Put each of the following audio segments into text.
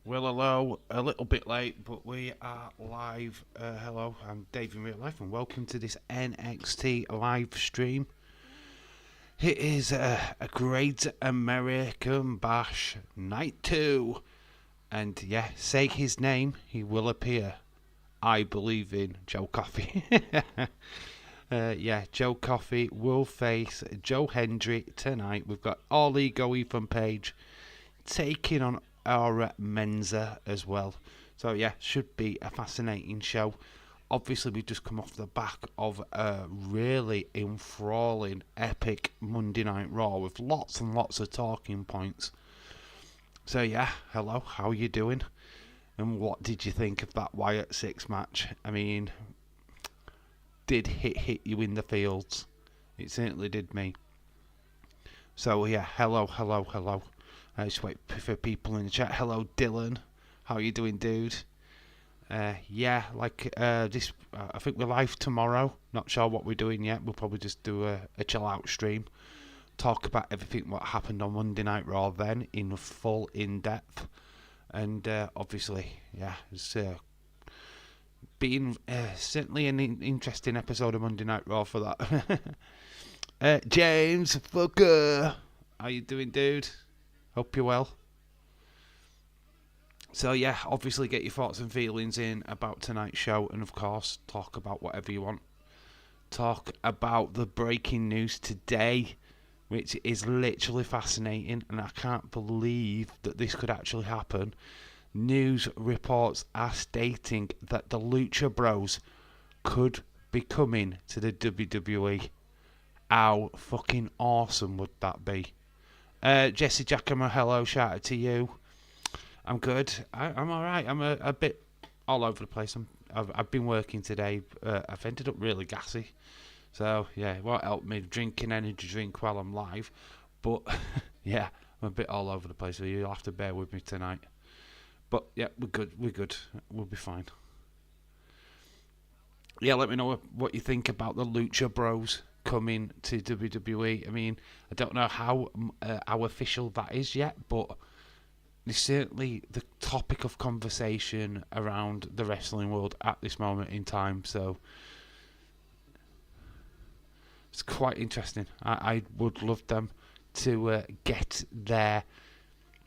Well, hello, a little bit late, but we are live. Hello, I'm Dave in real life, and welcome to this NXT live stream. It is a Great American Bash Night 2, and yeah, say his name, he will appear. I believe in Joe Coffey. Joe Coffey will face Joe Hendry tonight. We've got All Ego Ethan Page taking on our Menza as well. So yeah, should be a fascinating show. Obviously, we've just come off the back of a really enthralling, epic Monday Night Raw with lots and lots of talking points. So yeah, hello, how are you doing? And what did you think of that Wyatt 6 match? I mean, did hit you in the fields? It certainly did me. So yeah, hello. I just wait for people in the chat. Hello, Dylan. How you doing, dude? This. I think we're live tomorrow. Not sure what we're doing yet. We'll probably just do a chill out stream. Talk about everything what happened on Monday Night Raw then in full in depth. And obviously, yeah, it's been certainly an interesting episode of Monday Night Raw for that. James Fucker, how you doing, dude? Hope you're well. So yeah, obviously get your thoughts and feelings in about tonight's show, and of course talk about whatever you want. Talk about the breaking news today, which is literally fascinating, and I can't believe that this could actually happen. News reports are stating that the Lucha Bros could be coming to the WWE. How fucking awesome would that be? Jesse Giacomo, hello, shout out to you. I'm good. I'm alright. I'm a bit all over the place. I've been working today. I've ended up really gassy. So, yeah, it won't help me drinking energy drink while I'm live. But, yeah, I'm a bit all over the place, so you'll have to bear with me tonight. But, yeah, we're good. We'll be fine. Yeah, let me know what you think about the Lucha Bros coming to WWE. I mean, I don't know how official that is yet, but it's certainly the topic of conversation around the wrestling world at this moment in time. So it's quite interesting. I would love them to get there.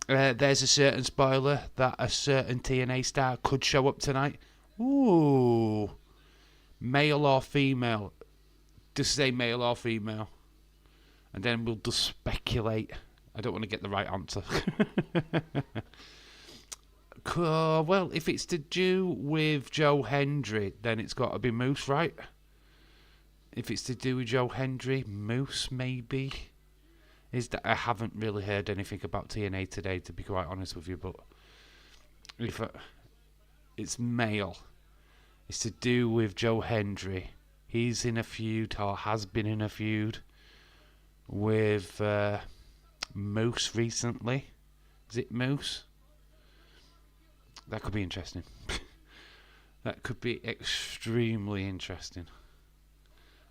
There's a certain spoiler that a certain TNA Star could show up tonight. Ooh, male or female? Just say male or female, and then we'll just speculate. I don't want to get the right answer. Well, if it's to do with Joe Hendry, then it's got to be Moose, right? If it's to do with Joe Hendry, Moose maybe. Is that I haven't really heard anything about TNA today, to be quite honest with you. But if it's male, it's to do with Joe Hendry. He's in a feud, or has been in a feud, with Moose recently. Is it Moose? That could be interesting. That could be extremely interesting.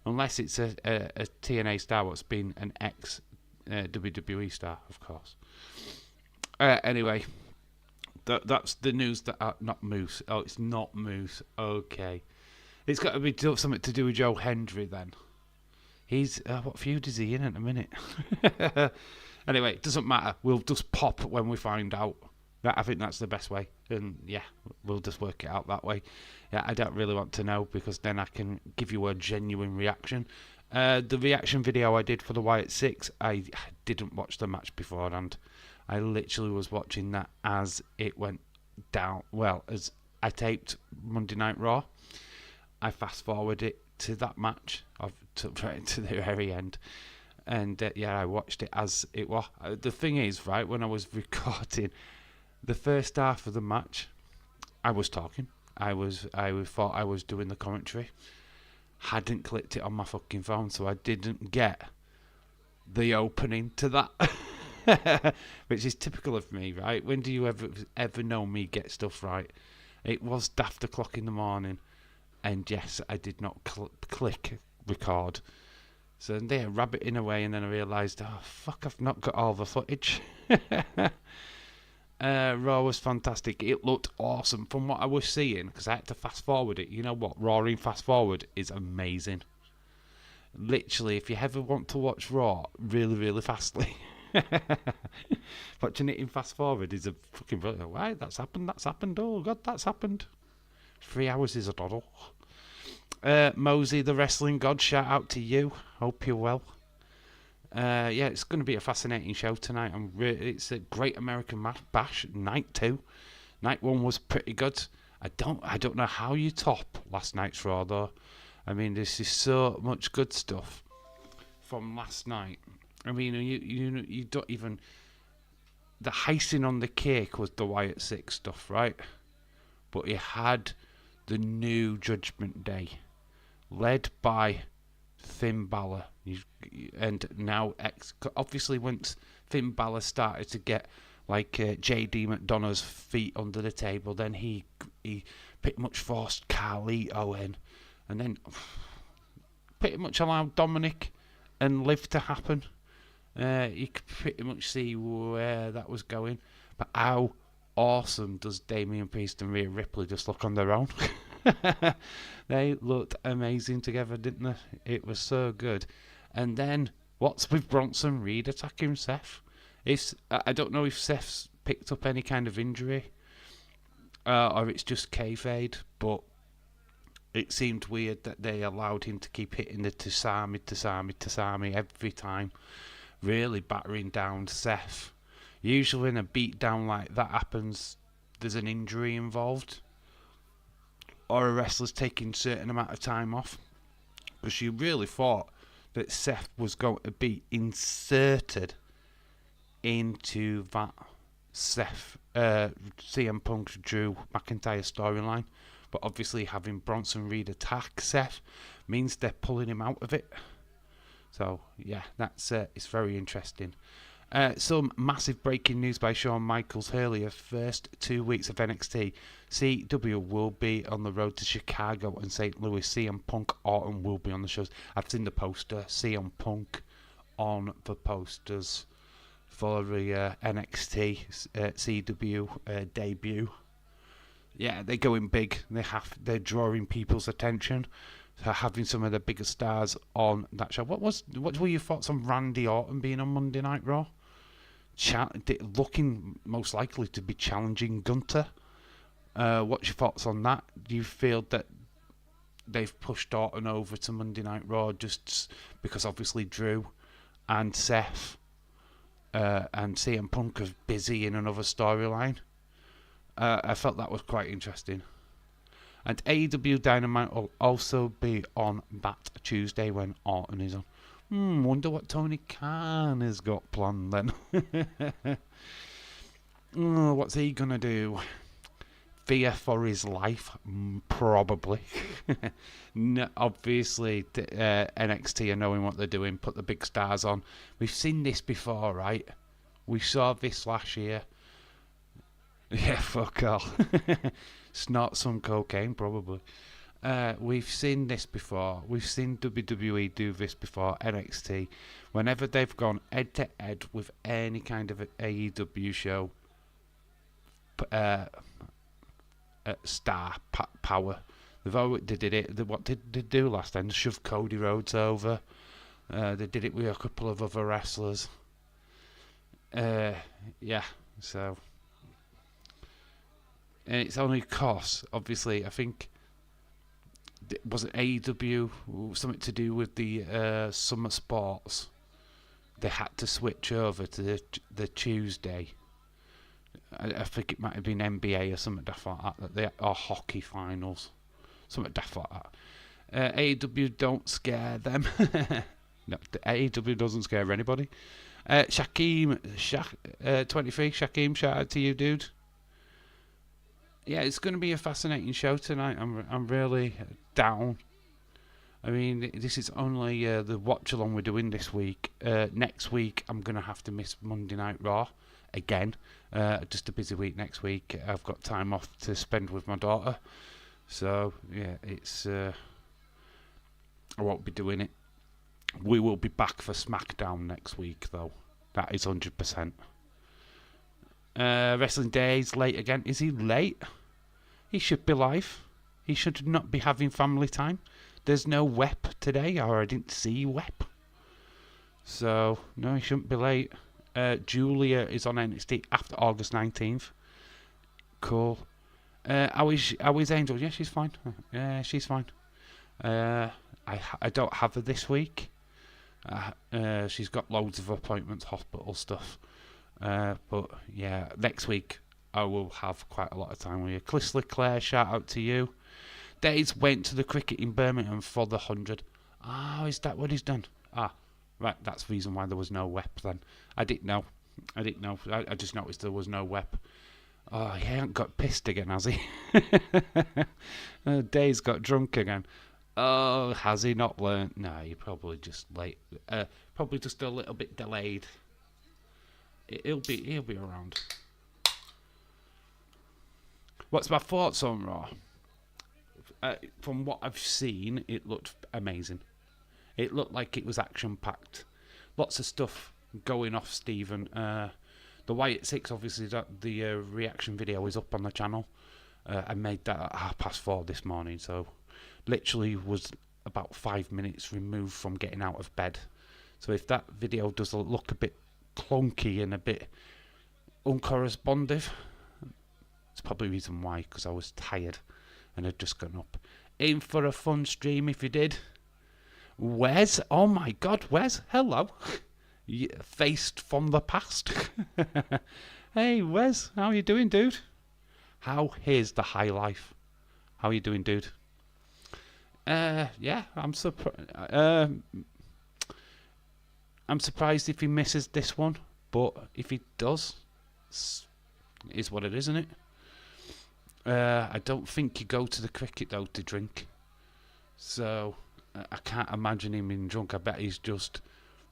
Unless it's a TNA star what's been an ex-WWE star, of course. Anyway, that's the news that... not Moose. Oh, it's not Moose. Okay. It's got to be something to do with Joe Hendry then. He's... what feud is he in at a minute? Anyway, it doesn't matter. We'll just pop when we find out. I think that's the best way. And yeah, we'll just work it out that way. Yeah, I don't really want to know, because then I can give you a genuine reaction. The reaction video I did for the Wyatt 6, I didn't watch the match beforehand. I literally was watching that as it went down. Well, as I taped Monday Night Raw, I fast forwarded it to that match, to the very end, and I watched it as it was. The thing is, right, when I was recording the first half of the match, I was talking. I thought I was doing the commentary. Hadn't clicked it on my fucking phone, so I didn't get the opening to that, which is typical of me, right? When do you ever know me get stuff right? It was daft o'clock in the morning. And yes, I did not click record. So there, rabbiting away, and then I realised, oh fuck, I've not got all the footage. Raw was fantastic. It looked awesome from what I was seeing because I had to fast forward it. You know what? Raw in fast forward is amazing. Literally, if you ever want to watch Raw really, really fastly, watching it in fast forward is a fucking brilliant. Why? That's happened. Oh, God, that's happened. 3 hours is a doddle. Mosey, the wrestling god, shout out to you. Hope you're well. Yeah, it's going to be a fascinating show tonight. It's a Great American Bash, night 2. Night 1 was pretty good. I don't know how you top last night's Raw, though. I mean, this is so much good stuff from last night. I mean, you don't even... The icing on the cake was the Wyatt Six stuff, right? But you had the new Judgment Day, led by Finn Balor. And now, obviously, once Finn Balor started to get like JD McDonough's feet under the table, then he pretty much forced Carlito in. And then pretty much allowed Dominic and Liv to happen. You could pretty much see where that was going. But how awesome does Damian Priest and Rhea Ripley just look on their own? They looked amazing together, didn't they? It was so good. And then, what's with Bronson Reed attacking Seth? I don't know if Seth's picked up any kind of injury. Or it's just kayfabe, but it seemed weird that they allowed him to keep hitting the Tasami every time, really battering down Seth. Usually when a beatdown like that happens, there's an injury involved, or a wrestler's taking a certain amount of time off, because you really thought that Seth was going to be inserted into that CM Punk Drew McIntyre storyline. But obviously having Bronson Reed attack Seth means they're pulling him out of it. So, yeah, it's very interesting. Some massive breaking news by Shawn Michaels earlier. First 2 weeks of NXT. CW will be on the road to Chicago and St. Louis. CM Punk Orton will be on the shows. I've seen the poster. CM Punk on the posters for the NXT CW debut. Yeah, they're going big. They're drawing people's attention. So having some of the bigger stars on that show. What were your thoughts on Randy Orton being on Monday Night Raw? Looking most likely to be challenging Gunter. What's your thoughts on that? Do you feel that they've pushed Orton over to Monday Night Raw just because obviously Drew and Seth and CM Punk are busy in another storyline? I felt that was quite interesting. And AEW Dynamite will also be on that Tuesday when Orton is on. Wonder what Tony Khan has got planned then. What's he going to do? Fear for his life? Probably. No, obviously, NXT are knowing what they're doing. Put the big stars on. We've seen this before, right? We saw this last year. Yeah, fuck off. Snort some cocaine, probably. We've seen this before. We've seen WWE do this before, NXT. Whenever they've gone head-to-head with any kind of AEW show, star power, they did it. What did they do last time? They shoved Cody Rhodes over. They did it with a couple of other wrestlers. Yeah, so... And it's only because, obviously, I think, was it AEW, something to do with the summer sports? They had to switch over to the Tuesday. I think it might have been NBA or something daft like that, or hockey finals, something daft like that. AEW don't scare them. No, the AEW doesn't scare anybody. Shaquem, 23, Shaquem, shout out to you, dude. Yeah, it's going to be a fascinating show tonight. I'm really down. I mean, this is only the watch along we're doing this week. Next week, I'm going to have to miss Monday Night Raw again. Just a busy week next week. I've got time off to spend with my daughter. So, yeah, it's... I won't be doing it. We will be back for SmackDown next week, though. That is 100%. Wrestling Days late again. Is he late? He should be live. He should not be having family time. There's no Wep today, or I didn't see Wep. So, no, he shouldn't be late. Julia is on NXT after August 19th. Cool. How is Angel? Yeah, she's fine. Yeah, she's fine. I don't have her this week. She's got loads of appointments, hospital stuff. But yeah, next week I will have quite a lot of time with you. Clisley Claire, shout out to you. Days went to the cricket in Birmingham for the 100. Oh, is that what he's done? Ah, right, that's the reason why there was no Wep then. I didn't know. I just noticed there was no Wep. Oh, he ain't got pissed again, has he? Days got drunk again. Oh, has he not learnt? No, he probably just late. Probably just a little bit delayed. He'll be around. What's my thoughts on Raw? From what I've seen, it looked amazing. It looked like it was action-packed. Lots of stuff going off, Stephen. The Wyatt 6, obviously, the reaction video is up on the channel. I made that at 4:30 this morning, so literally was about 5 minutes removed from getting out of bed. So if that video does look a bit clunky and a bit uncorresponsive, it's probably the reason why, because I was tired and had just gone up. In for a fun stream if you did. Wes, oh my god, Wes, hello. Faced from the past. Hey Wes, how you doing, dude? How is the high life? How you doing, dude? Yeah, I'm surprised. I'm surprised if he misses this one, but if he does, it is what it is, isn't it? I don't think you go to the cricket though to drink, so I can't imagine him being drunk. I bet he's just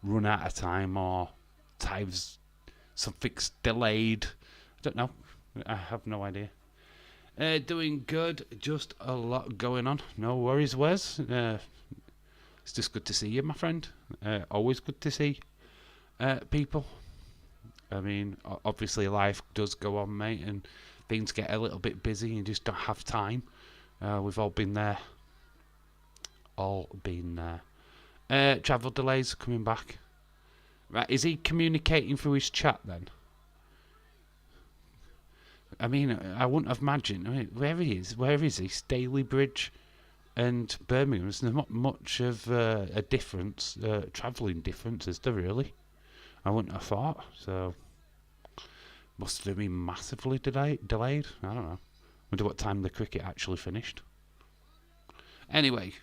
run out of time, or something's delayed. I don't know. I have no idea. Doing good. Just a lot going on. No worries, Wes. It's just good to see you, my friend. Always good to see people. I mean, obviously life does go on, mate, and things get a little bit busy and you just don't have time. We've all been there. Travel delays coming back. Right, is he communicating through his chat then? I mean, I wouldn't have imagined. I mean, where is he? Staley Bridge and Birmingham. There's not much of a difference, travelling difference, is there really? I wouldn't have thought. So, must have been massively delayed. I don't know. Wonder what time the cricket actually finished. Anyway,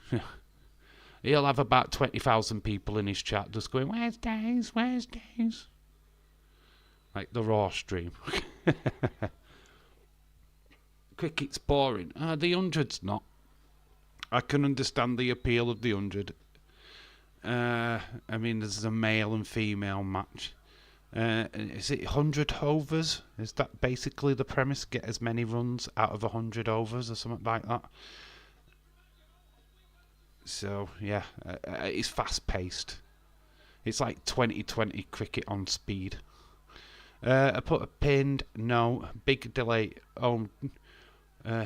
he'll have about 20,000 people in his chat just going, "Where's Days? Where's Days?" Like the Raw stream. Cricket's boring. The 100's not. I can understand the appeal of the 100. I mean, there's a male and female match. Is it 100 overs? Is that basically the premise? Get as many runs out of 100 overs or something like that? So, yeah, it's fast-paced. It's like 2020 cricket on speed. I put a pinned, no, big delay.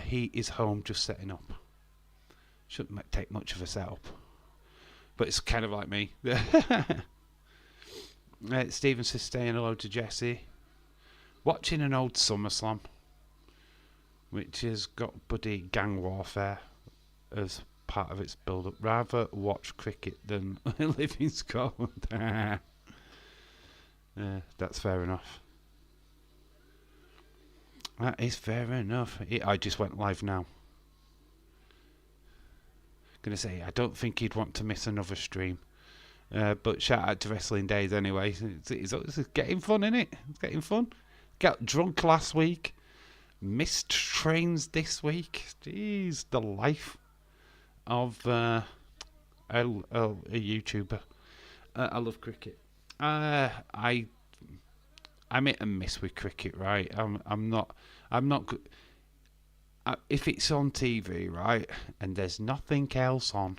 He is home just setting up. Shouldn't take much of a setup. But it's kind of like me. Stephen says saying hello to Jesse. Watching an old SummerSlam, which has got buddy gang warfare as part of its build-up. Rather watch cricket than live in Scotland. That's fair enough. That is fair enough. I just went live now. Gonna say, I don't think he'd want to miss another stream. But shout out to Wrestling Days anyway. It's getting fun, innit? It's getting fun. Got drunk last week. Missed trains this week. Jeez, the life of a YouTuber. I love cricket. I'm hit and miss with cricket, right? I'm not good. If it's on TV, right, and there's nothing else on,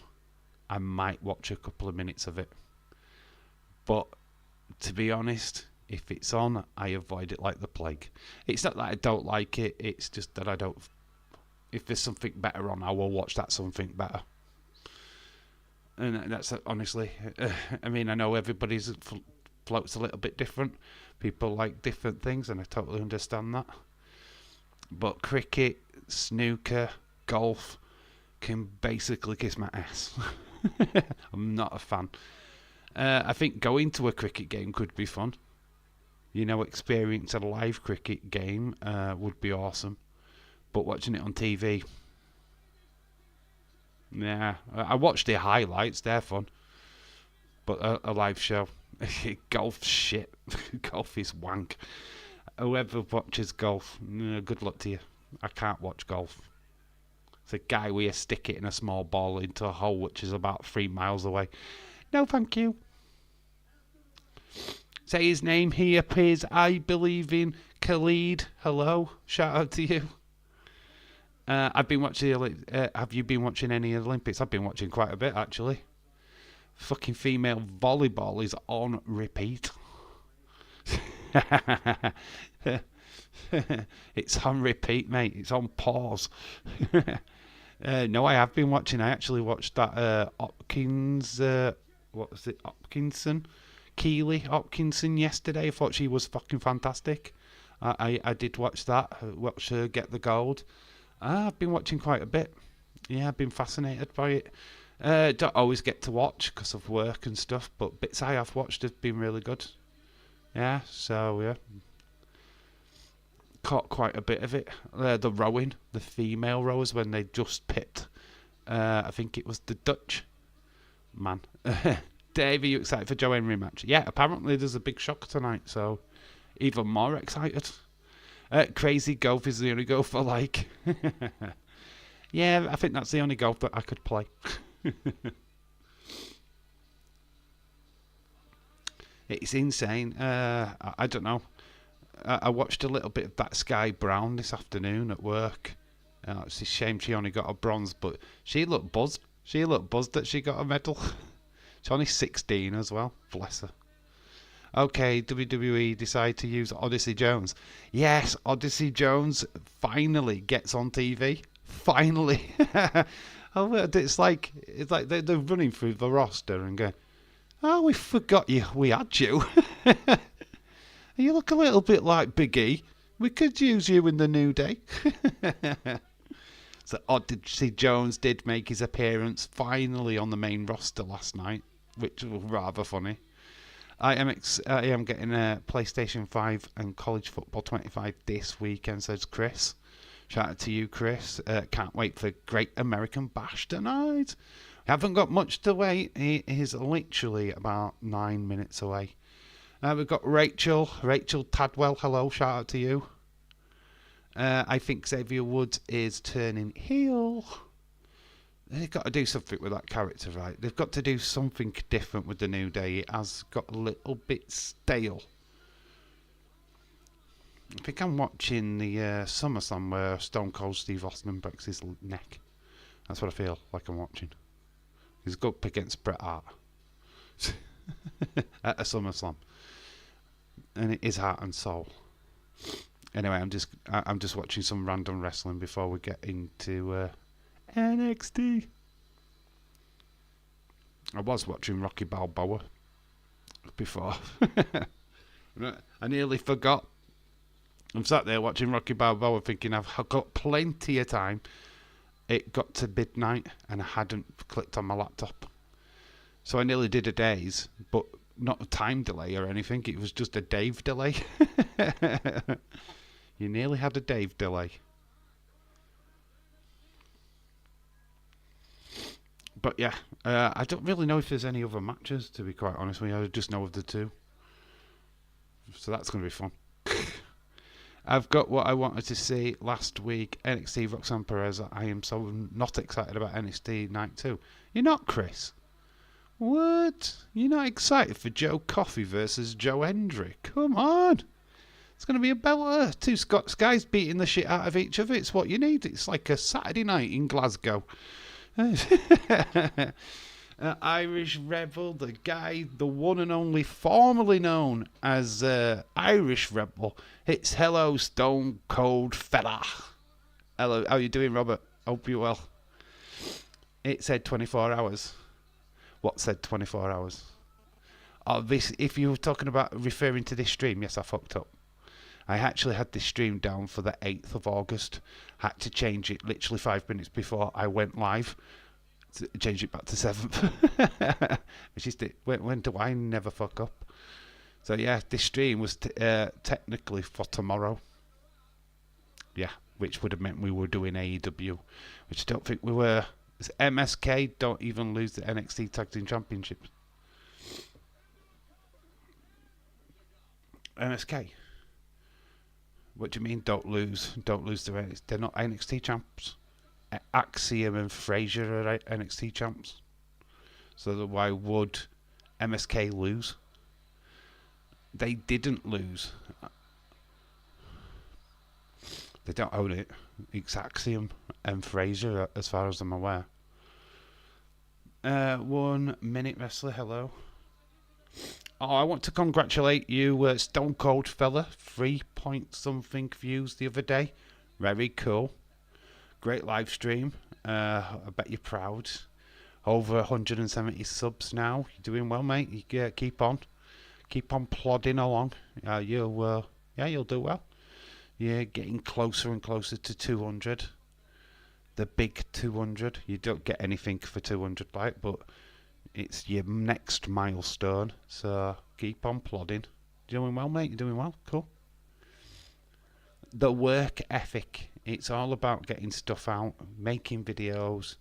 I might watch a couple of minutes of it. But to be honest, If it's on, I avoid it like the plague. It's not that I don't like it, it's just that I don't... If there's something better on, I will watch that something better. And that's honestly... I mean, I know everybody's float's a little bit different. People like different things, and I totally understand that. But cricket, snooker, golf can basically kiss my ass. I'm not a fan. I think going to a cricket game could be fun. You know, experience a live cricket game would be awesome. But watching it on TV... Yeah, I watch the highlights, they're fun. But a live show... Golf shit. Golf is wank. Whoever watches golf, good luck to you. I can't watch golf. It's a guy with a stick hitting a small ball into a hole which is about 3 miles away. No, thank you. Say his name. He appears, I believe, in Khalid. Hello. Shout out to you. I've been watching. Have you been watching any Olympics? I've been watching quite a bit, actually. Fucking female volleyball is on repeat. It's on repeat, mate. It's on pause. No, I have been watching. I actually watched that Hopkins. What was it? Keely Hopkinson yesterday. I thought she was fucking fantastic. I did watch that. Watch her get the gold. I've been watching quite a bit. Yeah, I've been fascinated by it. Don't always get to watch because of work and stuff, but bits I have watched have been really good. Yeah, so yeah. Caught quite a bit of it. The rowing, the female rowers, when they just pipped. I think it was the Dutch man. Dave, are you excited for Joe Henry match? Yeah, apparently there's a big shock tonight, so even more excited. Crazy golf is the only golf I like. Yeah, I think that's the only golf that I could play. It's insane. I don't know. I watched a little bit of that Sky Brown this afternoon at work. It's a shame she only got a bronze, but she looked buzzed. She looked buzzed that she got a medal. She's only 16 as well. Bless her. Okay, WWE decide to use Odyssey Jones. Yes, Odyssey Jones finally gets on TV. Finally. It's like they're running through the roster and going, oh, we forgot you. We had you. You look a little bit like Big E. We could use you in the New Day. So Odyssey Jones did make his appearance finally on the main roster last night, which was rather funny. I am getting a PlayStation 5 and College Football 25 this weekend, says Chris. Shout out to you, Chris. Can't wait for Great American Bash tonight. We haven't got much to wait. He is literally about 9 minutes away. We've got Rachel Tadwell. Hello, shout out to you. I think Xavier Woods is turning heel. They've got to do something with that character, right? They've got to do something different with the New Day. It has got a little bit stale. I think I'm watching the SummerSlam where Stone Cold Steve Austin breaks his neck. That's what I feel like I'm watching. He's good up against Bret Hart at a SummerSlam, and it is heart and soul. Anyway, I'm just watching some random wrestling before we get into NXT. I was watching Rocky Balboa before. I nearly forgot. I'm sat there watching Rocky Balboa thinking I've got plenty of time. It got to midnight and I hadn't clicked on my laptop. So I nearly did a days, but not a time delay or anything. It was just a Dave delay. You nearly had a Dave delay. But yeah, I don't really know if there's any other matches, to be quite honest with you. I just know of the two. So that's going to be fun. I've got what I wanted to see last week. NXT Roxanne Perez. I am so not excited about NXT Night 2. You're not, Chris? What? You're not excited for Joe Coffey versus Joe Hendry? Come on. It's going to be a belter. Two Scots guys beating the shit out of each other. It's what you need. It's like a Saturday night in Glasgow. Irish Rebel, the guy, the one and only formerly known as Irish Rebel. It's hello, Stone Cold Fella. Hello, how you doing, Robert? Hope you're well. It said 24 hours. What said 24 hours? Oh, this, if you were talking about referring to this stream, yes, I fucked up. I actually had this stream down for the 8th of August. Had to change it literally 5 minutes before I went live. Change it back to 7th. Which is when do I never fuck up? So yeah, this stream was technically for tomorrow. Yeah, which would have meant we were doing AEW, which I don't think we were. It's MSK don't even lose the NXT Tag Team Championship. MSK. What do you mean don't lose? Don't lose the NXT. They're not NXT champs. Axiom and Fraser are NXT champs. So why would MSK lose? They didn't lose. They don't own it. It's Axiom and Fraser, as far as I'm aware. 1 minute wrestler, hello. Oh, I want to congratulate you, Stone Cold Fella. 3 point something views the other day. Very cool. Great live stream. I bet you're proud. Over 170 subs now. You're doing well, mate. You keep on plodding along. You'll do well. You're getting closer and closer to 200. The big 200. You don't get anything for 200 like, but it's your next milestone. So keep on plodding. Doing well, mate. You're doing well. Cool. The work ethic. It's all about getting stuff out, making videos,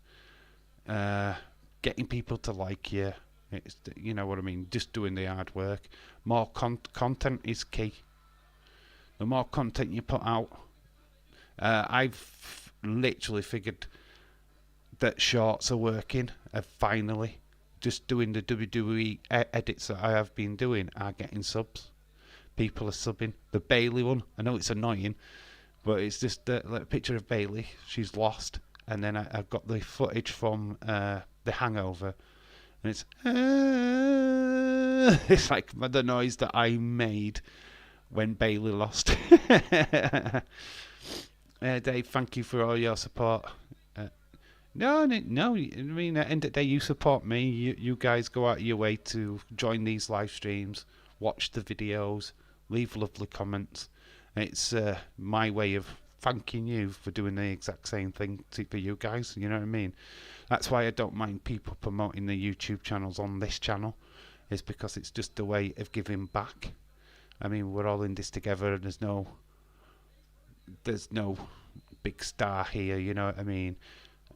getting people to like you. It's, you know what I mean? Just doing the hard work. More content is key. The more content you put out, I've literally figured that shorts are working. Finally, just doing the WWE edits that I have been doing are getting subs. People are subbing. The Bailey one, I know it's annoying, but it's just like a picture of Bailey. She's lost, and then I've got the footage from The Hangover, and it's it's like the noise that I made when Bailey lost. Dave, thank you for all your support. No. I mean, at the end of the day, you support me. You guys go out of your way to join these live streams, watch the videos, leave lovely comments. It's my way of thanking you for doing the exact same thing for you guys. You know what I mean? That's why I don't mind people promoting the YouTube channels on this channel. Is because it's just a way of giving back. I mean, we're all in this together, and there's no big star here. You know what I mean?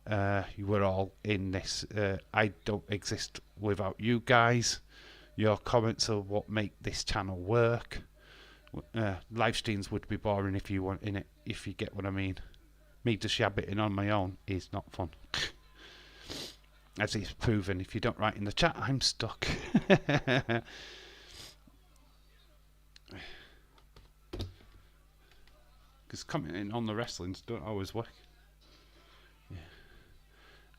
We're all in this. I don't exist without you guys. Your comments are what make this channel work. Live streams would be boring if you weren't in it, if you get what I mean. Me just yabbiting on my own is not fun. As it's proven, if you don't write in the chat, I'm stuck. Because commenting on the wrestlings don't always work. Yeah.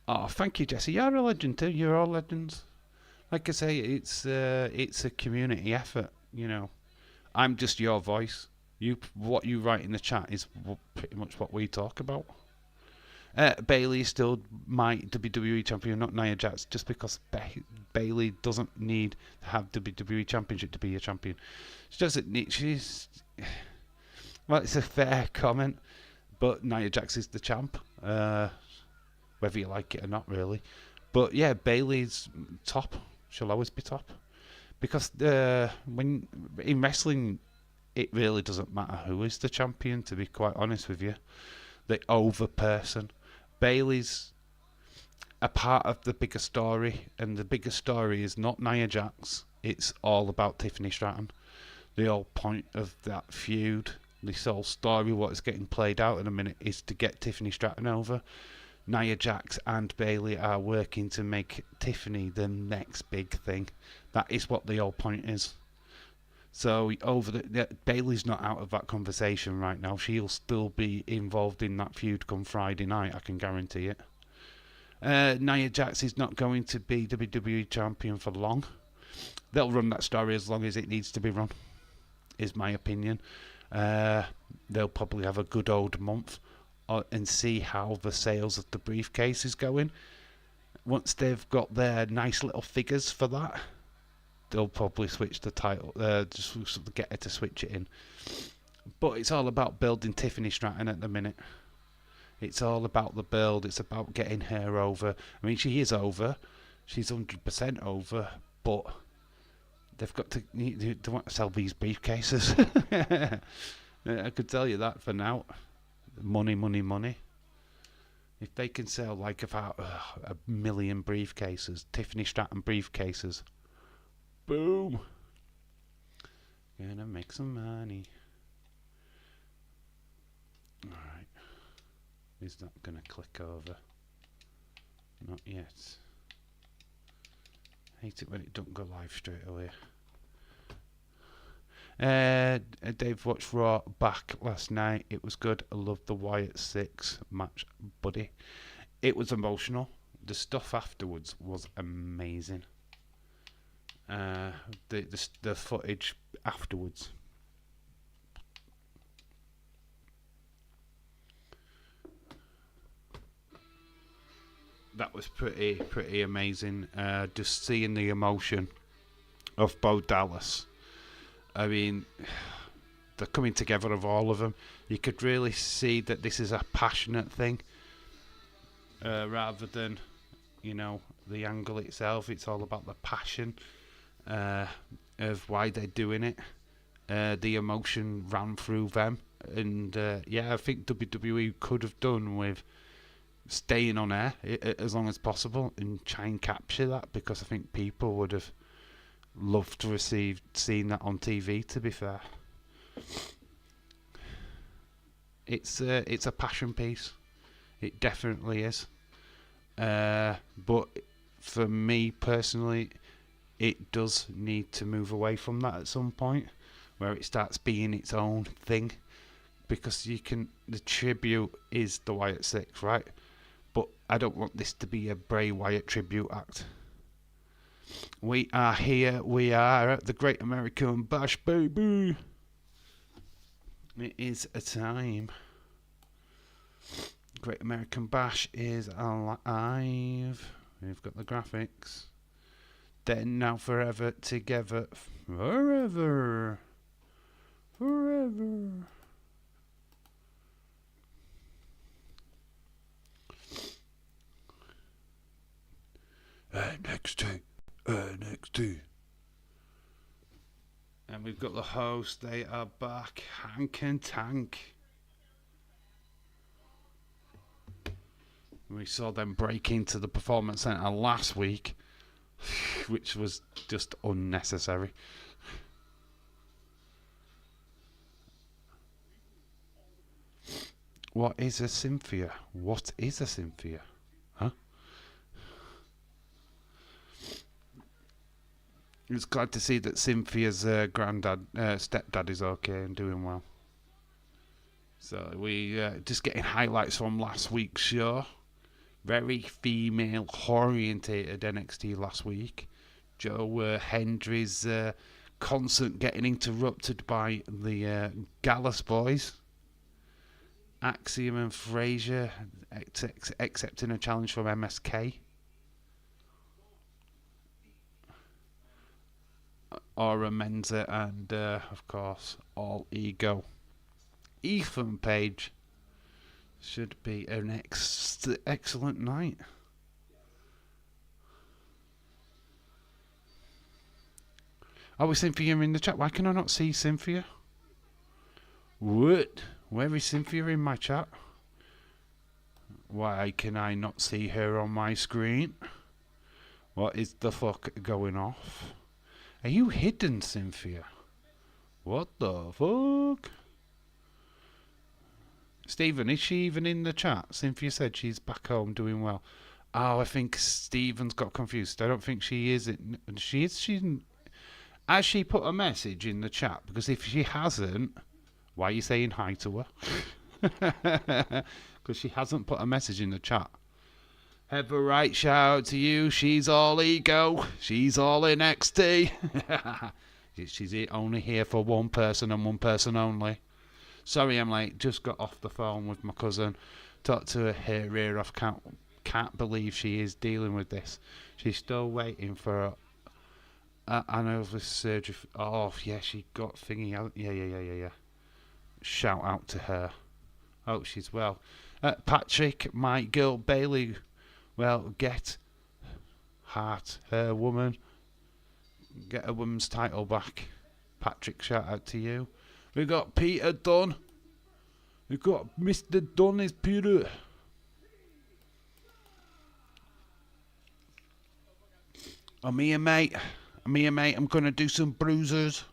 Oh, thank you, Jesse. You're a legend too. You're all legends. Like I say, it's a community effort. You know, I'm just your voice. What you write in the chat is pretty much what we talk about. Bailey is still my WWE champion, not Nia Jax, just because Bailey doesn't need to have WWE championship to be a champion. She doesn't need. She's well, it's a fair comment, but Nia Jax is the champ, whether you like it or not, really. But yeah, Bailey's top. She'll always be top, because when in wrestling, it really doesn't matter who is the champion. To be quite honest with you, the over person. Bailey's a part of the bigger story, and the bigger story is not Nia Jax. It's all about Tiffany Stratton. The whole point of that feud, this whole story, what is getting played out in a minute, is to get Tiffany Stratton over. Nia Jax and Bailey are working to make Tiffany the next big thing. That is what the whole point is. So Bailey's not out of that conversation right now. She'll still be involved in that feud come Friday night, I can guarantee it. Nia Jax is not going to be WWE champion for long. They'll run that story as long as it needs to be run, is my opinion. They'll probably have a good old month and see how the sales of the briefcase is going. Once they've got their nice little figures for that, they'll probably switch the title, just get her to switch it in. But it's all about building Tiffany Stratton at the minute. It's all about the build. It's about getting her over. I mean, she is over. She's 100% over. But they've got to. They want to sell these briefcases. I could tell you that for now. Money, money, money. If they can sell like about 1 million briefcases, Tiffany Stratton briefcases, boom, gonna make some money. Alright. Is that gonna click over? Not yet. Hate it when it don't go live straight away. Dave watched Raw back last night. It was good. I loved the Wyatt 6 match, buddy. It was emotional. The stuff afterwards was amazing. The footage afterwards. That was pretty amazing. Just seeing the emotion of Bo Dallas. I mean, the coming together of all of them. You could really see that this is a passionate thing, rather than, the angle itself. It's all about the passion of why they're doing it. The emotion ran through them, and I think WWE could have done with staying on air as long as possible and try and capture that, because I think people would have loved to seen that on TV, to be fair. It's a passion piece. It definitely is. But for me personally, it does need to move away from that at some point, where it starts being its own thing. Because the tribute is the Wyatt 6, right? But I don't want this to be a Bray Wyatt tribute act. We are here. We are at the Great American Bash, baby. It is a time. Great American Bash is alive. We've got the graphics. Then, now, forever together. Forever. Forever. NXT. And we've got the host. They are back. Hank and Tank. We saw them break into the Performance Center last week, which was just unnecessary. What is a Cynthia? What is a Cynthia? Huh? It's glad to see that Cynthia's stepdad is okay and doing well. So we just getting highlights from last week's show. Very female-orientated NXT last week. Joe Hendry's constant getting interrupted by the Gallus boys. Axiom and Frazier accepting a challenge from MSK. Aura Menza and, of course, All Ego. Ethan Page. Should be an excellent night. Oh, is Cynthia in the chat? Why can I not see Cynthia? What? Where is Cynthia in my chat? Why can I not see her on my screen? What is the fuck going off? Are you hidden, Cynthia? What the fuck? Stephen, is she even in the chat? Cynthia said she's back home doing well. Oh, I think Stephen's got confused. I don't think she is. She is. Has she put a message in the chat? Because if she hasn't, why are you saying hi to her? Because she hasn't put a message in the chat. Heather Wright, shout out to you. She's all ego. She's all NXT. She's only here for one person and one person only. Sorry, I'm late. Just got off the phone with my cousin. Talked to her ear off. Can't believe she is dealing with this. She's still waiting for an over surgery. Oh, yeah, she got thingy out. Yeah. Shout out to her. Hope she's well. Patrick, my girl Bailey. Well, get her woman. Get a woman's title back. Patrick, shout out to you. We got Peter Dunne. We got Mr. Dunne is Peter. Me and mate, I'm gonna do some bruisers.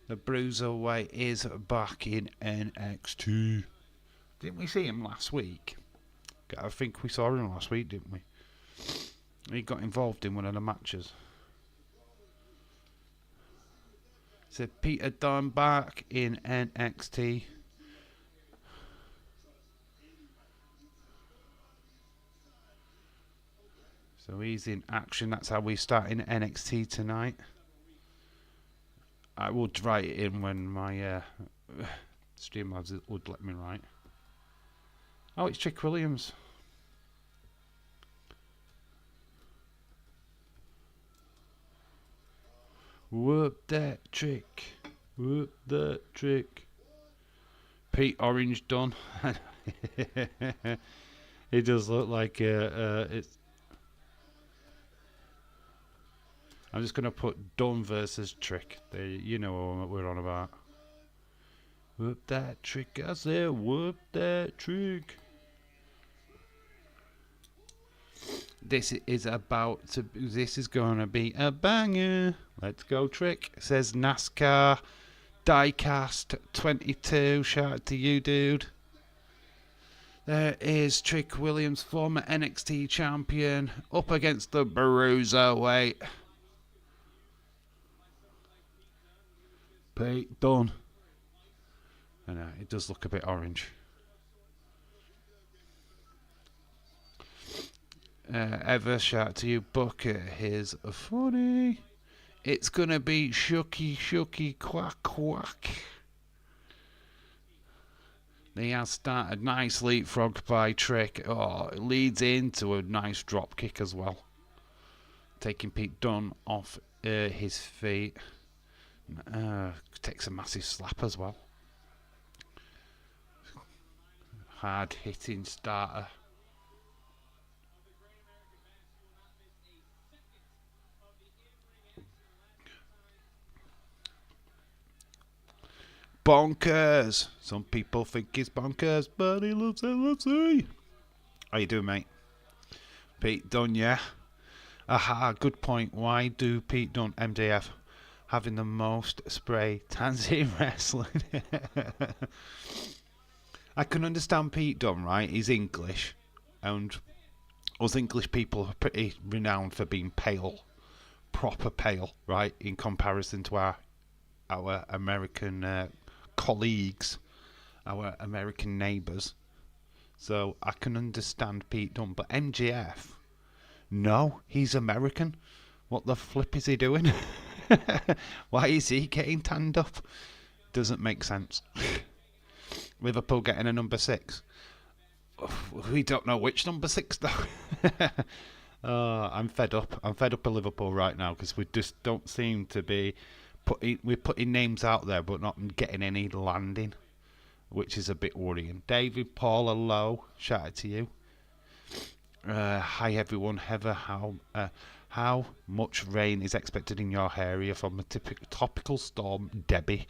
The Bruiser Way is back in NXT. Didn't we see him last week? I think we saw him last week, didn't we? He got involved in one of the matches. So Peter Dunne back in NXT. So he's in action. That's how we start in NXT tonight. I would write it in when my Streamlabs would let me write. Oh, it's Trick Williams. Whoop that trick. Whoop that trick. Pete Orange Dunne. It does look like it's. I'm just going to put Dunne versus Trick. You know what we're on about. Whoop that trick, I said, whoop that trick. This is going to be a banger. Let's go, Trick. It says NASCAR Diecast 22. Shout out to you, dude. There is Trick Williams, former NXT champion, up against the Bruiser Way. Pete Dunne. I know, it does look a bit orange. Ever shout to you, Booker. Here's a funny. It's gonna be shucky, quack, quack. They have started nice leapfrog by Trick. Oh, it leads into a nice drop kick as well. Taking Pete Dunne off his feet. Takes a massive slap as well. Hard hitting starter. Bonkers. Some people think he's bonkers, but he loves LFC. How you doing, mate? Pete Dunne, yeah. Aha, good point. Why do Pete Dunne, MJF, having the most spray tans in wrestling? I can understand Pete Dunne, right? He's English, and us English people are pretty renowned for being pale, proper pale, right? In comparison to our American colleagues, our American neighbours. So I can understand Pete Dunne, but MJF, no, he's American. What the flip is he doing? Why is he getting tanned up? Doesn't make sense. Liverpool getting a number 6. We don't know which number 6 though. I'm fed up. I'm fed up of Liverpool right now because we just don't seem to be we're putting names out there but not getting any landing, which is a bit worrying. David Paula Lowe, shout out to you. Hi everyone. Heather, how much rain is expected in your area from a tropical storm Debbie?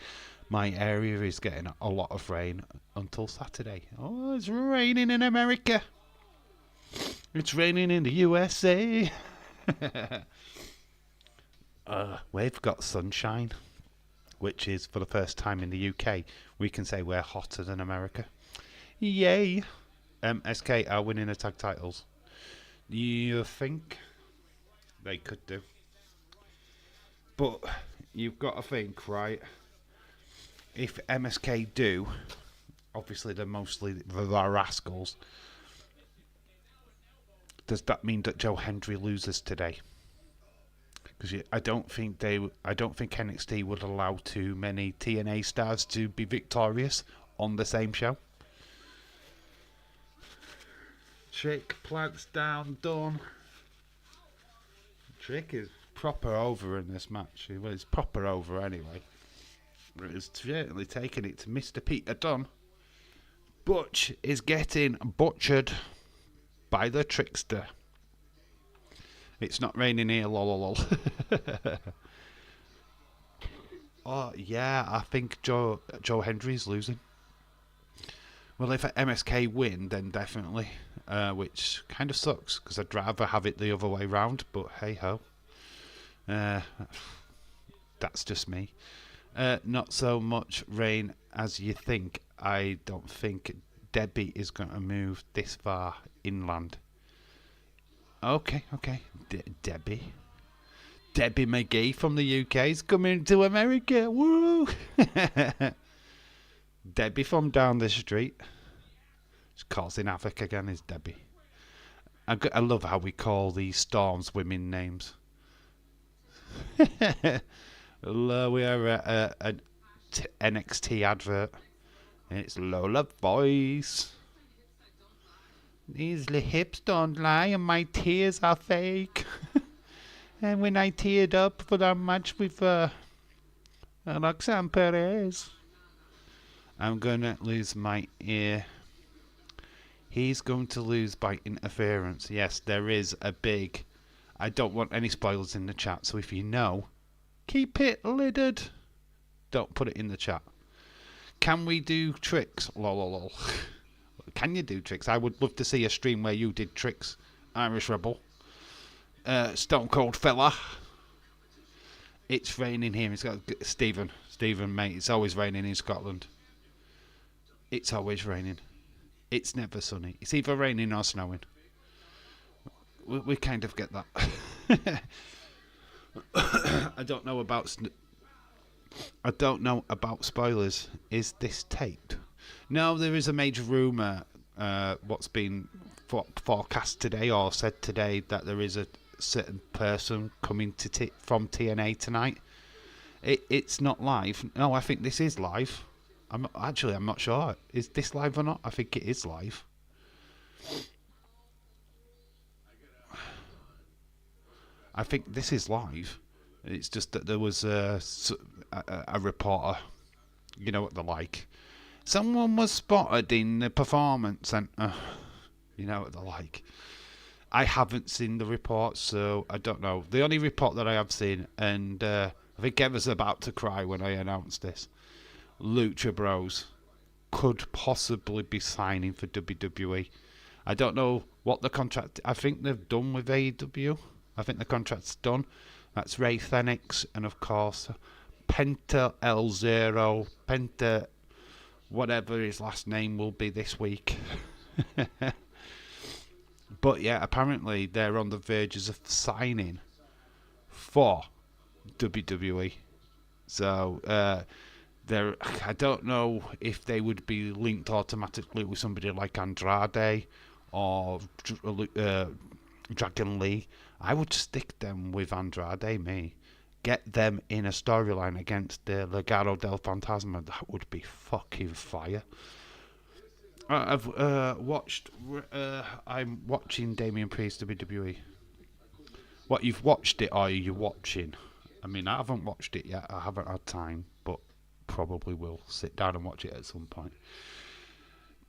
My area is getting a lot of rain until Saturday. Oh, it's raining in America. It's raining in the USA. We've got sunshine, which is for the first time in the UK. We can say we're hotter than America. Yay! MSK are winning the tag titles. You think they could do? But you've got to think, right? If MSK do, obviously they're mostly the rascals. Does that mean that Joe Hendry loses today? Because I don't think NXT would allow too many TNA stars to be victorious on the same show. Trick plants down, Dunne. Trick is proper over in this match. Well, it's proper over anyway. But it's certainly taking it to Mr. Peter Dunne. Butch is getting butchered by the trickster. It's not raining here, lol. Oh, yeah, I think Joe Hendry's losing. Well, if MSK win, then definitely. Which kind of sucks, because I'd rather have it the other way round, but hey-ho. That's just me. Not so much rain as you think. I don't think Debbie is going to move this far inland. Okay. Debbie McGee from the UK is coming to America. Woo! Debbie from down the street. She's causing havoc again, is Debbie. I love how we call these Storms women names. Well, we are at an NXT advert. And it's Lola Voice. These hips don't lie and my tears are fake. And when I teared up for that match with Roxanne Perez, I'm going to lose my ear. He's going to lose by interference. Yes, there is a big... I don't want any spoilers in the chat, so if you know, keep it lidded. Don't put it in the chat. Can we do tricks? Lol. Can you do tricks? I would love to see a stream where you did tricks. Irish Rebel. Stone Cold Fella. It's raining here. It's got Stephen, mate. It's always raining in Scotland. It's always raining. It's never sunny. It's either raining or snowing. We kind of get that. I don't know about spoilers. Is this taped? No, there is a major rumour. What's been forecast today or said today that there is a certain person coming from TNA tonight. It's not live. No, I think this is live. I'm not sure. Is this live or not? I think it is live. I think this is live. It's just that there was a reporter. You know what they're like. Someone was spotted in the performance centre. You know what they're like. I haven't seen the report, so I don't know. The only report that I have seen, and I think Emma's about to cry when I announced this, Lucha Bros could possibly be signing for WWE. I don't know what the contract... I think they've done with AEW. I think the contract's done. That's Ray Phoenix, and of course, Penta L0, Penta... whatever his last name will be this week. But yeah, apparently they're on the verges of signing for WWE. So I don't know if they would be linked automatically with somebody like Andrade or Dragon Lee. I would stick them with Andrade, me. Get them in a storyline against the Legado del Fantasma. That would be fucking fire. I've watched... I'm watching Damian Priest WWE. What, you've watched it or are you watching? I mean, I haven't watched it yet. I haven't had time, but probably will sit down and watch it at some point.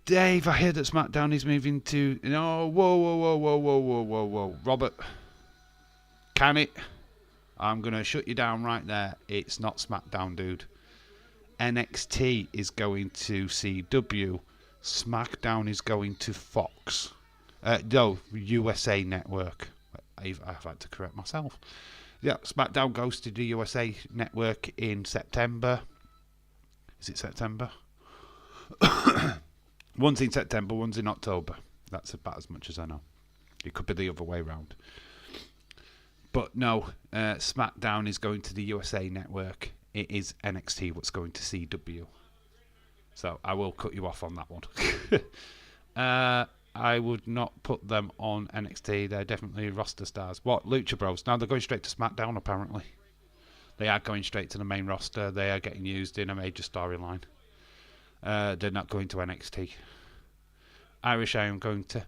Dave, I hear that SmackDown is moving to... No, whoa. Robert, can it... I'm going to shut you down right there. It's not SmackDown, dude. NXT is going to CW. SmackDown is going to Fox. No, USA Network. I've had to correct myself. Yeah, SmackDown goes to the USA Network in September. Is it September? One's in September, one's in October. That's about as much as I know. It could be the other way round. But no, SmackDown is going to the USA Network. It is NXT what's going to CW. So I will cut you off on that one. I would not put them on NXT. They're definitely roster stars. What? Lucha Bros? Now they're going straight to SmackDown, apparently. They are going straight to the main roster. They are getting used in a major storyline. They're not going to NXT. Irish, I am going to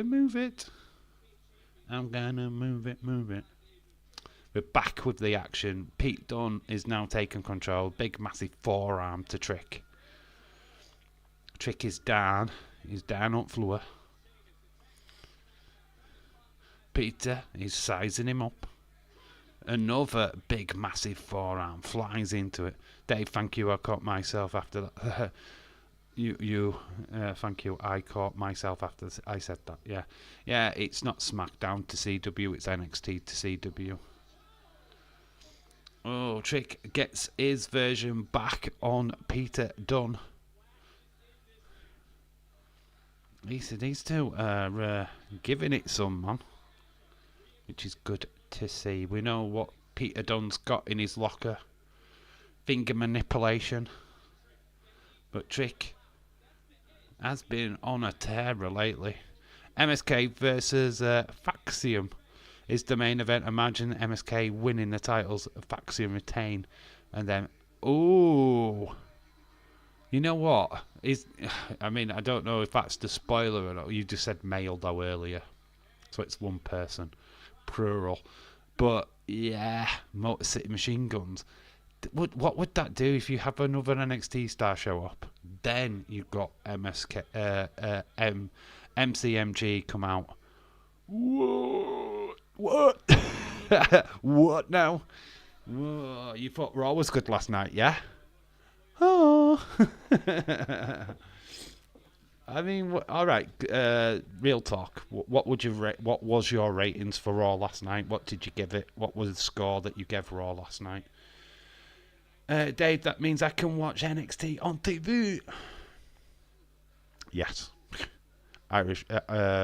move it. I'm gonna move it. We're back with the action. Pete Dunne is now taking control. Big, massive forearm to Trick. Trick is down. He's down on floor. Peter is sizing him up. Another big, massive forearm flies into it. Dave, thank you. I caught myself after that. Thank you. I caught myself after I said that. Yeah. It's not SmackDown to CW. It's NXT to CW. Oh, Trick gets his version back on Peter Dunne. These two are giving it some, man. Which is good to see. We know what Peter Dunne's got in his locker. Finger manipulation. But Trick has been on a terror lately. MSK versus Faxium is the main event. Imagine MSK winning the titles, Faxium retain. And then, ooh. You know what? I don't know if that's the spoiler or not. You just said male though earlier. So it's one person. Plural. But yeah, Motor City Machine Guns. What would that do if you have another NXT star show up? Then you've got MCMG come out. What? What now? Whoa, you thought Raw was good last night, yeah? Oh. I mean, all right. Real talk. What would you rate? What was your ratings for Raw last night? What did you give it? What was the score that you gave Raw last night? Dave, that means I can watch NXT on TV. Yes. Irish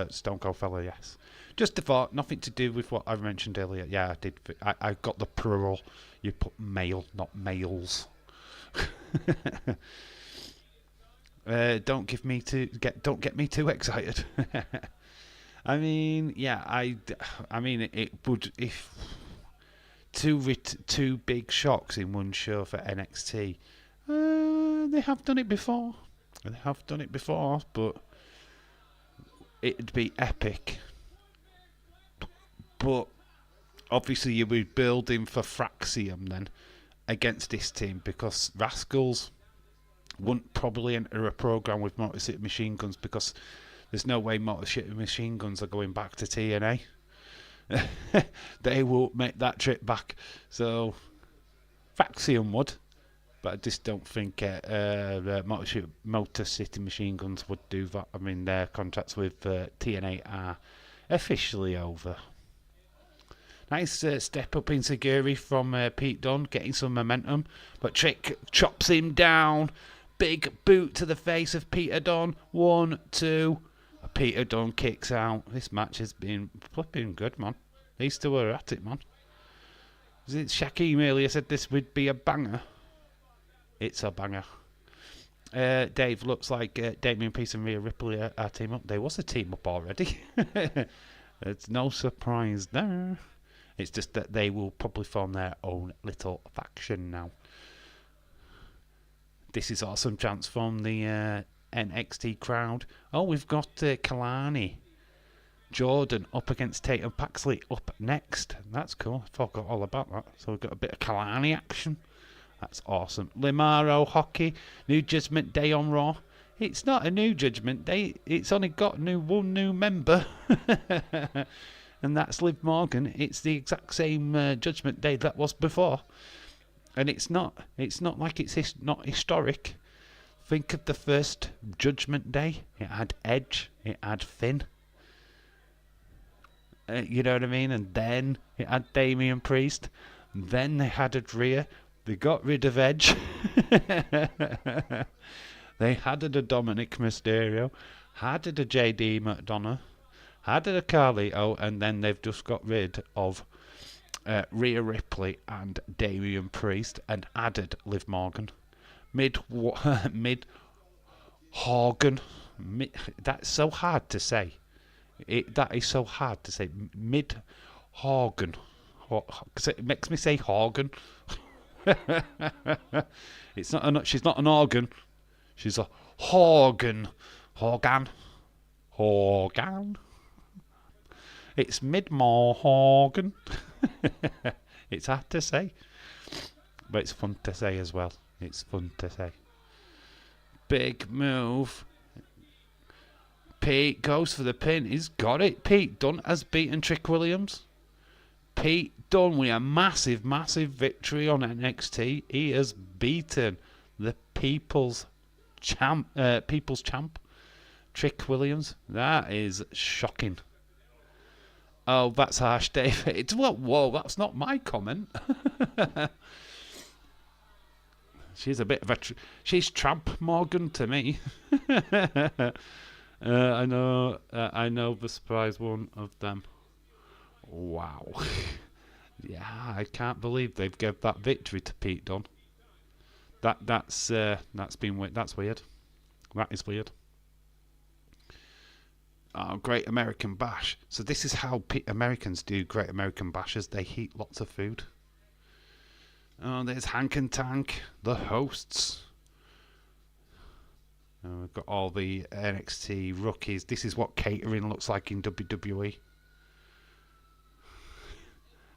Stone Cold fella, yes. Just a thought, nothing to do with what I mentioned earlier. Yeah, I did. I got the plural. You put male, not males. Don't get me too excited. I mean, yeah, I mean, it would if two big shocks in one show for NXT. They have done it before. But it'd be epic. But obviously, you would building for Fraxium then against this team because Rascals wouldn't probably enter a program with Motor City Machine Guns because there's no way Motor City Machine Guns are going back to TNA. They won't make that trip back. So Faxium would, but I just don't think Motor City Machine Guns would do that. I mean, their contracts with TNA are officially over. Nice step up in Seguri from Pete Dunne, getting some momentum. But Trick chops him down. Big boot to the face of Peter Dunne. 1, 2. Peter Dunne kicks out. This match has been flipping good, man. These two are at it, man. Was it Shaquem earlier said this would be a banger? It's a banger. Dave, looks like Damian Priest and Rhea Ripley are team up. There was a team up already. It's no surprise there. It's just that they will probably form their own little faction now. This is awesome chance from the NXT crowd. Oh, we've got Kanani Jordan up against Tatum Paxley up next. That's cool. I forgot all about that. So we've got a bit of Kalani action. That's awesome. Limaro Hockey, New Judgment Day on Raw. It's not a new Judgment Day. It's only got one new member. And that's Liv Morgan. It's the exact same Judgment Day that was before. And it's not like it's not historic. Think of the first Judgment Day. It had Edge. It had Finn. You know what I mean? And then it had Damian Priest. Then they had Rhea. They got rid of Edge. They had a Dominic Mysterio. Had a JD McDonough. Had a Carlito. And then they've just got rid of Rhea Ripley and Damian Priest and added Liv Morgan. Mid Horgan. That's so hard to say. That is so hard to say. Mid-Horgan. Because it makes me say Horgan. She's not an organ. She's a Horgan. Horgan. It's Mid-Horgan. It's hard to say. But it's fun to say as well. It's fun to say. Big move. Pete goes for the pin. He's got it. Pete Dunne has beaten Trick Williams. Pete Dunne with a massive, massive victory on NXT. He has beaten the People's Champ, Trick Williams. That is shocking. Oh, that's harsh, Dave. Whoa, that's not my comment. She's a bit of she's Tramp Morgan to me. I know the surprise one of them. Wow. Yeah, I can't believe they've given that victory to Pete Dunne. That's weird. That's weird. That is weird. Oh, Great American Bash. So this is how Americans do Great American Bashes. They heat lots of food. Oh, there's Hank and Tank, the hosts. Oh, we've got all the NXT rookies. This is what catering looks like in WWE.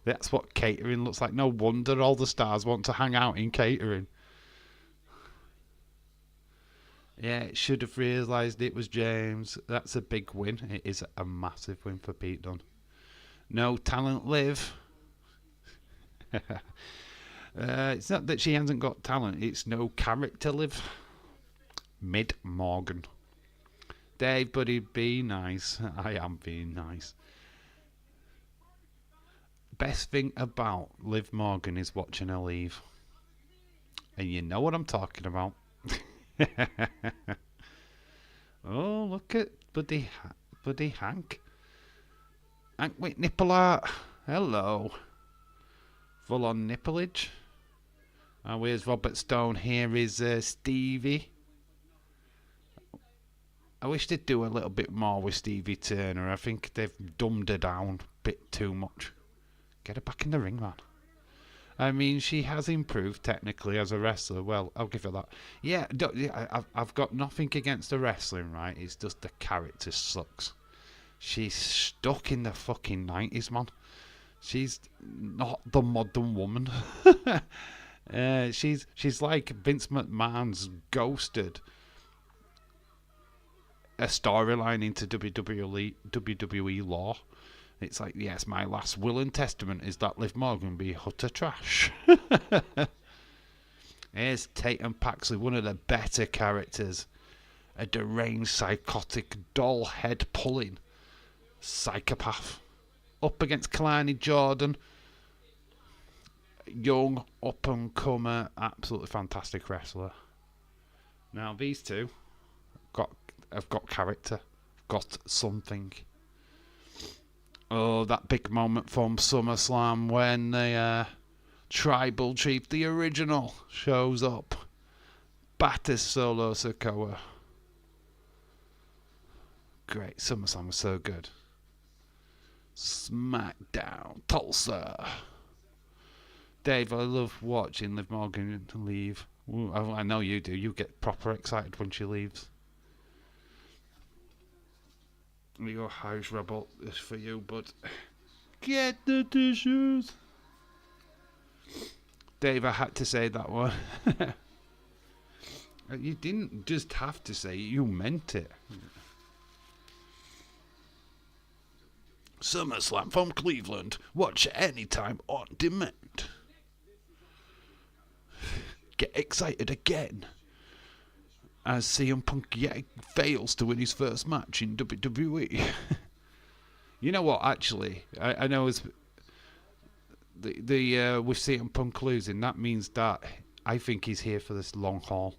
That's what catering looks like. No wonder all the stars want to hang out in catering. Yeah, it should have realised it was James. That's a big win. It is a massive win for Pete Dunne. No talent, Liv. It's not that she hasn't got talent. It's no character, Liv. Mid-Morgan. Dave, buddy, be nice. I am being nice. Best thing about Liv Morgan is watching her leave. And you know what I'm talking about. Oh, look at buddy Hank. Hank with nipple art. Hello. Full on nipplage. Oh, where's Robert Stone? Here is Stevie. I wish they'd do a little bit more with Stevie Turner. I think they've dumbed her down a bit too much. Get her back in the ring, man. I mean, she has improved technically as a wrestler. Well, I'll give her that. Yeah, I've got nothing against the wrestling, right? It's just the character sucks. She's stuck in the fucking 90s, man. She's not the modern woman. She's like Vince McMahon's ghosted a storyline into WWE law. It's like, yes, my last will and testament is that Liv Morgan be utter trash. Here's Tatum Paxley, one of the better characters. A deranged, psychotic, doll head pulling psychopath. Up against Kanani Jordan. Young, up-and-comer, absolutely fantastic wrestler. Now, these two have got character. Got something. Oh, that big moment from SummerSlam when the Tribal Chief, the original, shows up. Batters Solo Sikoa. Great. SummerSlam was so good. SmackDown. Tulsa. Dave, I love watching Liv Morgan leave. Ooh, I know you do. You get proper excited when she leaves. Your house rebel is for you, but get the tissues. Dave, I had to say that one. You didn't just have to say it, you meant it. SummerSlam from Cleveland. Watch anytime on demand. Get excited again as CM Punk fails to win his first match in WWE. You know what, actually, I know it's the with CM Punk losing, that means that I think he's here for this long haul.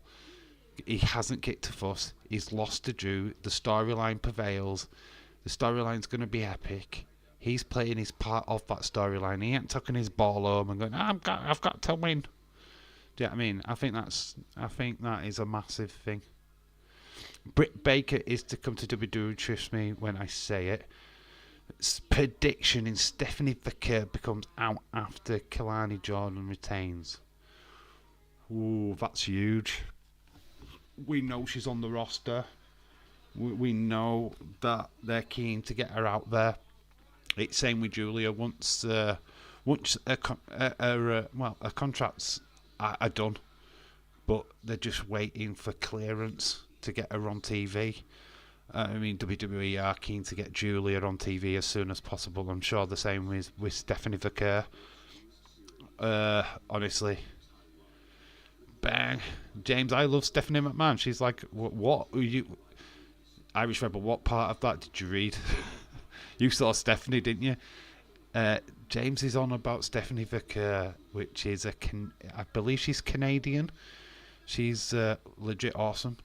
He hasn't kicked a fuss. He's lost to Drew. The storyline prevails. The storyline's going to be epic. He's playing his part of that storyline. He ain't tucking his ball home and going, I've got to win. Do you know what I mean? I think that is a massive thing. Britt Baker is to come to WWE, trust me when I say it. Prediction in Stephanie Vaquer becomes out after Kanani Jordan retains. Ooh, that's huge. We know she's on the roster. We know that they're keen to get her out there. It's same with Julia. Once her contracts are done, but they're just waiting for clearance to get her on TV. I mean, WWE are keen to get Julia on TV as soon as possible. I'm sure the same with Stephanie Vaquer. Honestly, bang, James. I love Stephanie McMahon. She's like, what you Irish Rebel? What part of that did you read? You saw Stephanie, didn't you? James is on about Stephanie Vaquer, which is I believe she's Canadian. She's legit awesome.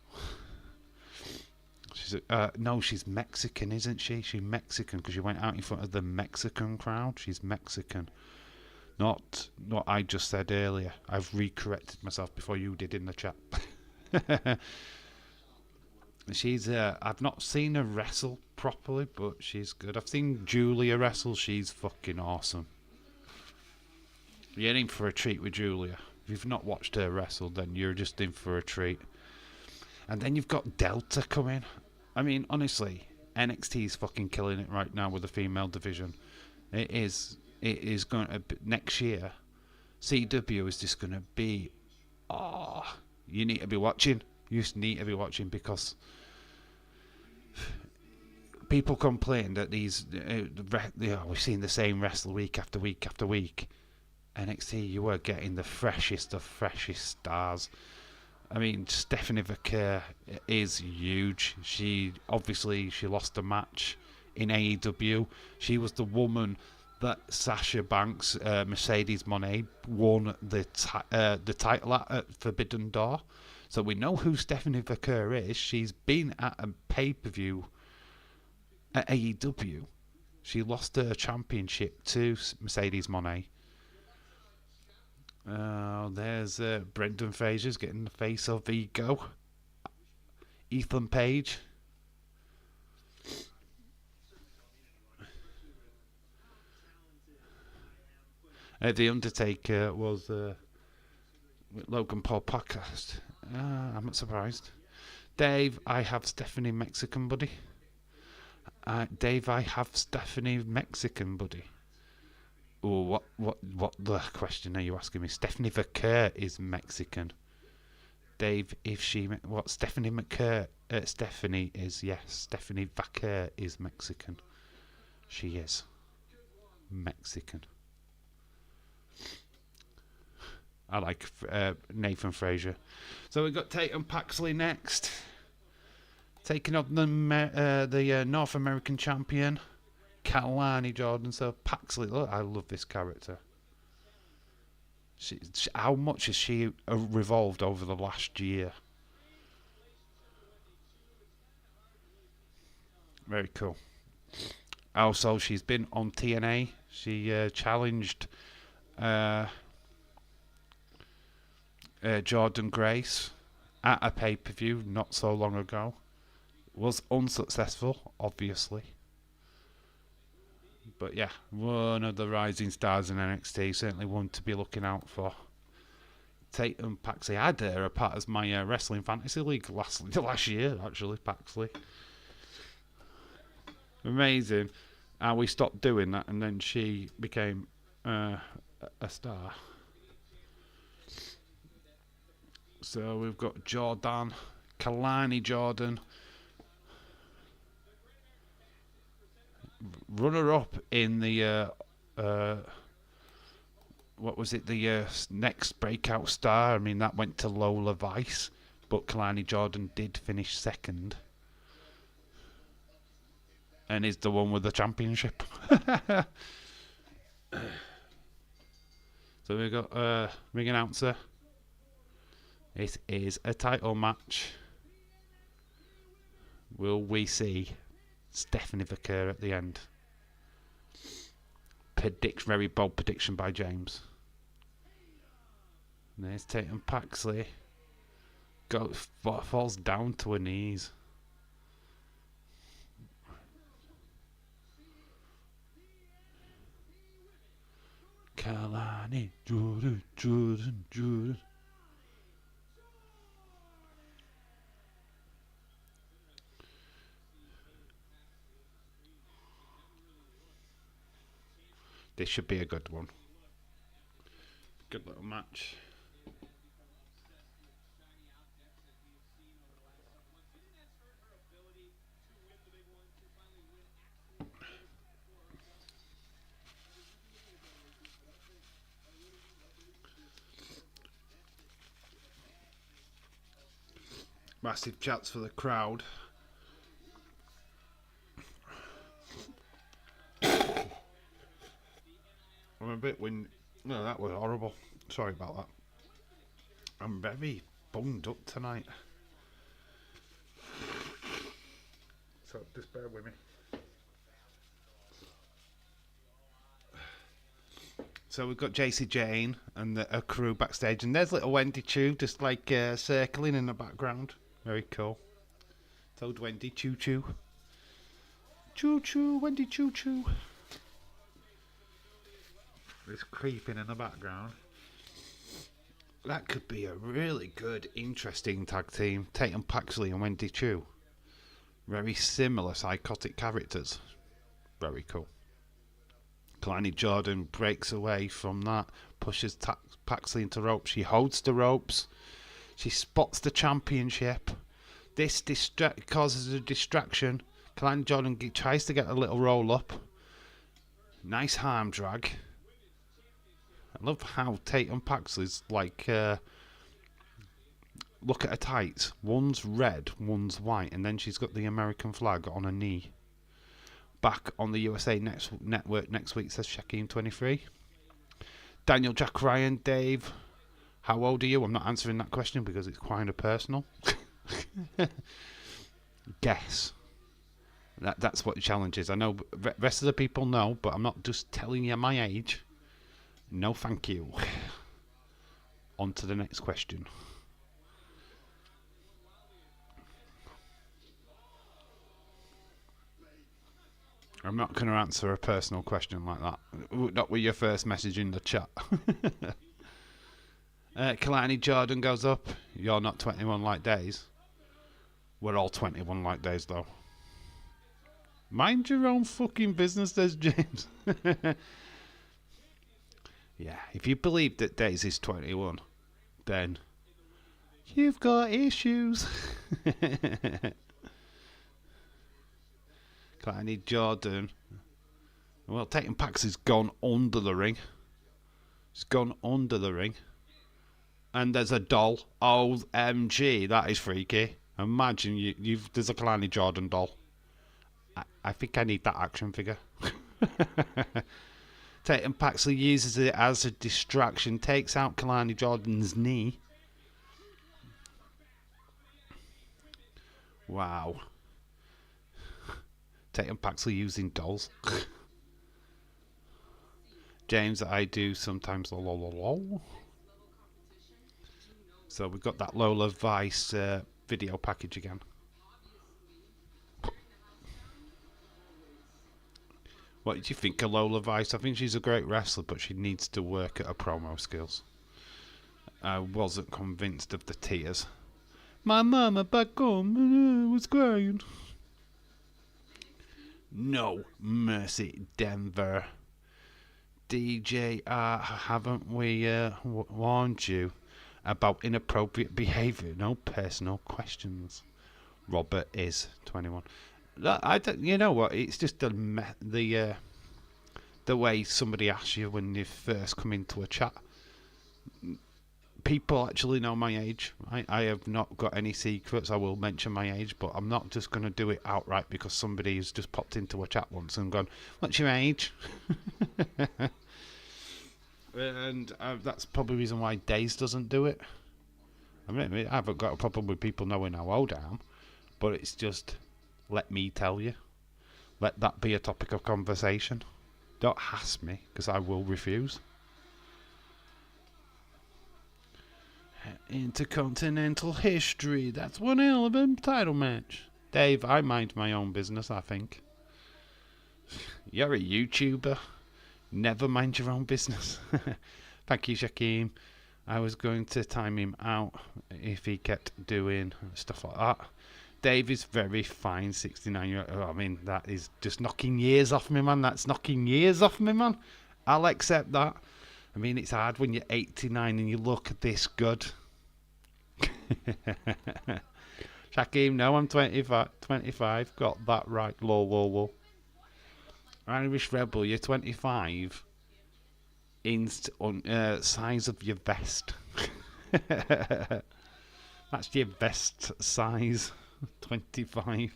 She's Mexican, isn't she? She's Mexican because she went out in front of the Mexican crowd. She's Mexican. Not what I just said earlier. I've recorrected myself before you did in the chat. She's I've not seen her wrestle properly, but she's good. I've seen Julia wrestle. She's fucking awesome. You're in for a treat with Julia. If you've not watched her wrestle, then you're just in for a treat. And then you've got Delta coming. I mean, honestly, NXT is fucking killing it right now with the female division. It is going to be, next year. CW is just going to be. You need to be watching. You just need to be watching because people complain that these, we've seen the same wrestle week after week after week. NXT, you were getting the freshest of freshest stars. I mean, Stephanie Vaquer is huge. She lost a match in AEW. She was the woman that Sasha Banks, Mercedes Moné, won the title at Forbidden Door. So we know who Stephanie Vaquer is. She's been at a pay-per-view at AEW. She lost her championship to Mercedes Moné. There's Brendan Fraser's getting the face of Ego. Ethan Page. The Undertaker was with Logan Paul podcast. I'm not surprised. Dave, I have Stephanie Mexican buddy. Dave, I have Stephanie Mexican buddy. Oh, what the question are you asking me? Stephanie Vaquer is Mexican. Dave, Stephanie Vaquer? Stephanie is, yes. Stephanie Vaquer is Mexican. She is Mexican. I like Nathan Fraser. So we've got Tatum Paxley next, taking on the North American champion, Kanani Jordan. So Paxley, look, I love this character. How much has she revolved over the last year? Very cool. Also, she's been on TNA. She challenged Jordan Grace at a pay-per-view not so long ago. Was unsuccessful, obviously. But yeah, one of the rising stars in NXT, certainly one to be looking out for. Tatum Paxley, I had her a part as my wrestling fantasy league last year, actually, Paxley. Amazing. And we stopped doing that, and then she became a star. So we've got Jordan, Kanani Jordan, runner-up in the what was it? The next breakout star. I mean, that went to Lola Vice, but Kanani Jordan did finish second, and is the one with the championship. So we've got ring announcer. It is a title match. Will we see Stephanie Vaquer at the end? Very bold prediction by James. There's Tatum Paxley. Falls down to her knees. Kanani Jordan. This should be a good one. Good little match. Massive chats for the crowd. I'm a bit No, that was horrible. Sorry about that. I'm very bunged up tonight. So just bear with me. So we've got JC Jane and a crew backstage, and there's little Wendy Choo just like circling in the background. Very cool. Told Wendy Choo Choo. Choo Choo, Wendy Choo Choo. It's creeping in the background. That could be a really good, interesting tag team. Tatum Paxley and Wendy Choo. Very similar psychotic characters. Very cool. Kanani Jordan breaks away from that, pushes Paxley into ropes. She holds the ropes. She spots the championship. This causes a distraction. Kanani Jordan tries to get a little roll up. Nice arm drag. I love how Tatum Paxley's like, look at her tights. One's red, one's white, and then she's got the American flag on her knee. Back on the USA Network next week, says Shaquem23. Daniel Jack Ryan, Dave, how old are you? I'm not answering that question because it's kind of personal. Guess. That's what the challenge is. I know the rest of the people know, but I'm not just telling you my age. No, thank you. On to the next question. I'm not going to answer a personal question like that. Not with your first message in the chat. Kanani Jordan goes up. You're not 21 like Days. We're all 21 like Days, though. Mind your own fucking business, says James. Yeah, if you believe that Days is 21, then you've got issues. Kanani Jordan. Well, Tatum Pax has gone under the ring. He's gone under the ring. And there's a doll. OMG, that is freaky. Imagine there's a Kanani Jordan doll. I think I need that action figure. Tatum Paxley uses it as a distraction, takes out Kanani Jordan's knee. Wow. Tatum Paxley using dolls. James, I do sometimes. So we've got that Lola Vice video package again. What did you think of Lola Vice? I think she's a great wrestler, but she needs to work at her promo skills. I wasn't convinced of the tears. My mama back home was crying. No mercy, Denver. DJ, haven't we warned you about inappropriate behaviour? No personal questions. Robert is 21. You know what? It's just the way somebody asks you when you first come into a chat. People actually know my age. I have not got any secrets. I will mention my age, but I'm not just going to do it outright because somebody has just popped into a chat once and gone, "What's your age?" And that's probably the reason why Days doesn't do it. I mean, I haven't got a problem with people knowing how old I am, but it's just, let me tell you. Let that be a topic of conversation. Don't ask me, because I will refuse. Intercontinental history. That's one hell of a title match. Dave, I mind my own business, I think. You're a YouTuber. Never mind your own business. Thank you, Shaquem. I was going to time him out if he kept doing stuff like that. Dave is very fine, 69. I mean, that is just knocking years off me, man. That's knocking years off me, man. I'll accept that. I mean, it's hard when you're 89 and you look this good. Shaquem, no, I'm 25. Got that right. Lol. Irish Rebel, you're 25. Size of your vest. That's your vest size. 25.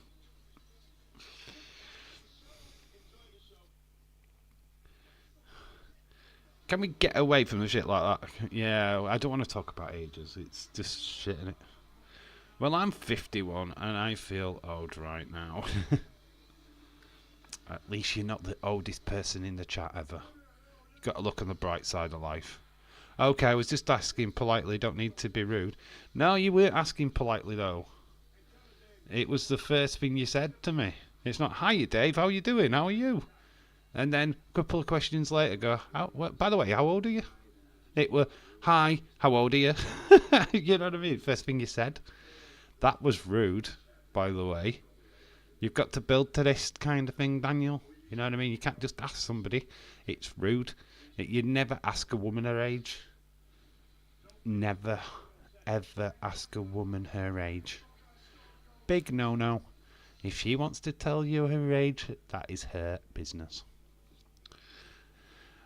Can we get away from the shit like that? Yeah, I don't want to talk about ages. It's just shit, innit? Well, I'm 51 and I feel old right now. At least you're not the oldest person in the chat ever. You've got to look on the bright side of life. Okay, I was just asking politely. Don't need to be rude. No, you weren't asking politely, though. It was the first thing you said to me. It's not, hiya, Dave. How you doing? How are you? And then a couple of questions later go, by the way, how old are you? It were, hi, how old are you? You know what I mean? First thing you said. That was rude, by the way. You've got to build to this kind of thing, Daniel. You know what I mean? You can't just ask somebody. It's rude. You never ask a woman her age. Never, ever ask a woman her age. Big no-no. If she wants to tell you her age, that is her business.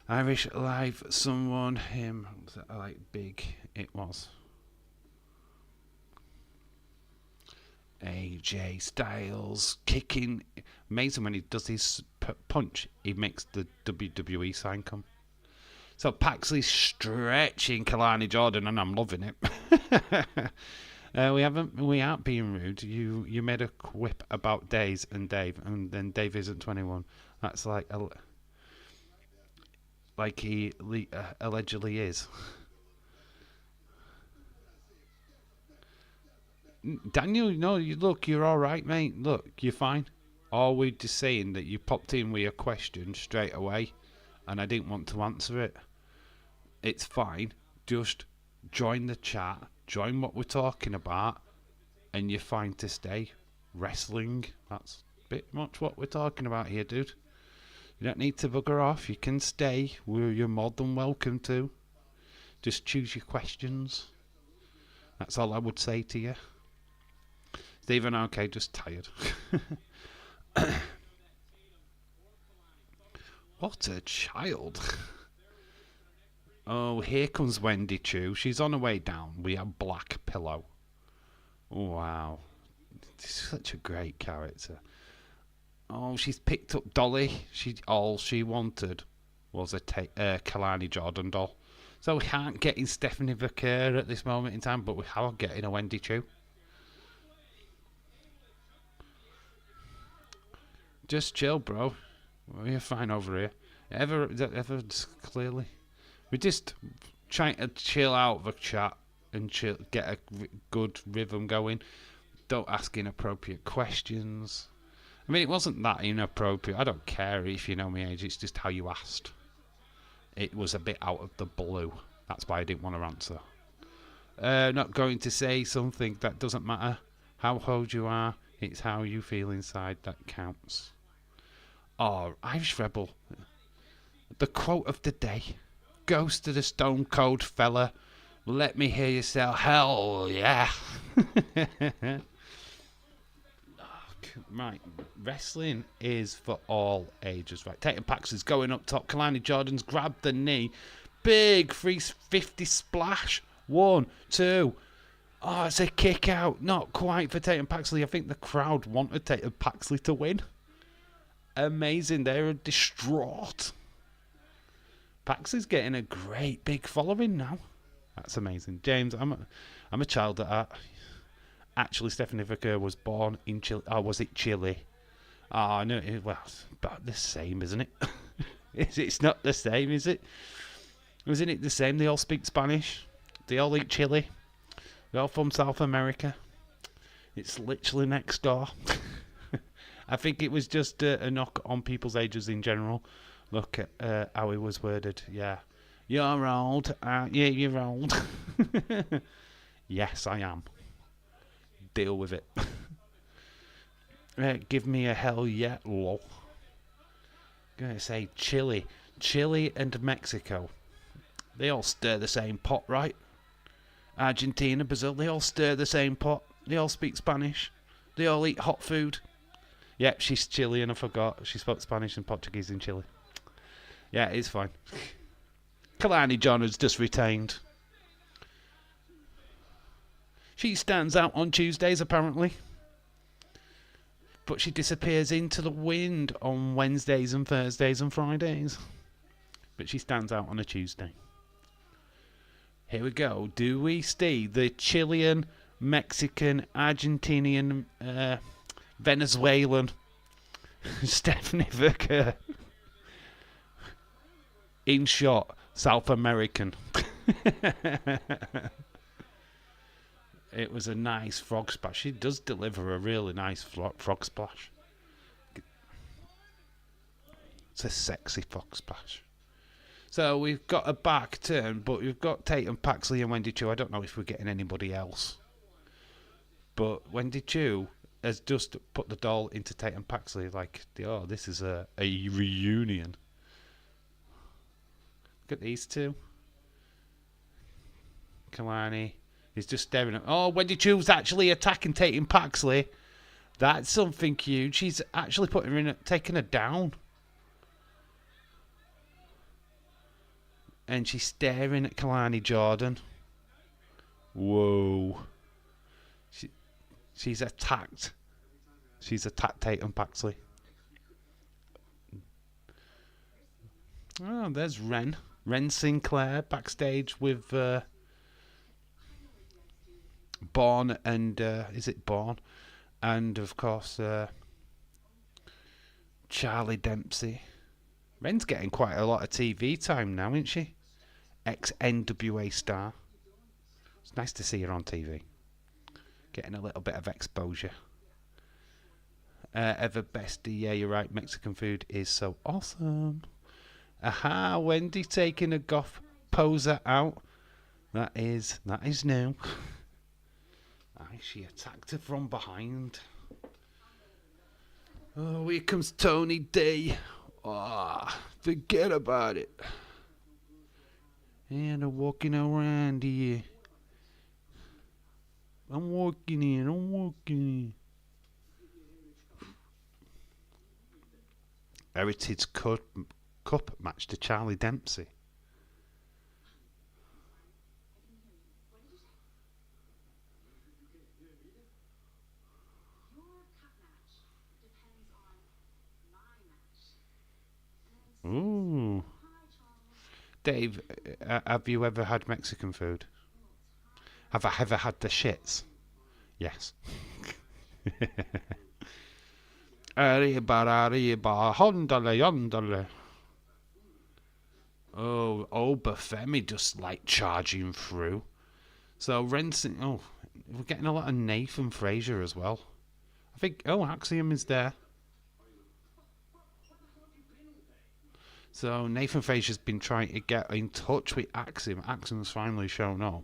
Irish Live, someone, him, like big, it was. AJ Styles kicking. Amazing when he does his punch, he makes the WWE sign come. So Paxley's stretching Kanani Jordan, and I'm loving it. We aren't being rude. You made a quip about Days and Dave, and then Dave isn't 21. That's like he allegedly is. Daniel, no, you're all right, mate. Look, you're fine. All we're just saying that you popped in with a question straight away, and I didn't want to answer it. It's fine. Just join the chat, join what we're talking about, and you're fine to stay. Wrestling, that's bit much what we're talking about here, dude. You don't need to bugger off. You can stay. You're more than welcome to. Just choose your questions. That's all I would say to you. Stephen, okay, just tired. What a child. Oh, here comes Wendy Chu. She's on her way down. We have Black Pillow. Wow. Such a great character. Oh, she's picked up Dolly. All she wanted was a Kanani Jordan doll. So we aren't getting Stephanie Vaquer at this moment in time, but we are getting a Wendy Chu. Just chill, bro. We're fine over here. Ever clearly. We're just trying to chill out the chat and get a good rhythm going. Don't ask inappropriate questions. I mean, it wasn't that inappropriate. I don't care if you know my age. It's just how you asked. It was a bit out of the blue. That's why I didn't want to answer. Not going to say something that doesn't matter. How old you are, it's how you feel inside that counts. Oh, Irish Rebel. The quote of the day. Ghost of the Stone Cold fella. Let me hear you say, hell yeah. Right, wrestling is for all ages. Right, Tatum Paxley's going up top. Kanani Jordan's grabbed the knee. Big 350 splash. 1, 2. Oh, it's a kick out. Not quite for Tatum Paxley. I think the crowd wanted Tatum Paxley to win. Amazing. They're distraught. Paxley's getting a great big following now. That's amazing. James, I'm a child at heart. Actually, Stephanie Vaquer was born in Chile. Oh, was it Chile? Oh, no. Well, it's about the same, isn't it? It's not the same, is it? Isn't it the same? They all speak Spanish. They all eat chili. They're all from South America. It's literally next door. I think it was just a knock on people's ages in general. Look at how he was worded. Yeah. You're old. Yeah, you're old. Yes, I am. Deal with it. Give me a hell yeah, lol. Gonna say Chile. Chile and Mexico. They all stir the same pot, right? Argentina, Brazil, they all stir the same pot. They all speak Spanish. They all eat hot food. Yep, she's Chilean, I forgot. She spoke Spanish and Portuguese in Chile. Yeah, it's fine. Kanani Jordan's just retained. She stands out on Tuesdays, apparently. But she disappears into the wind on Wednesdays and Thursdays and Fridays. But she stands out on a Tuesday. Here we go. Do we see the Chilean, Mexican, Argentinian, Venezuelan Stephanie Vicker? In short, South American. It was a nice frog splash. She does deliver a really nice frog splash. It's a sexy frog splash. So we've got a back turn, but we've got Tatum Paxley and Wendy Chu. I don't know if we're getting anybody else. But Wendy Chu has just put the doll into Tatum Paxley like, oh, this is a reunion. Look at these two. Kalani is just staring at... Oh, Wendy Chu's actually attacking Tatum Paxley. That's something huge. She's actually putting her in, taking her down. And she's staring at Kanani Jordan. Whoa. She's attacked. She's attacked Tatum Paxley. Oh, there's Ren. Ren Sinclair backstage with Bourne and... is it Bourne? And, of course, Charlie Dempsey. Ren's getting quite a lot of TV time now, isn't she? Ex-NWA Star. It's nice to see her on TV. Getting a little bit of exposure. Ever bestie, yeah, you're right. Mexican food is so awesome. Aha, Wendy taking a goth poser out. That is new. Aye, she attacked her from behind. Oh, here comes Tony D. Ah, forget about it. And I'm walking around here. I'm walking in. Heritage Cup match to Charlie Dempsey. Ooh. Dave, have you ever had Mexican food? Have I ever had the shits? Yes. Arriba, hondale. Oh, Bafemi just like charging through. So Renson, we're getting a lot of Nathan Frazier as well. I think, Axiom is there. So Nathan Frazier's been trying to get in touch with Axiom. Axiom's finally shown up.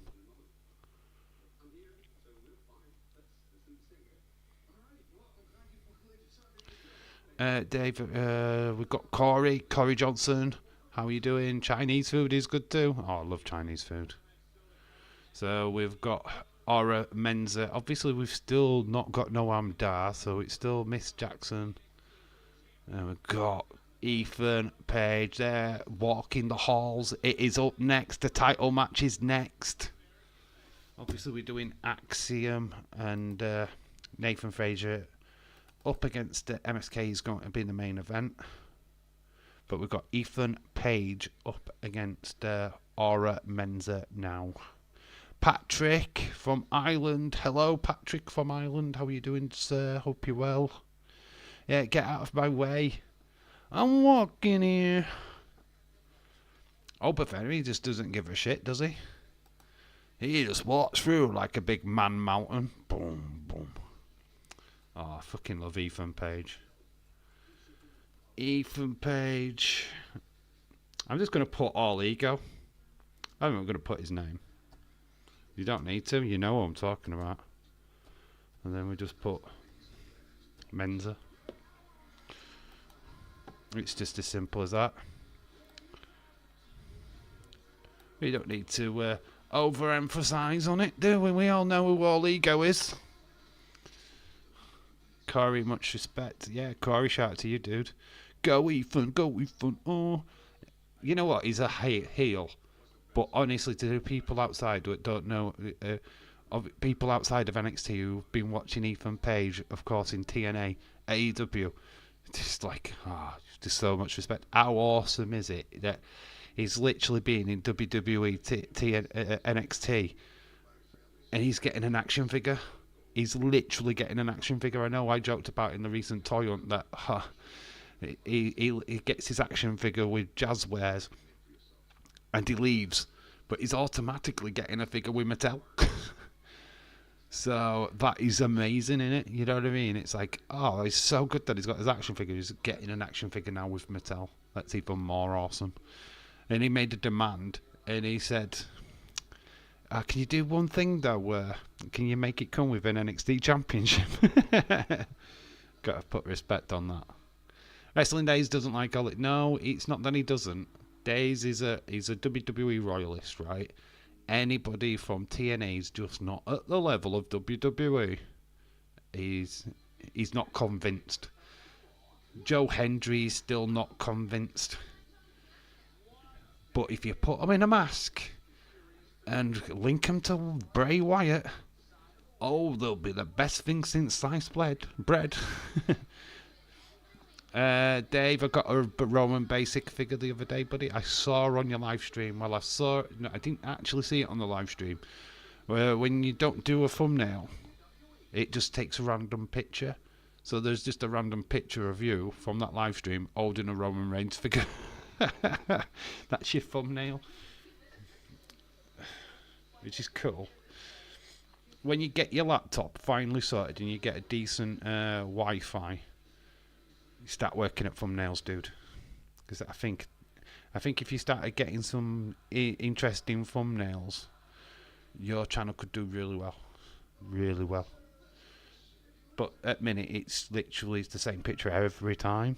Dave, we've got Corey Johnson. How are you doing? Chinese food is good too. Oh, I love Chinese food. So we've got Aura Menza. Obviously, we've still not got Noam Dar, so it's still Miss Jackson. And we've got Ethan Page there, walking the halls. It is up next. The title match is next. Obviously, we're doing Axiom and Nathan Frazier up against MSK is going to be the main event. But we've got Ethan Page up against Aura Menza now. Patrick from Ireland. Hello, Patrick from Ireland. How are you doing, sir? Hope you're well. Yeah, get out of my way. I'm walking here. Oh, but he just doesn't give a shit, does he? He just walks through like a big man mountain. Boom, boom. Oh, I fucking love Ethan Page. Ethan Page. I'm just going to put All Ego. I'm not going to put his name. You don't need to. You know what I'm talking about. And then we just put Menza. It's just as simple as that. We don't need to overemphasize on it, do we? We all know who All Ego is. Corey, much respect. Yeah, Corey, shout out to you, dude. Go Ethan, go Ethan. Oh, you know what? He's a heel. But honestly, to the people outside who don't know, of people outside of NXT who've been watching Ethan Page, of course, in TNA, AEW, just like, just so much respect. How awesome is it that he's literally been in WWE, NXT, and he's getting an action figure? He's literally getting an action figure. I know I joked about in the recent toy hunt that he gets his action figure with Jazz wears and he leaves, but he's automatically getting a figure with Mattel. So that is amazing, innit? You know what I mean? It's like, oh, it's so good that he's got his action figure. He's getting an action figure now with Mattel. That's even more awesome. And he made a demand, and he said, can you do one thing though? Can you make it come with an NXT Championship? Gotta put respect on that. Wrestling Days doesn't like all it. No, it's not that he doesn't. Days is he's a WWE royalist, right? Anybody from TNA is just not at the level of WWE. He's not convinced. Joe Hendry is still not convinced. But if you put him in a mask and link him to Bray Wyatt, oh, they'll be the best thing since sliced bread. Dave, I got a Roman Basic figure the other day, buddy. I saw on your live stream. Well, I didn't actually see it on the live stream. Where when you don't do a thumbnail, it just takes a random picture. So there's just a random picture of you from that live stream holding a Roman Reigns figure. That's your thumbnail. Which is cool. When you get your laptop finally sorted and you get a decent Wi-Fi, you start working at thumbnails, dude. Because I think if you started getting some interesting thumbnails, your channel could do really well. Really well. But at minute, it's literally the same picture every time.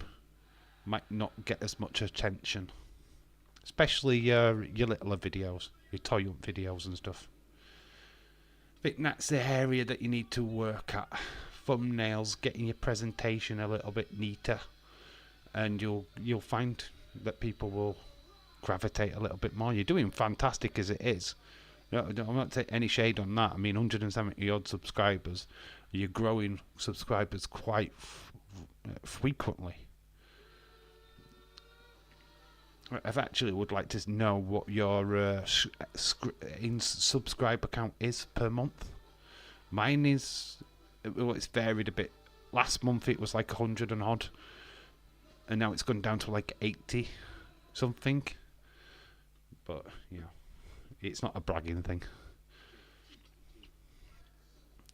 Might not get as much attention. Especially your littler videos, your toy hunt videos and stuff. I think that's the area that you need to work at. Thumbnails, getting your presentation a little bit neater, and you'll find that people will gravitate a little bit more. You're doing fantastic as it is. I'm not taking any shade on that. I mean, 170 odd subscribers. You're growing subscribers quite frequently. I actually would like to know what your subscriber count is per month. Mine is, well, it's varied a bit. Last month it was like 100 and odd, and now it's gone down to like 80 something. But you know, it's not a bragging thing.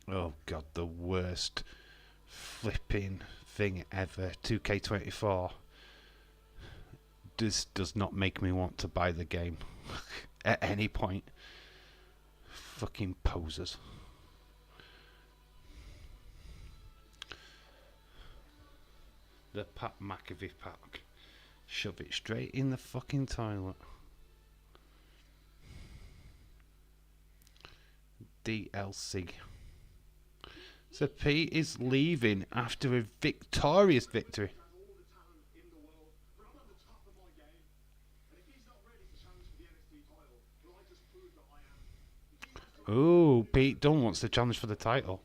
Oh god, the worst flipping thing ever. 2K24. This does not make me want to buy the game at any point. Fucking posers. The Pat McAfee pack. Shove it straight in the fucking toilet. DLC. So Pete is leaving after a victorious victory. Oh, Pete Dunne wants to challenge for the title.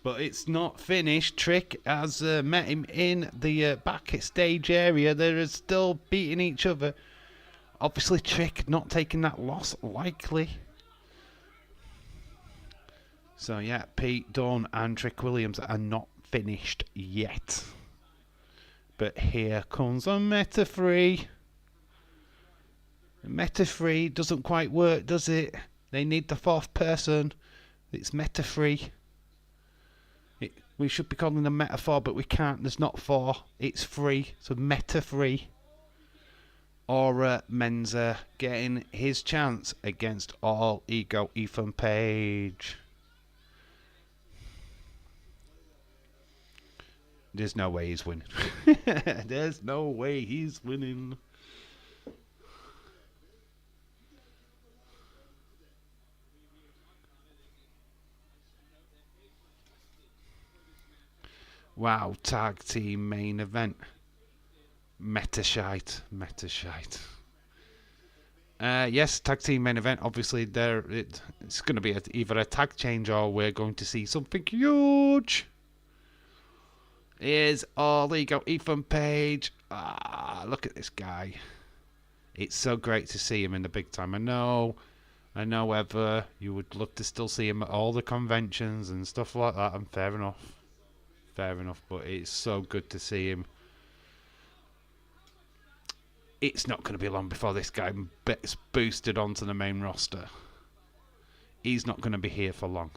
But it's not finished. Trick has met him in the backstage area. They're still beating each other. Obviously, Trick not taking that loss likely. So, yeah, Pete Dunne and Trick Williams are not finished yet. But here comes a Meta Free. Meta Free doesn't quite work, does it? They need the fourth person. It's Meta Free. We should be calling them Metaphor, but we can't. There's not four. It's free. So Meta Free. Aura Menza getting his chance against All Ego Ethan Page. There's no way he's winning. There's no way he's winning. Wow, tag team main event. Metashite. Yes, tag team main event. Obviously, it's going to be either a tag change or we're going to see something huge. Here's All Ego Ethan Page. Look at this guy. It's so great to see him in the big time. I know whether you would love to still see him at all the conventions and stuff like that, and fair enough, but it's so good to see him. It's not going to be long before this guy gets boosted onto the main roster. He's not going to be here for long.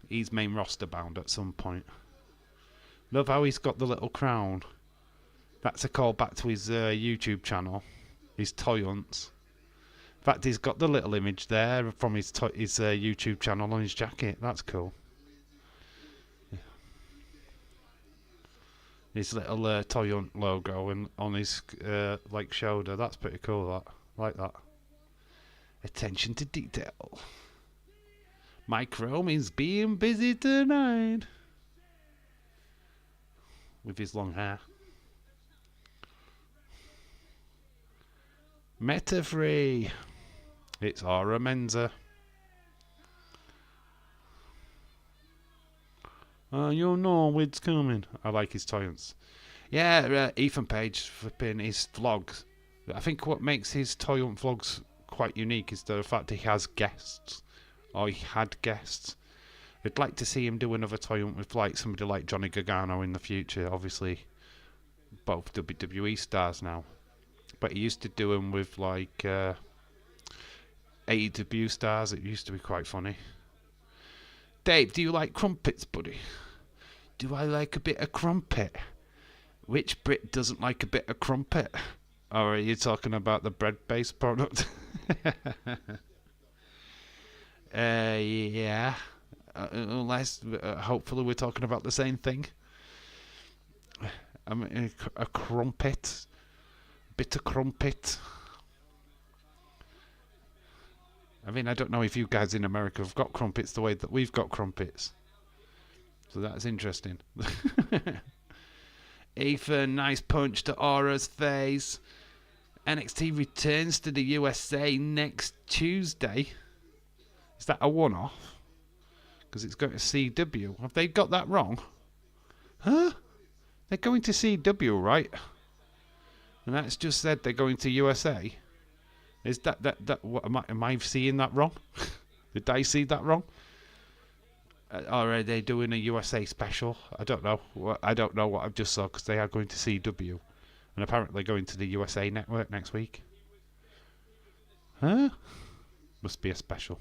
He's main roster bound at some point. Love how he's got the little crown. That's a call back to his YouTube channel, his toy hunts. In fact, he's got the little image there from his YouTube channel on his jacket. That's cool. Yeah. His little toy hunt logo on his shoulder. That's pretty cool. That like that. Attention to detail. Mike Rome is being busy tonight with his long hair. Meta free. It's Aura Menza. You know it's coming. I like his toyants. Yeah, Ethan Page flipping his vlogs. I think what makes his toy hunt vlogs quite unique is the fact he has guests. Or he had guests. I'd like to see him do another toy hunt with somebody like Johnny Gargano in the future. Obviously, both WWE stars now. But he used to do them with AEW stars. It used to be quite funny. Dave, do you like crumpets, buddy? Do I like a bit of crumpet? Which Brit doesn't like a bit of crumpet? Or are you talking about the bread-based product? Yeah. Unless, hopefully we're talking about the same thing. I mean, a crumpet. Bit of crumpet. I mean, I don't know if you guys in America have got crumpets the way that we've got crumpets. So that's interesting. Ethan, nice punch to Aura's face. NXT returns to the USA next Tuesday. Is that a one-off? Because it's going to CW. Have they got that wrong? Huh? They're going to CW, right? And that's just said they're going to USA. Is that what am I seeing that wrong? Did I see that wrong? Or are they doing a USA special? I don't know. I don't know what I've just saw because they are going to CW. And apparently going to the USA Network next week. Huh? Must be a special.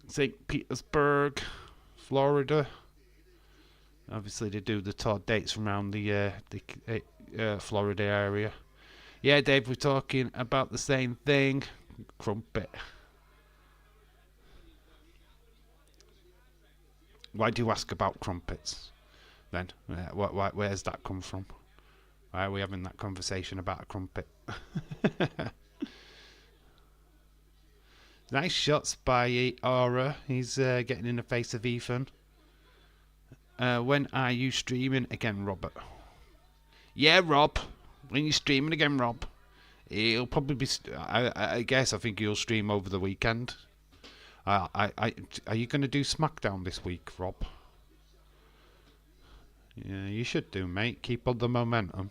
St. Petersburg, Florida. Obviously they do the tour dates around the Florida area. Yeah, Dave, we're talking about the same thing. Crumpet. Why do you ask about crumpets, then? Where's that come from? Why are we having that conversation about a crumpet? Nice shots by Aura. He's getting in the face of Ethan. When are you streaming again, Robert? Yeah, Rob. When you streaming again, Rob? He'll probably be. I guess I think he'll stream over the weekend. Are you going to do SmackDown this week, Rob? Yeah, you should do, mate. Keep on the momentum.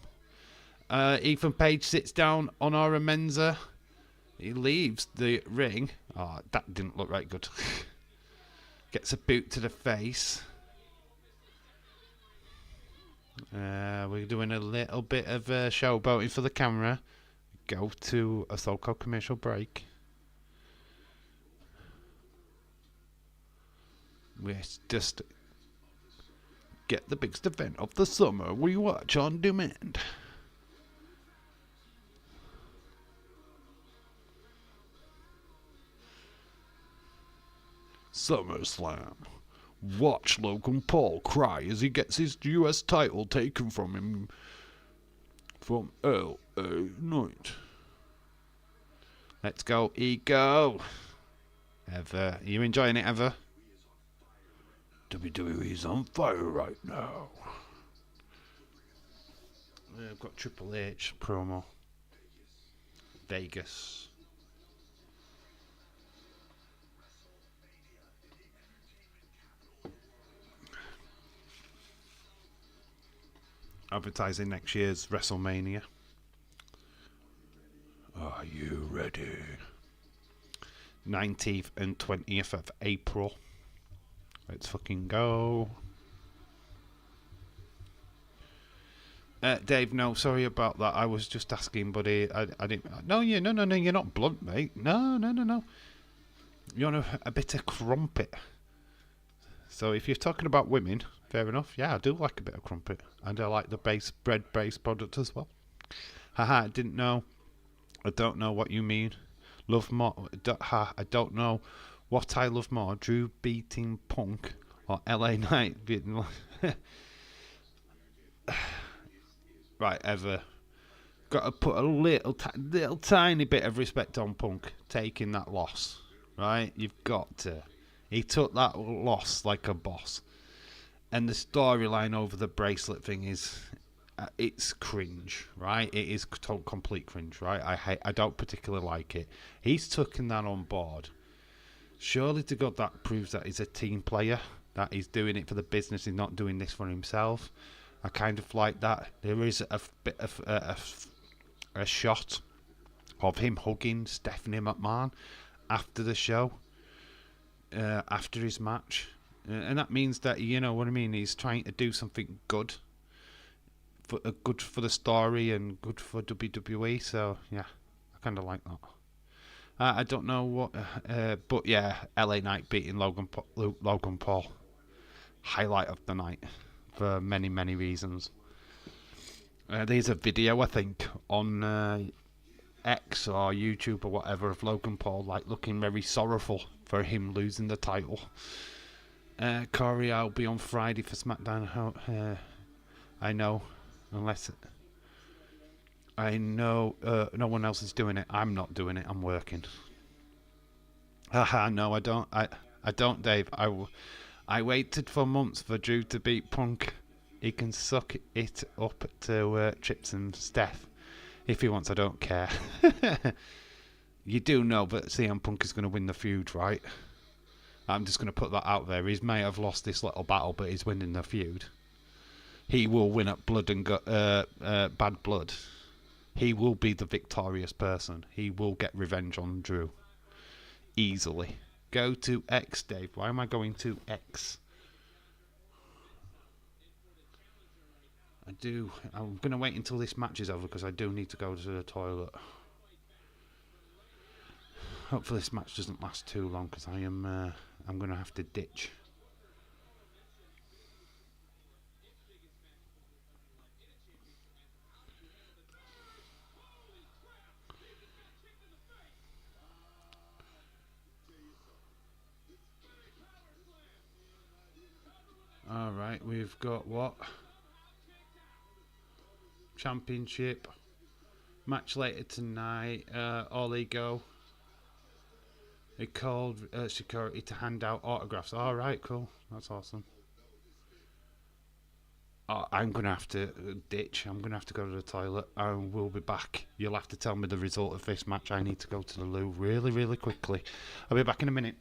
Ethan Page sits down on Aura Menza. He leaves the ring. Oh, that didn't look right good. Gets a boot to the face. We're doing a little bit of showboating for the camera. Go to a so-called commercial break. We just get the biggest event of the summer we watch on demand. SummerSlam. Watch Logan Paul cry as he gets his US title taken from him from LA Knight. Let's go, Ego. Ever. Are you enjoying it, Ever? WWE's on fire right now. I've got Triple H promo. Vegas. Advertising next year's WrestleMania. Are you ready? 19th and 20th of April. Let's fucking go. Dave, no, sorry about that. I was just asking, buddy. I didn't. No, you're not blunt, mate. No. You want a bit of crumpet. So if you're talking about women, fair enough. Yeah, I do like a bit of crumpet. And I like the bread-based product as well. Haha, I didn't know. I don't know what you mean. Love more. I don't know what I love more. Drew beating Punk or LA Knight beating... Right, Ever. Got to put a little tiny bit of respect on Punk taking that loss. Right? You've got to. He took that loss like a boss. And the storyline over the bracelet thing is... it's cringe, right? It is complete cringe, right? I don't particularly like it. He's taken that on board. Surely to God that proves that he's a team player, that he's doing it for the business, he's not doing this for himself. I kind of like that. There is a bit of a shot of him hugging Stephanie McMahon after the show, after his match. And that means that, you know what I mean, he's trying to do something good. Good for the story and good for WWE, so yeah, I kind of like that. I don't know what, but yeah, LA Knight beating Logan Paul, highlight of the night for many reasons. There's a video I think on X or YouTube or whatever of Logan Paul like looking very sorrowful for him losing the title. Corey, I'll be on Friday for SmackDown. I know. Unless I know no one else is doing it. I'm not doing it. I'm working. Haha, no, I don't. I don't, Dave. I waited for months for Drew to beat Punk. He can suck it up to Trips and Steph if he wants. I don't care. You do know that CM Punk is going to win the feud, right? I'm just going to put that out there. He may have lost this little battle, but he's winning the feud. He will win at Blood and Bad Blood. He will be the victorious person. He will get revenge on Drew. Easily. Go to X, Dave. Why am I going to X? I'm going to wait until this match is over because I do need to go to the toilet. Hopefully this match doesn't last too long because I'm going to have to ditch. Alright, we've got what? Championship. Match later tonight. All Ego. They called security to hand out autographs. Alright, cool. That's awesome. I'm going to have to ditch. I'm going to have to go to the toilet. I will be back. You'll have to tell me the result of this match. I need to go to the loo really quickly. I'll be back in a minute.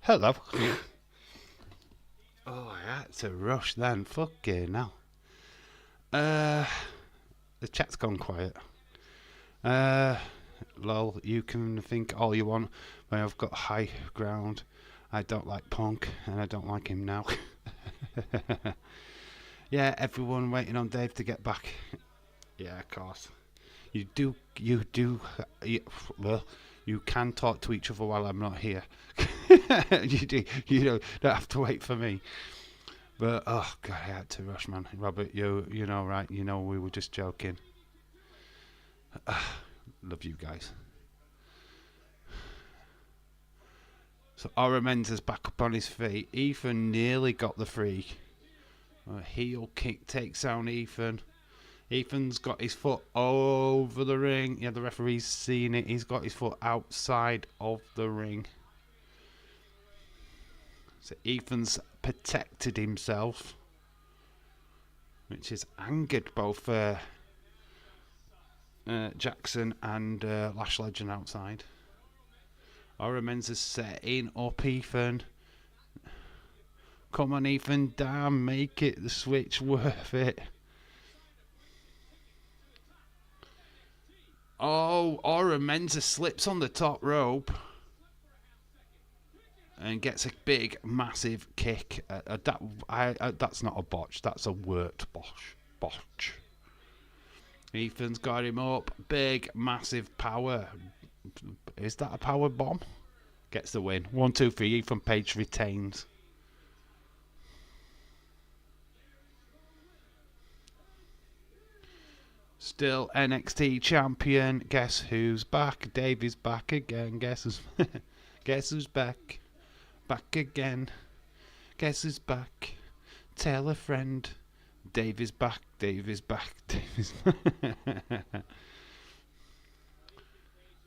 Hello. Oh, I had to rush then. Fucking hell. The chat's gone quiet. Lol, you can think all you want, but I've got high ground. I don't like Punk, and I don't like him now. Yeah, everyone waiting on Dave to get back. Yeah, of course. Well, you can talk to each other while I'm not here. You don't have to wait for me. But, oh, God, I had to rush, man. Robert, you know, right? You know, we were just joking. Love you guys. So, Ora Menza's back up on his feet. Ethan nearly got the free. A heel kick takes down Ethan. Ethan's got his foot over the ring. Yeah, the referee's seen it. He's got his foot outside of the ring. So Ethan's protected himself, which has angered both Jackson and Lash Legend outside. Ora Menza's setting up Ethan. Come on, Ethan, damn, make it the switch worth it. Oh, Ora Menza slips on the top rope and gets a big, massive kick. That's not a botch. That's a worked botch. Ethan's got him up. Big, massive power. Is that a power bomb? Gets the win. 1, 2, 3. Ethan Page retains. Still NXT champion. Guess who's back? Dave is back again. Guess who's back? Back again. Guess who's back? Tell a friend. Dave is back. Dave is back. Dave is back.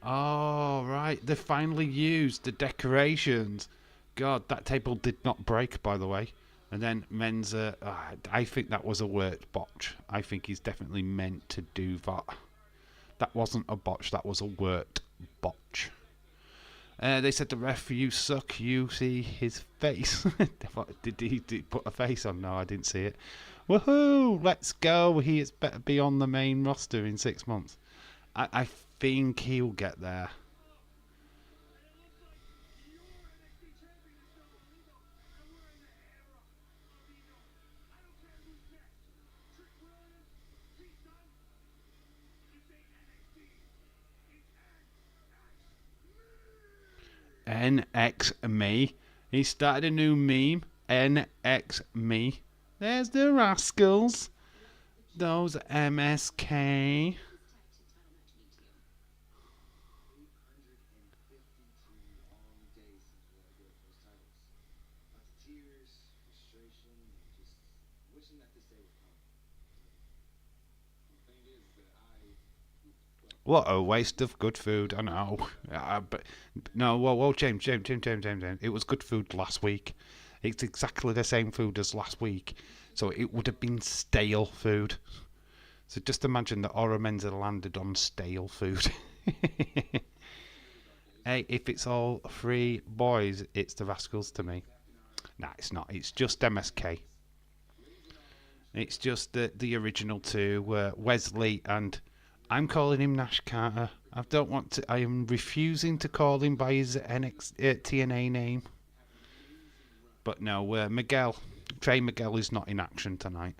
Oh, right. They finally used the decorations. God, that table did not break, by the way. And then Menza, I think that was a worked botch. I think he's definitely meant to do that. That wasn't a botch, that was a worked botch. They said the ref, you suck, you see his face. Did he put a face on? No, I didn't see it. Woohoo, let's go. He is better be on the main roster in 6 months. I think he'll get there. NX me. He started a new meme. NX me. There's the rascals. Those MSK. What a waste of good food. I know. But no, whoa, James. It was good food last week. It's exactly the same food as last week. So it would have been stale food. So just imagine that Ora Menza landed on stale food. Hey, if it's all three boys, it's the rascals to me. Nah, it's not. It's just MSK. It's just the original two, Wesley and... I'm calling him Nash Carter. I don't want to... I am refusing to call him by his TNA name. But no, Trey Miguel is not in action tonight.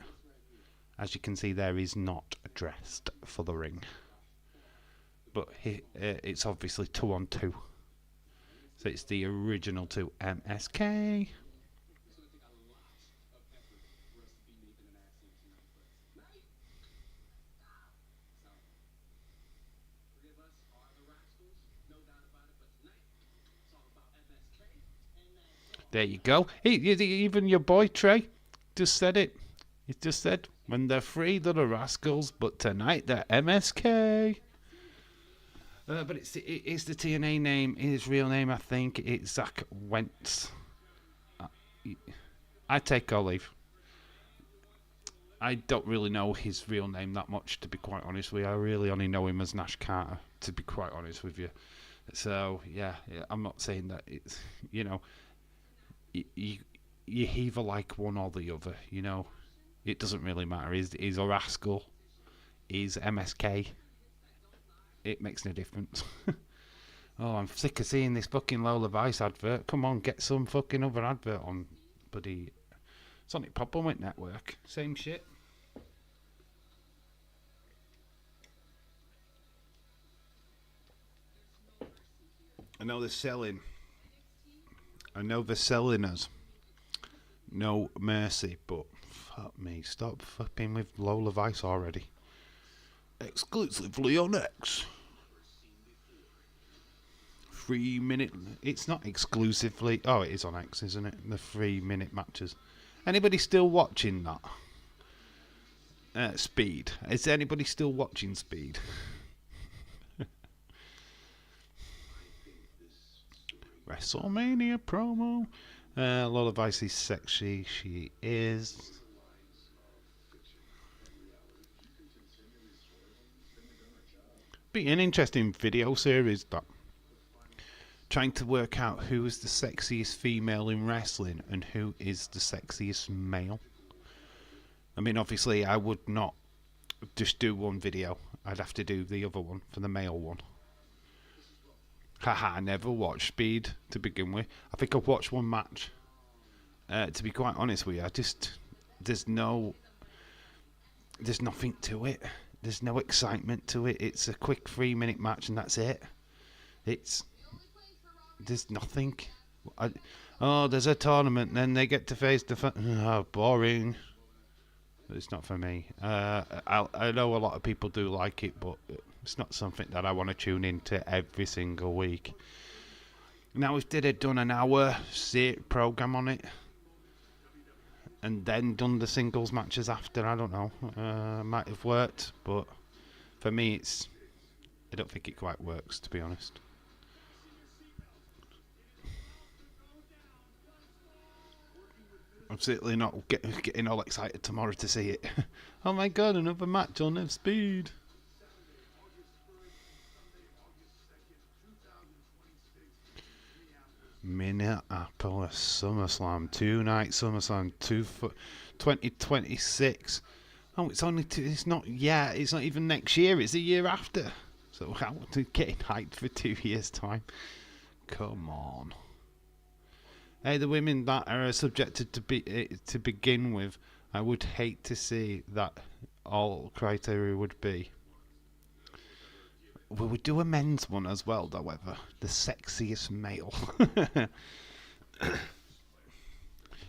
As you can see there, he's not dressed for the ring. But it's obviously 2-on-2. So it's the original two, MSK. There you go. Even your boy Trey just said it. He just said, when they're free, they're the rascals, but tonight they're MSK. But it's the TNA name. His real name, I think, it's Zach Wentz. I take or leave. I don't really know his real name that much, to be quite honest with you. I really only know him as Nash Carter, to be quite honest with you. So, yeah, I'm not saying that it's, you know, you either like one or the other, you know. It doesn't really matter. He's a rascal. He's MSK. It makes no difference. Oh, I'm sick of seeing this fucking Lola Vice advert. Come on, get some fucking other advert on bloody Sonic Pop Up Network. Same shit. I know they're selling us No Mercy, but fuck me, stop fucking with Lola Vice already. Exclusively on X. 3 minute. It's not exclusively. Oh, it is on X, isn't it? The 3 minute matches. Anybody still watching that? Speed. Is anybody still watching Speed? WrestleMania promo. Lola Vice is sexy. She is. Be an interesting video series, that. Trying to work out who is the sexiest female in wrestling and who is the sexiest male. I mean, obviously, I would not just do one video. I'd have to do the other one for the male one. Haha, I never watched Speed to begin with. I think I've watched one match. To be quite honest with you, there's nothing to it. There's no excitement to it. It's a quick 3 minute match and that's it. There's nothing. There's a tournament and then they get to face the... Oh, boring. It's not for me. I know a lot of people do like it, but it's not something that I want to tune into every single week. Now, if they'd have done an hour program on it and then done the singles matches after, I don't know, might have worked, but for me, I don't think it quite works, to be honest. I'm certainly not getting all excited tomorrow to see it. Oh my god, another match on Speed. Minneapolis SummerSlam, 2-night SummerSlam, 2026. Oh, it's not even next year, it's the year after. So how to getting hyped for 2 years' time? Come on. Hey, the women that are subjected to begin with, I would hate to see that all criteria would be. We would do a men's one as well, however. The sexiest male.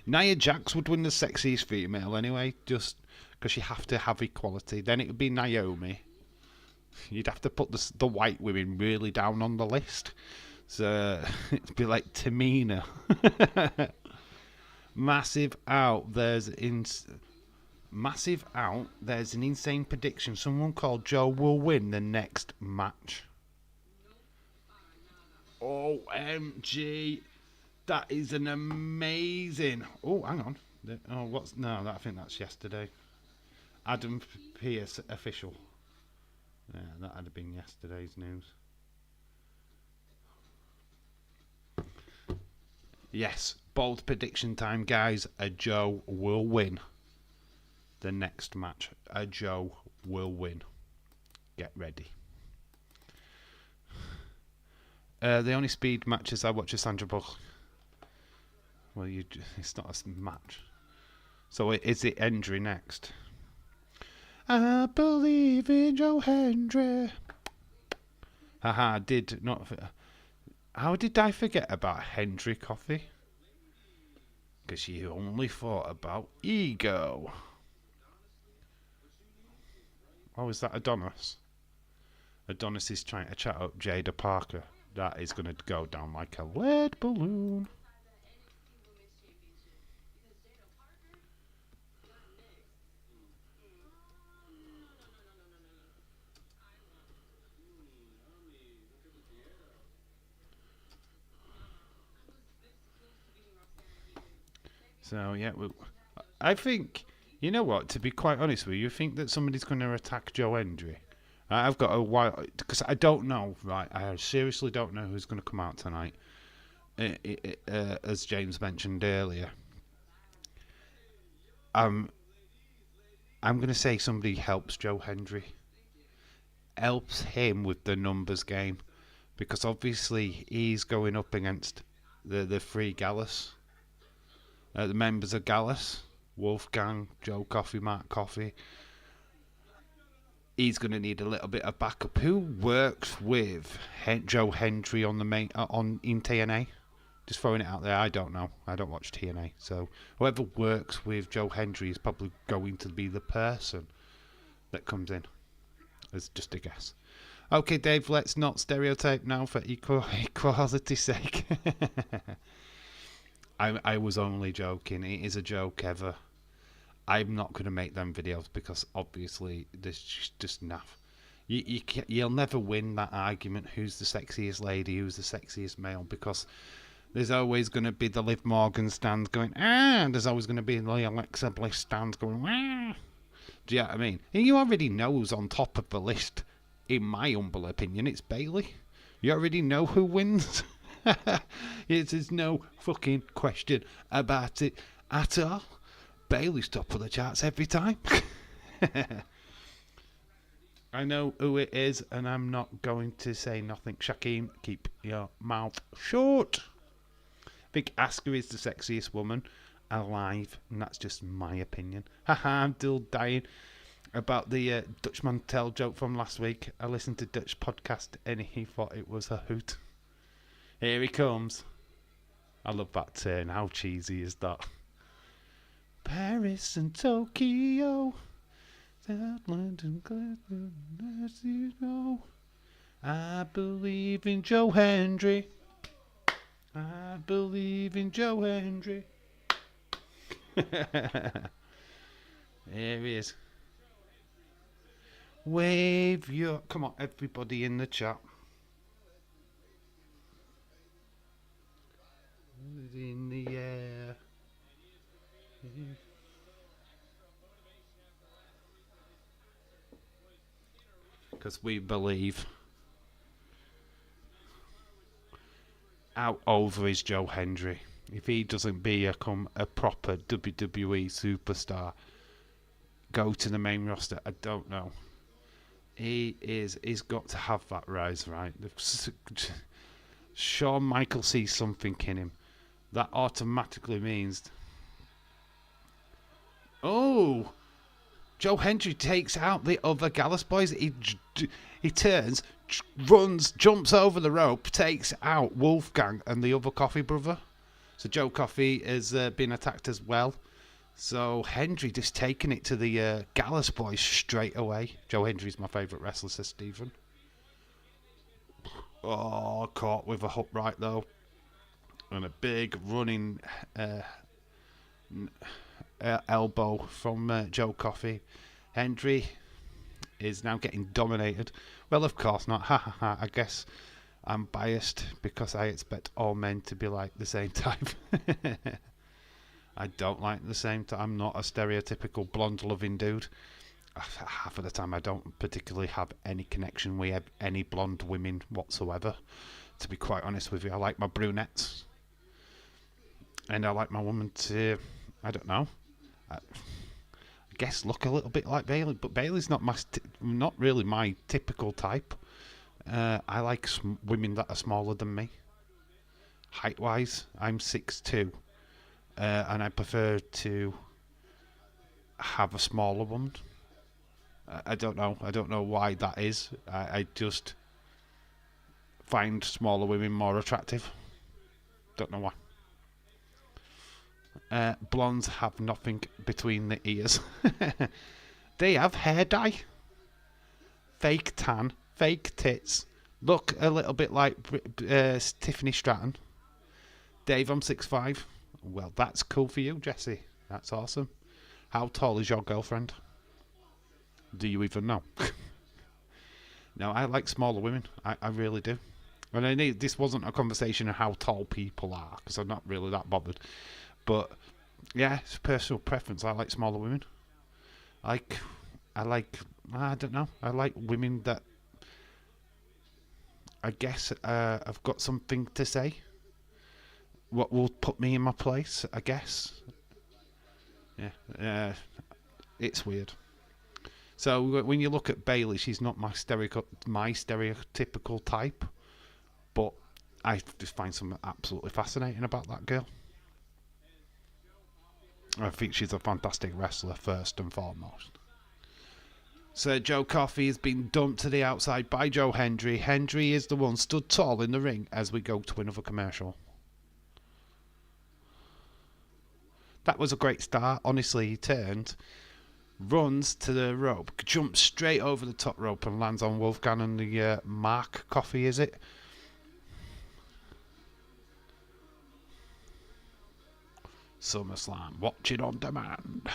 Nia Jax would win the sexiest female anyway, just because you have to have equality. Then it would be Naomi. You'd have to put the white women really down on the list. So it'd be like Tamina. Massive out. There's an insane prediction. Someone called Joe will win the next match. OMG. That is an amazing. Oh, hang on. I think that's yesterday. Adam Pearce official. Yeah, that had been yesterday's news. Yes, bold prediction time, guys. A Joe will win the next match. A Joe will win. Get ready. The only Speed matches I watch is Sandra Bullock. Well, it's not a match. So is it Hendry next? I believe in Joe Hendry. Haha, did not... How did I forget about Hendry Coffee? Because you only thought about ego. Oh, is that Adonis? Adonis is trying to chat up Jada Parker. That is going to go down like a lead balloon. So, yeah, I think You know what? To be quite honest with you, you think that somebody's going to attack Joe Hendry? I've got a while because I don't know. Right, I seriously don't know who's going to come out tonight. As James mentioned earlier, I'm going to say somebody helps Joe Hendry, helps him with the numbers game, because obviously he's going up against the three Gallus, the members of Gallus. Wolfgang, Joe Coffey, Mark Coffey. He's going to need a little bit of backup. Who works with Joe Hendry on the main in TNA? Just throwing it out there. I don't know. I don't watch TNA. So whoever works with Joe Hendry is probably going to be the person that comes in. It's just a guess. Okay, Dave. Let's not stereotype now for equality's sake. I was only joking. It is a joke, ever. I'm not going to make them videos because obviously there's just naff. You'll never win that argument. Who's the sexiest lady? Who's the sexiest male? Because there's always going to be the Liv Morgan stands going and there's always going to be the Alexa Bliss stands going ah. Do you know what I mean? And you already know who's on top of the list. In my humble opinion, it's Bayley. You already know who wins. There's no fucking question about it at all. Bayley's top of the charts every time. I know who it is, and I'm not going to say nothing. Shaquem, keep your mouth shut. I think Asuka is the sexiest woman alive, and that's just my opinion. Haha, I'm still dying about the Dutch Mantel joke from last week. I listened to Dutch podcast, and he thought it was a hoot. Here he comes. I love that turn. How cheesy is that? Paris and Tokyo, South London, Glasgow, as you know. I believe in Joe Hendry. I believe in Joe Hendry. Here he is. Wave your... Come on, everybody in the chat. In the air. Because we believe. How over is Joe Hendry? If he doesn't become a proper WWE superstar, go to the main roster, I don't know. He's got to have that rise, right? Shawn Michaels sees something in him. That automatically means... Oh! Joe Hendry takes out the other Gallus boys. He turns, runs, jumps over the rope, takes out Wolfgang and the other Coffey brother. So Joe Coffey has been attacked as well. So Hendry just taking it to the Gallus boys straight away. Joe Hendry's my favourite wrestler, says Stephen. Oh, caught with a hook right though. And a big running elbow from Joe Coffey. Hendry is now getting dominated. Well, of course not. Ha ha ha. I guess I'm biased because I expect all men to be like the same type. I don't like the same type. I'm not a stereotypical blonde loving dude. Half of the time I don't particularly have any connection with any blonde women whatsoever. To be quite honest with you, I like my brunettes. And I like my woman to, I don't know, I guess look a little bit like Bayley, but Bayley's not not really my typical type. I like women that are smaller than me. Height-wise, I'm 6'2", and I prefer to have a smaller woman. I don't know why that is. I just find smaller women more attractive. Don't know why. Blondes have nothing between the ears. They have hair dye, fake tan, fake tits, look a little bit like Tiffany Stratton. Dave, I'm 6'5". Well, that's cool for you, Jesse. That's awesome. How tall is your girlfriend? Do you even know? No, I like smaller women. I really do. And I know this wasn't a conversation of how tall people are, because I'm not really that bothered. But, yeah, it's personal preference. I like smaller women. Like, I don't know. I like women that I guess have got something to say. What will put me in my place, I guess. Yeah, it's weird. So when you look at Bayley, she's not my stereotypical type, but I just find something absolutely fascinating about that girl. I think she's a fantastic wrestler first and foremost. So Joe Coffey has been dumped to the outside by Joe Hendry. Hendry is the one stood tall in the ring as we go to another commercial. That was a great start. Honestly, he turned, runs to the rope, jumps straight over the top rope and lands on Wolfgang and the Mark Coffey, is it? SummerSlam, watch it on demand.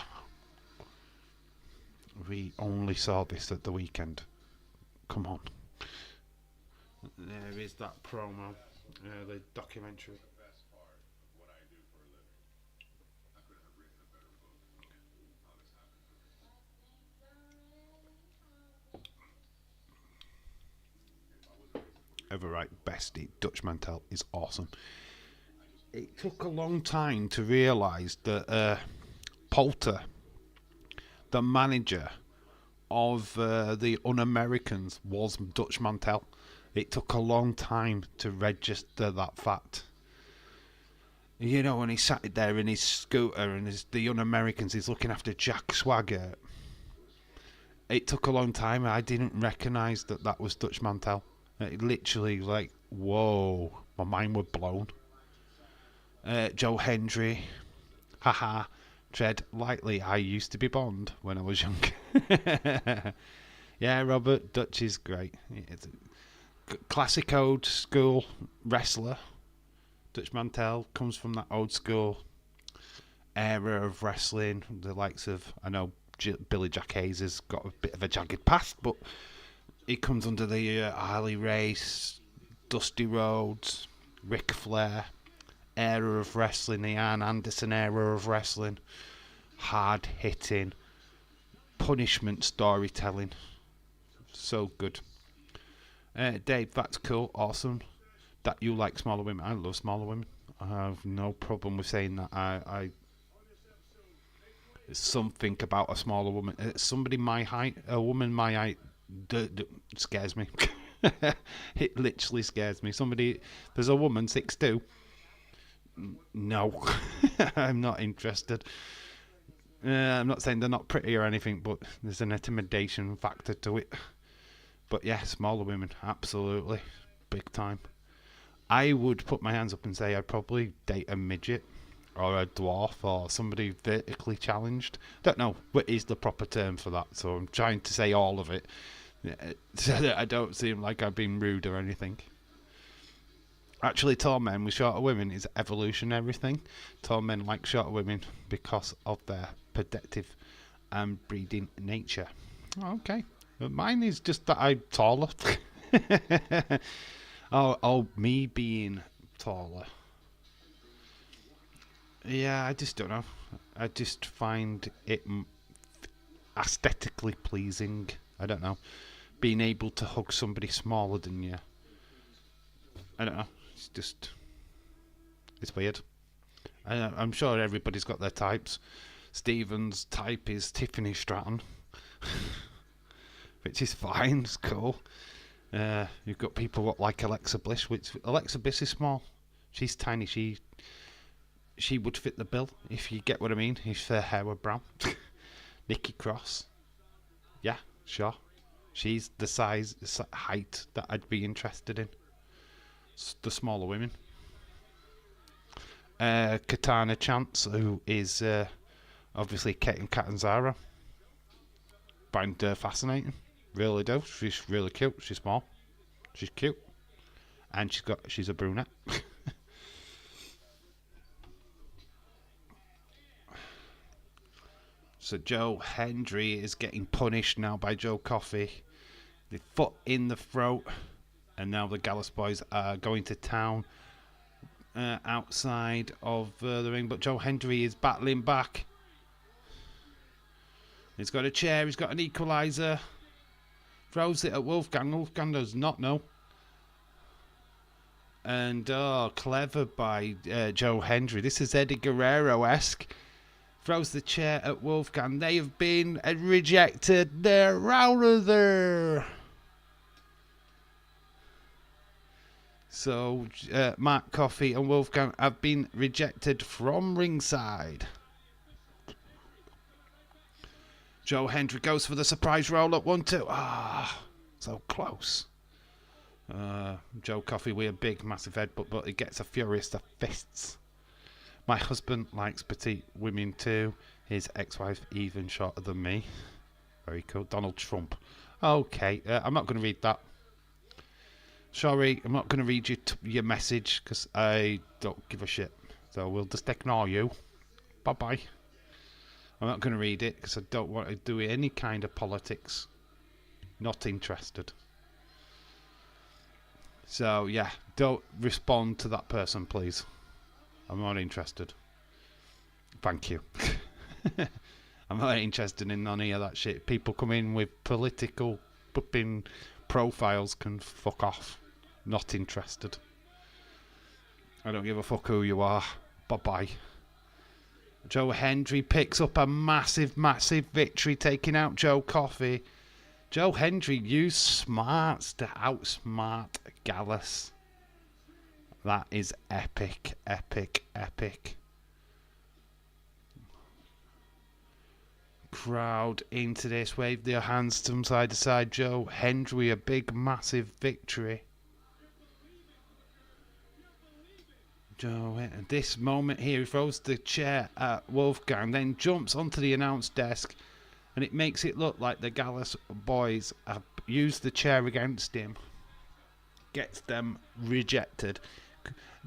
We only saw this at the weekend. Come on. There is that promo, the documentary. Ever right, bestie, Dutch Mantel is awesome. It took a long time to realise that Poulter, the manager of the Un-Americans, was Dutch Mantel. It took a long time to register that fact. You know, when he sat there in his scooter and the Un-Americans, he's looking after Jack Swagger. It took a long time. I didn't recognise that was Dutch Mantel. It literally, like, whoa, my mind was blown. Joe Hendry, haha, tread lightly. I used to be Bond when I was young. Yeah, Robert, Dutch is great. It's a classic old school wrestler. Dutch Mantel comes from that old school era of wrestling. The likes of, I know Billy Jack Hayes has got a bit of a jagged past, but he comes under the Harley Race, Dusty Rhodes, Ric Flair era of wrestling, the Arn Anderson era of wrestling, hard hitting, punishment storytelling. So good. Dave, that's cool, awesome. That you like smaller women. I love smaller women. I have no problem with saying that. I something about a smaller woman. Somebody my height, a woman my height, scares me. It literally scares me. There's a woman 6'2". No, I'm not interested. I'm not saying they're not pretty or anything, but there's an intimidation factor to it. But yeah, smaller women, absolutely, big time. I would put my hands up and say I'd probably date a midget or a dwarf or somebody vertically challenged. Don't know what is the proper term for that, so I'm trying to say all of it so that I don't seem like I'm being rude or anything. Actually, tall men with shorter women is evolutionary thing. Tall men like shorter women because of their protective and breeding nature. Okay. But mine is just that I'm taller. Oh, me being taller. Yeah, I just don't know. I just find it aesthetically pleasing. I don't know. Being able to hug somebody smaller than you. I don't know. It's weird. I'm sure everybody's got their types. Stephen's type is Tiffany Stratton, which is fine. It's cool. You've got people what like Alexa Bliss, which Alexa Bliss is small. She's tiny. She would fit the bill, if you get what I mean, if her hair were brown. Nikki Cross. Yeah, sure. She's the height that I'd be interested in. The smaller women. Katana Chance, who is obviously Kate and Catanzaro. Find her fascinating. Really do. She's really cute. She's small. She's cute. And she's a brunette. So Joe Hendry is getting punished now by Joe Coffey. The foot in the throat. And now the Gallus boys are going to town outside of the ring. But Joe Hendry is battling back. He's got a chair. He's got an equaliser. Throws it at Wolfgang. Wolfgang does not know. And, clever by Joe Hendry. This is Eddie Guerrero-esque. Throws the chair at Wolfgang. They have been rejected. They're out of there. So, Mark Coffey and Wolfgang have been rejected from ringside. Joe Hendry goes for the surprise roll-up. 1-2. So close. Joe Coffey with a big, massive headbutt, but he gets a furious to fists. My husband likes petite women too. His ex-wife even shorter than me. Very cool. Donald Trump. Okay, I'm not going to read that. Sorry, I'm not going to read your message because I don't give a shit. So we'll just ignore you. Bye-bye. I'm not going to read it because I don't want to do any kind of politics. Not interested. So, yeah, don't respond to that person, please. I'm not interested. Thank you. I'm not interested in none of that shit. People come in with political flipping profiles can fuck off. Not interested. I don't give a fuck who you are. Bye-bye. Joe Hendry picks up a massive, massive victory, taking out Joe Coffey. Joe Hendry used smarts to outsmart Gallus. That is epic, epic, epic. Crowd into this, wave their hands from side to side. Joe Hendry, a big, massive victory. Joe, at this moment here, he throws the chair at Wolfgang, then jumps onto the announce desk, and it makes it look like the Gallus boys have used the chair against him. Gets them rejected.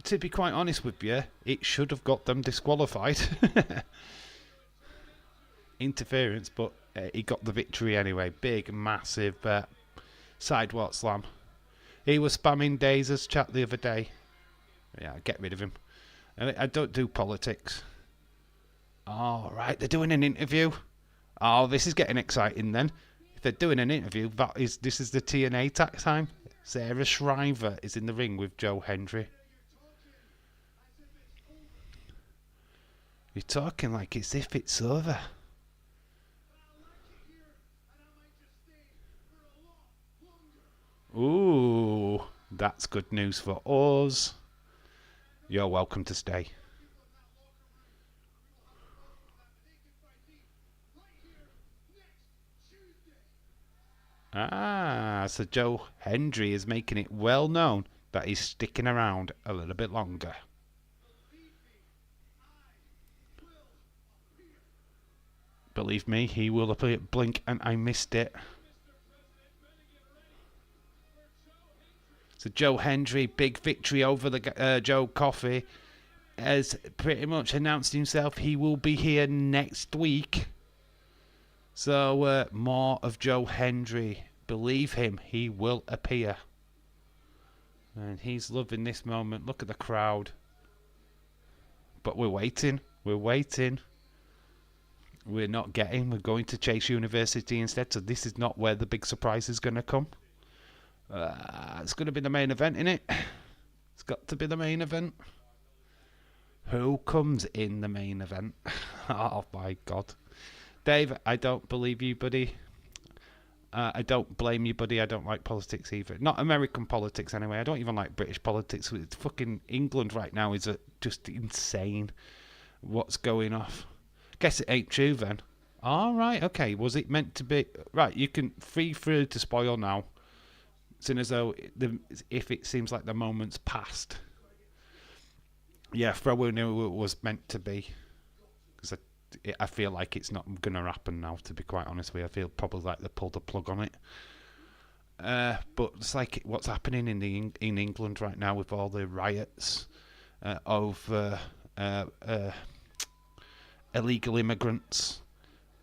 To be quite honest with you, it should have got them disqualified. Interference, but he got the victory anyway. Big, massive sidewalk slam. He was spamming Dazer's chat the other day. Yeah, get rid of him. I don't do politics. Oh, right, they're doing an interview. Oh, this is getting exciting then. If they're doing an interview, this is the TNA Tag Time. Sarah Shriver is in the ring with Joe Hendry. You're talking like as if it's over. Ooh, that's good news for us. You're welcome to stay. So Joe Hendry is making it well known that he's sticking around a little bit longer. Believe me, he will appear. Blink and I missed it. So Joe Hendry, big victory over the Joe Coffey, has pretty much announced himself he will be here next week. So more of Joe Hendry. Believe him, he will appear. And he's loving this moment. Look at the crowd. But we're waiting. We're waiting. We're not getting. We're going to Chase University instead. So this is not where the big surprise is going to come. It's going to be the main event, innit? It's got to be the main event. Who comes in the main event? Oh my God. Dave, I don't believe you, buddy. I don't blame you, buddy. I don't like politics either. Not American politics, anyway. I don't even like British politics. It's fucking England right now is just insane. What's going off? Guess it ain't true then. All right, okay. Was it meant to be? Right, you can free through to spoil now. Seeing as though if it seems like the moment's passed. Yeah, throw in who it was meant to be. Because I feel like it's not going to happen now, to be quite honest with you. I feel probably like they pulled the plug on it. But it's like what's happening in England right now with all the riots of illegal immigrants.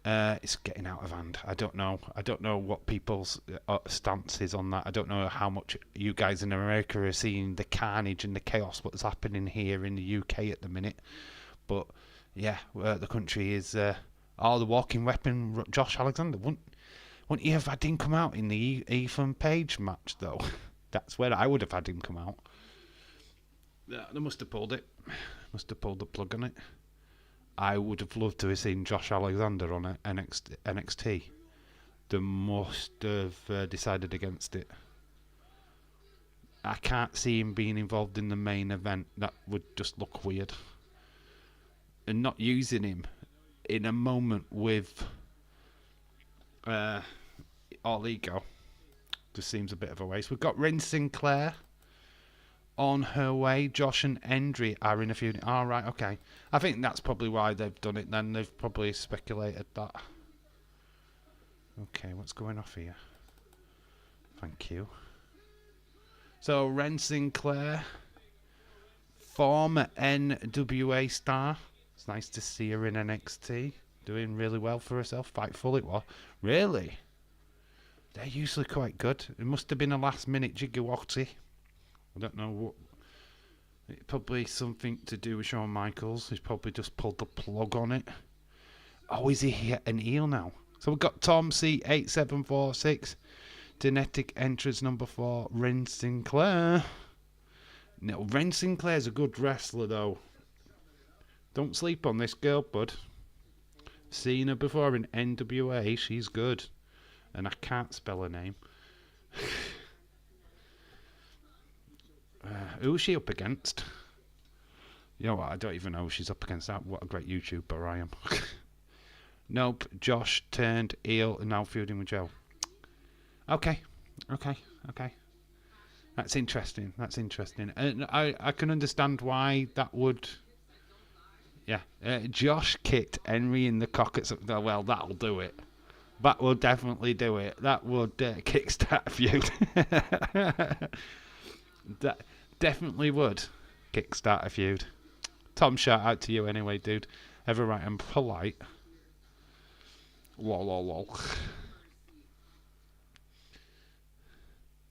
It's getting out of hand. I don't know what people's stance is on that. I don't know how much you guys in America are seeing the carnage and the chaos what's happening here in the UK at the minute. But yeah, the country is Oh, the walking weapon, Josh Alexander. Wouldn't you have had him come out in the Ethan Page match, though? That's where I would have had him come out. Yeah, they must have pulled it. Must have pulled the plug on it. I would have loved to have seen Josh Alexander on NXT. They must have decided against it. I can't see him being involved in the main event. That would just look weird. And not using him in a moment with All Ego just seems a bit of a waste. We've got Ren Sinclair on her way. Josh and Hendry are in a feud. All right, okay. I think that's probably why they've done it then. They've probably speculated that. Okay, what's going off here? Thank you. So, Ren Sinclair, former NWA Star. It's nice to see her in NXT. Doing really well for herself. Fightful it was. Really? They're usually quite good. It must have been a last-minute jiggy-wotty. I don't know what. It's probably something to do with Shawn Michaels. He's probably just pulled the plug on it. Oh, is he an heel now? So we've got Tom C8746. Genetic entrance number 4. Ren Sinclair. No, Ren Sinclair's a good wrestler, though. Don't sleep on this girl, bud. Seen her before in NWA. She's good. And I can't spell her name. Who is she up against? You know what? I don't even know who she's up against. What a great YouTuber I am. Nope. Josh turned heel and now feuding with Joe. Okay. That's interesting. And I can understand why that would. Yeah. Josh kicked Henry in the cock at something. Well, that'll do it. That will definitely do it. That would kickstart a feud. That definitely would kickstart a feud. Tom, shout out to you anyway, dude. Ever right and polite. Lol.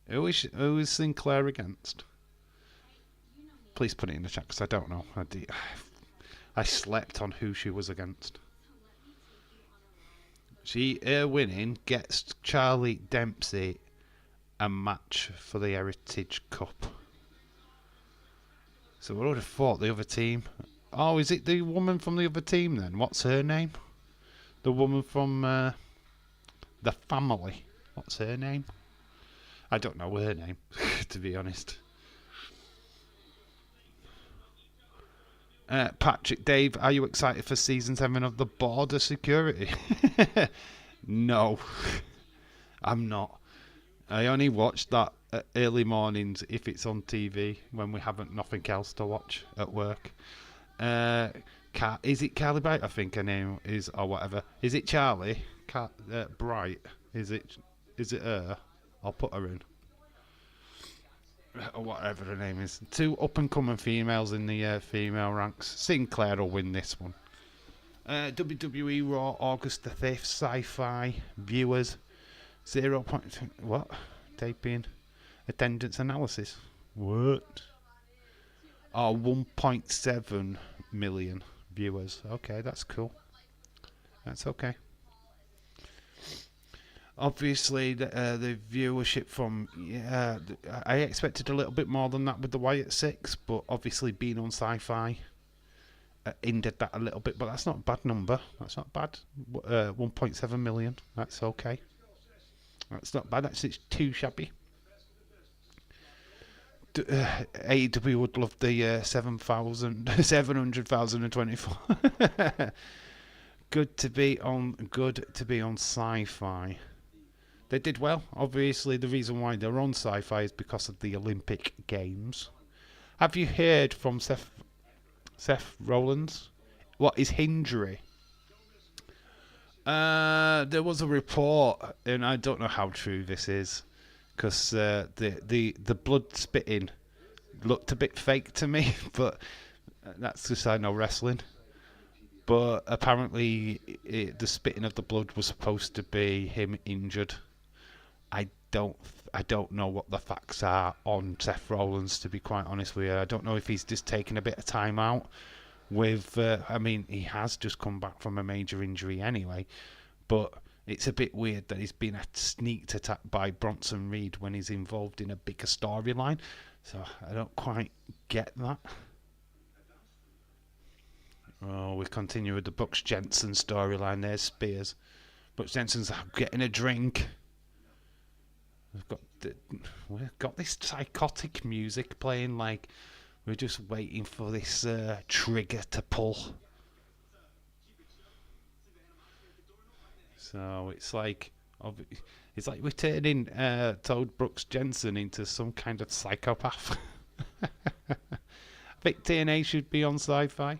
Who is Sinclair against? Please put it in the chat because I don't know. I slept on who she was against. She winning gets Charlie Dempsey a match for the Heritage Cup. So I would have thought the other team. Oh, is it the woman from the other team then? What's her name? The woman from the family. What's her name? I don't know her name, to be honest. Patrick, Dave, are you excited for season 7 of the Border Security? No, I'm not. I only watch that at early mornings if it's on TV when we haven't nothing else to watch at work. Is it Carly Bright? I think her name is, or whatever. Is it Charlie Bright? Is it her? I'll put her in. Or whatever her name is. 2 up-and-coming females in the female ranks. Sinclair will win this one. WWE Raw, August the 5th. Sci-fi viewers. 0. What? Taping. Attendance analysis. What? Oh, 1.7 million viewers. Okay, that's cool. That's okay. Obviously, the viewership from... I expected a little bit more than that with the Wyatt 6, but obviously being on Sci-Fi hindered that a little bit, but that's not a bad number. That's not bad. 1.7 million. That's okay. That's not bad. It's too shabby. AEW would love the 700,024. Good to be on Sci-Fi. They did well. Obviously, the reason why they're on Sci-Fi is because of the Olympic Games. Have you heard from Seth Rollins? What is injury? There was a report, and I don't know how true this is, because the blood spitting looked a bit fake to me, but that's just I know wrestling. But apparently, the spitting of the blood was supposed to be him injured. I don't know what the facts are on Seth Rollins, to be quite honest with you. I don't know if he's just taking a bit of time out, with, I mean, he has just come back from a major injury anyway, but it's a bit weird that he's been sneaked attack by Bronson Reed when he's involved in a bigger storyline. So I don't quite get that. Oh, we continue with the Bucks Jensen storyline. There's Spears. Bucks Jensen's getting a drink. We've got this psychotic music playing, like we're just waiting for this trigger to pull. So it's like we're turning Toad Brooks Jensen into some kind of psychopath. I think TNA should be on Sci-Fi.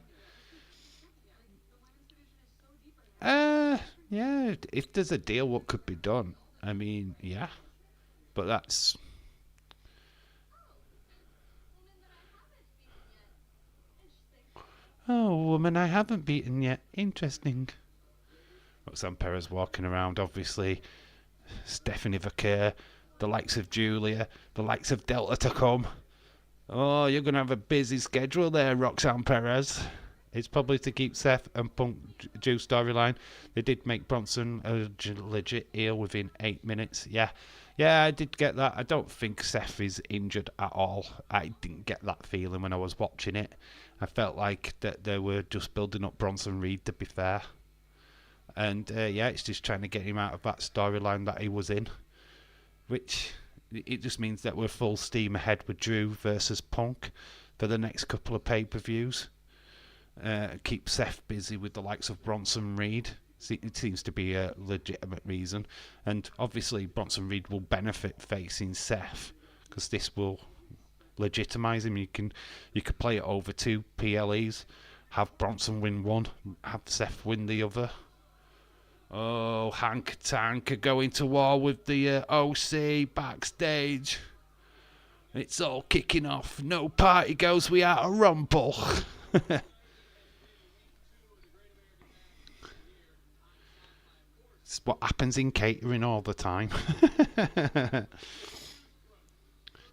Yeah, if there's a deal, what could be done? I mean, yeah, but that's. Oh, woman I haven't beaten yet. Interesting. Roxanne Perez walking around, obviously. Stephanie Vaquer, the likes of Julia, the likes of Delta to come. Oh, you're going to have a busy schedule there, Roxanne Perez. It's probably to keep Seth and Punk Jew storyline. They did make Bronson a legit heel within 8 minutes. Yeah, I did get that. I don't think Seth is injured at all. I didn't get that feeling when I was watching it. I felt like that they were just building up Bronson Reed, to be fair. And yeah, it's just trying to get him out of that storyline that he was in. Which, it just means that we're full steam ahead with Drew versus Punk for the next couple of pay-per-views. Keep Seth busy with the likes of Bronson Reed. It seems to be a legitimate reason. And obviously Bronson Reed will benefit facing Seth, because this will legitimise him. You could play it over 2 PLEs, have Bronson win one, have Seth win the other. Oh, Hank Tank going to war with the OC backstage. It's all kicking off. No party goes without a rumble. It's what happens in catering all the time.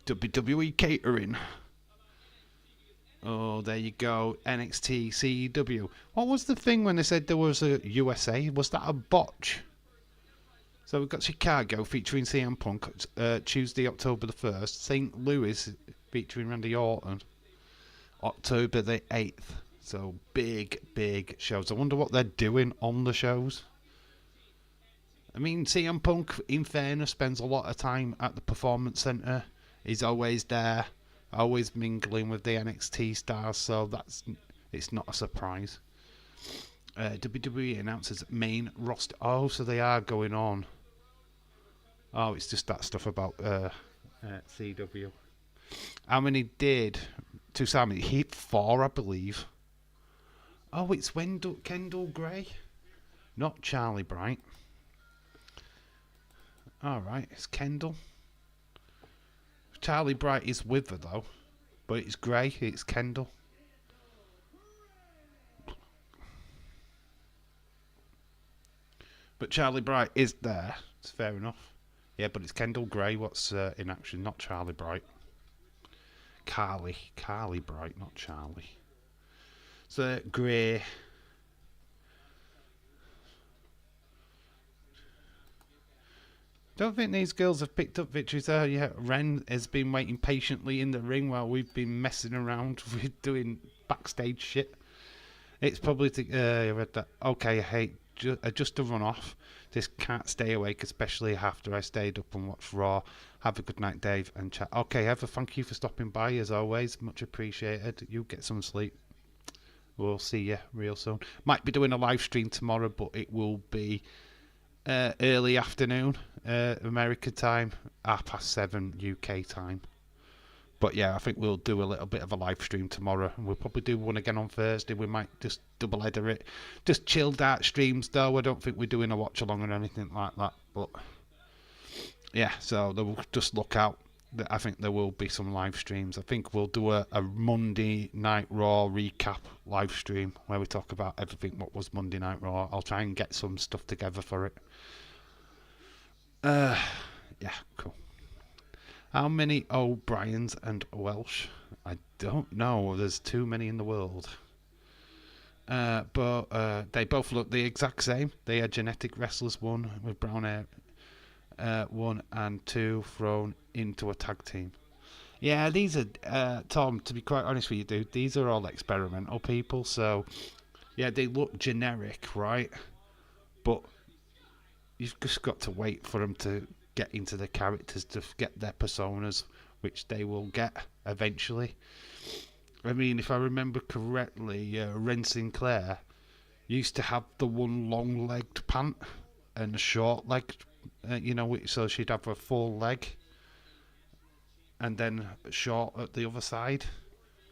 WWE catering. Oh, there you go. NXT CEW. What was the thing when they said there was a USA? Was that a botch? So we've got Chicago featuring CM Punk Tuesday, October the 1st. St. Louis featuring Randy Orton October the 8th. So big shows. I wonder what they're doing on the shows. I mean, CM Punk, in fairness, spends a lot of time at the Performance Center. He's always there, always mingling with the NXT stars, so it's not a surprise. WWE announces main roster. Oh, so they are going on. Oh, it's just that stuff about CW. How many did Tusami? He hit 4, I believe. Oh, it's Kendall Gray, not Charlie Bright. Alright, it's Kendall. Charlie Bright is with her though, but it's Gray, it's Kendall. But Charlie Bright is there, it's fair enough. Yeah, but it's Kendall Gray what's in action, not Charlie Bright. Carly Bright, not Charlie. So, Gray. Don't think these girls have picked up victories there yet. Ren has been waiting patiently in the ring while we've been messing around with doing backstage shit. It's probably I read that. Okay, hey, just to run off. Just can't stay awake, especially after I stayed up and watched Raw. Have a good night, Dave, and chat. Okay, Heather, thank you for stopping by as always. Much appreciated. You get some sleep. We'll see you real soon. Might be doing a live stream tomorrow, but it will be early afternoon, American time, 7:30 UK time. But yeah, I think we'll do a little bit of a live stream tomorrow, and we'll probably do one again on Thursday. We might just double header it. Just chilled out streams though. I don't think we're doing a watch along or anything like that. But yeah, so we'll just look out. I think there will be some live streams. I think we'll do a Monday Night Raw recap live stream where we talk about everything what was Monday Night Raw. I'll try and get some stuff together for it. Yeah, cool. How many O'Briens and Welsh? I don't know. There's too many in the world. But they both look the exact same. They are genetic wrestlers, one with brown hair, 1 and 2 thrown into a tag team. Yeah, these are, Tom, to be quite honest with you, dude, these are all experimental people, so, yeah, they look generic, right? But you've just got to wait for them to get into the characters, to get their personas, which they will get eventually. I mean, if I remember correctly, Ren Sinclair used to have the one long-legged pant and a short-legged, so she'd have a full leg and then short at the other side.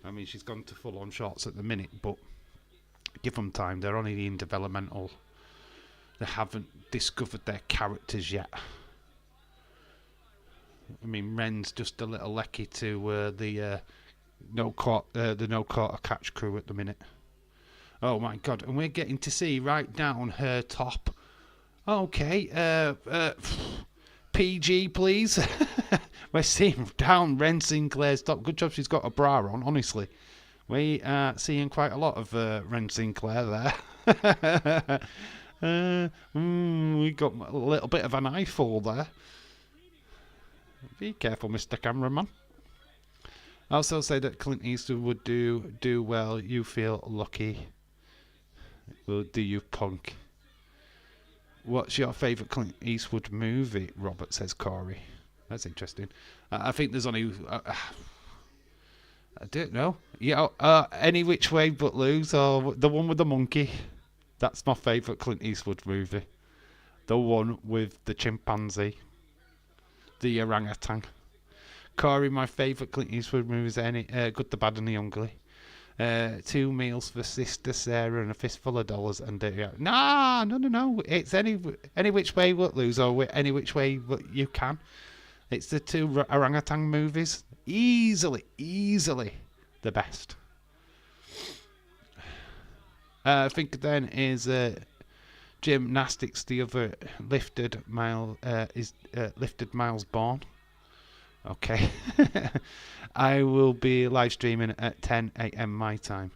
I mean, she's gone to full-on shorts at the minute, but give them time. They're only in developmental. They haven't discovered their characters yet. I mean, Ren's just a little lecky to the no quarter catch crew at the minute. Oh my god! And we're getting to see right down her top. Okay, PG, please. We're seeing down Ren Sinclair's top. Good job she's got a bra on, honestly. We are seeing quite a lot of Ren Sinclair there. We got a little bit of an eyeful there. Be careful, Mr. Cameraman. I also say that Clint Eastwood would do well. You feel lucky. Will do you, punk. What's your favourite Clint Eastwood movie? Robert says Corey. That's interesting. I think there's only... I don't know. Yeah, Any Which Way But Loose, or the one with the monkey. That's my favourite Clint Eastwood movie. The one with the chimpanzee. The orangutan. Corey, my favourite Clint Eastwood movie is Good, the Bad and the Ugly. 2 meals for Sister Sarah and a fistful of dollars and no. It's any which way but lose, or any which way but you can. It's the 2 orangutan movies. Easily the best. I think then is gymnastics. The other lifted Miles Born. Okay. I will be live streaming at 10 a.m. my time.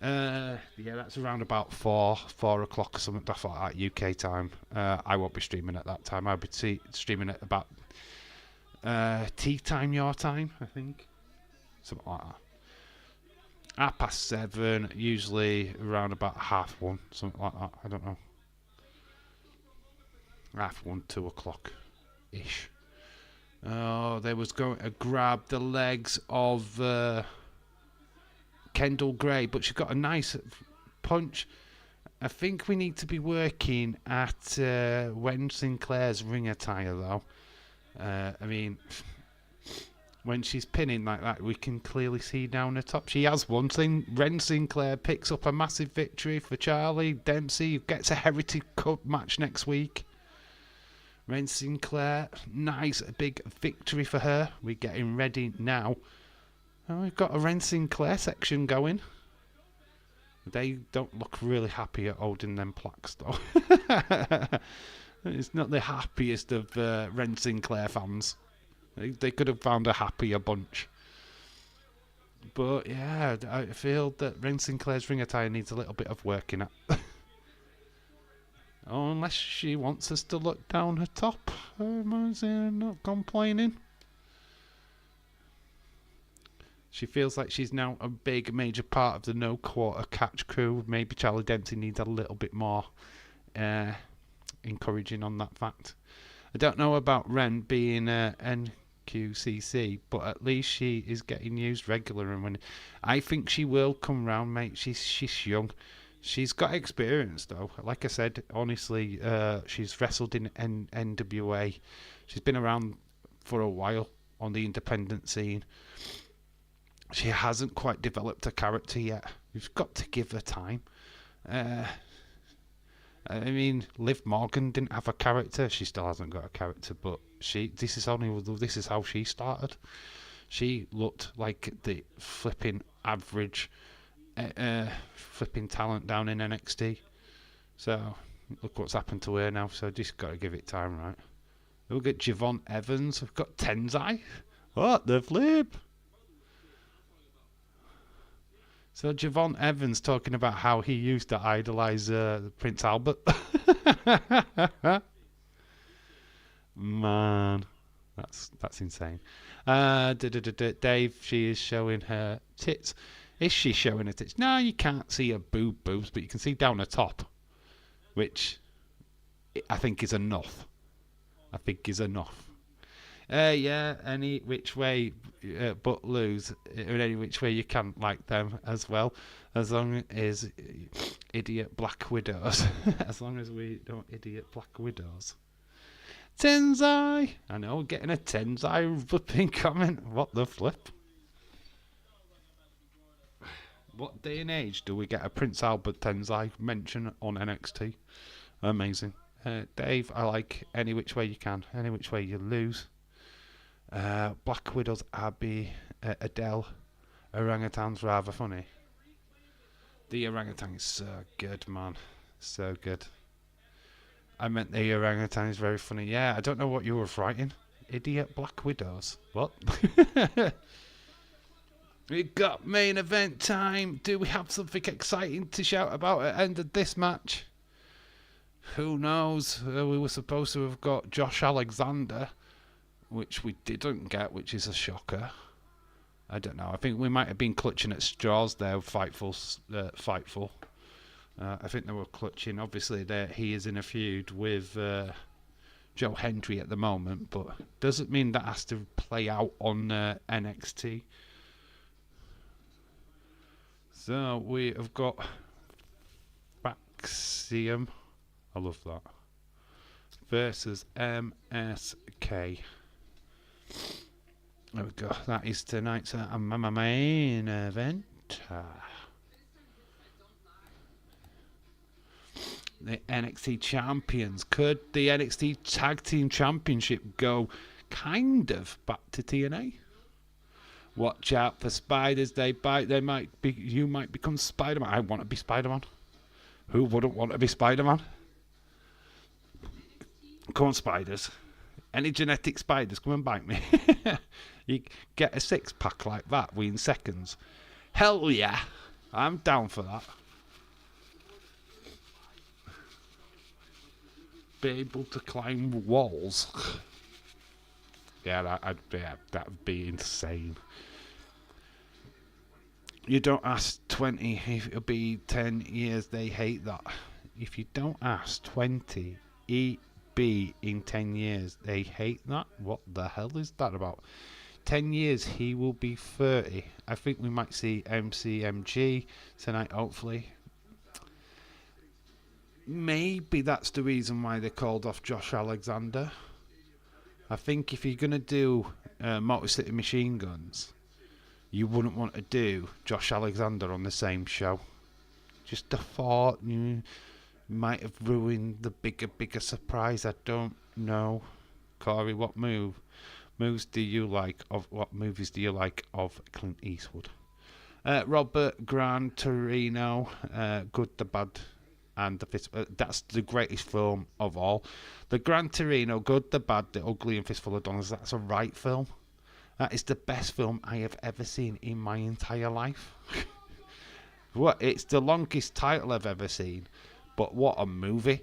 Yeah, that's around about 4 o'clock or something like that, UK time. I won't be streaming at that time. I'll be streaming at about tea time your time, I think. Something like that. 7:30, usually around about 1:30, something like that. I don't know. 1:30, 2 o'clock-ish. Oh, they was going to grab the legs of Kendall Gray, but she got a nice punch. I think we need to be working at Wen Sinclair's ring attire, though. I mean, when she's pinning like that, we can clearly see down her top. She has one thing. Ren Sinclair picks up a massive victory for Charlie Dempsey, who gets a Heritage Cup match next week. Ren Sinclair, nice big victory for her. We're getting ready now. And we've got a Ren Sinclair section going. They don't look really happy at holding them plaques, though. It's not the happiest of Ren Sinclair fans. They could have found a happier bunch. But yeah, I feel that Ren Sinclair's ring attire needs a little bit of working at. Oh, unless she wants us to look down her top. I'm not complaining. She feels like she's now a big major part of the no quarter catch crew. Maybe Charlie Dempsey needs a little bit more encouraging on that fact. I don't know about Ren being NQCC, but at least she is getting used regular. And when I think she will come round, mate. She's young. She's got experience, though. Like I said, honestly, she's wrestled in NWA. She's been around for a while on the independent scene. She hasn't quite developed a character yet. You've got to give her time. I mean, Liv Morgan didn't have a character. She still hasn't got a character, but this is how she started. She looked like the flipping average flipping talent down in NXT. So look what's happened to her now. So just got to give it time, right? We'll get Javon Evans. We've got Tenzai. What the flip? So Javon Evans talking about how he used to idolize Prince Albert. Man, that's insane. Dave, she is showing her tits. Is she showing her tits? No, you can't see her boobs, but you can see down the top, which I think is enough. Yeah, any which way but lose. Any which way you can like them as well. As long as idiot Black Widows. As long as we don't idiot Black Widows. Tenzai! I know, getting a Tenzai flipping comment. What the flip? What day and age do we get a Prince Albert Tenzai mention on NXT? Amazing. Dave, I like any which way you can. Any which way you lose. Black Widow's Abby, Adele, Orangutan's rather funny. The orangutan is so good, man. So good. I meant the orangutan is very funny. Yeah, I don't know what you were writing. Idiot Black Widows. What? We got main event time. Do we have something exciting to shout about at the end of this match? Who knows? We were supposed to have got Josh Alexander, which we didn't get, which is a shocker. I don't know. I think we might have been clutching at straws there, Fightful. I think they were clutching. Obviously, he is in a feud with Joe Hendry at the moment, but doesn't mean that has to play out on NXT. So we have got Baxium. I love that. Versus MSK. There we go. That is tonight's main event. The NXT champions. Could the NXT Tag Team Championship go kind of back to TNA? Watch out for spiders. They bite. You might become Spider-Man. I want to be Spider-Man. Who wouldn't want to be Spider-Man? Come on, spiders. Any genetic spiders, come and bite me. You get a 6-pack like that within seconds. Hell yeah. I'm down for that. Be able to climb walls. Yeah, that'd be insane. You don't ask 20 if it'll be 10 years. They hate that. If you don't ask 20 be in 10 years, they hate that. What the hell is that about? 10 years, he will be 30. I think we might see MCMG tonight, hopefully. Maybe that's the reason why they called off Josh Alexander. I think if you're going to do Motor City Machine Guns, you wouldn't want to do Josh Alexander on the same show. Just a thought. Might have ruined the bigger surprise. I don't know. Corey, what movies do you like of Clint Eastwood? Robert Gran Torino, Good, the Bad, and the Fistful. That's the greatest film of all. The Gran Torino, Good, the Bad, the Ugly, and Fistful of Dollars. That's a right film. That is the best film I have ever seen in my entire life. What? It's the longest title I've ever seen. But what a movie.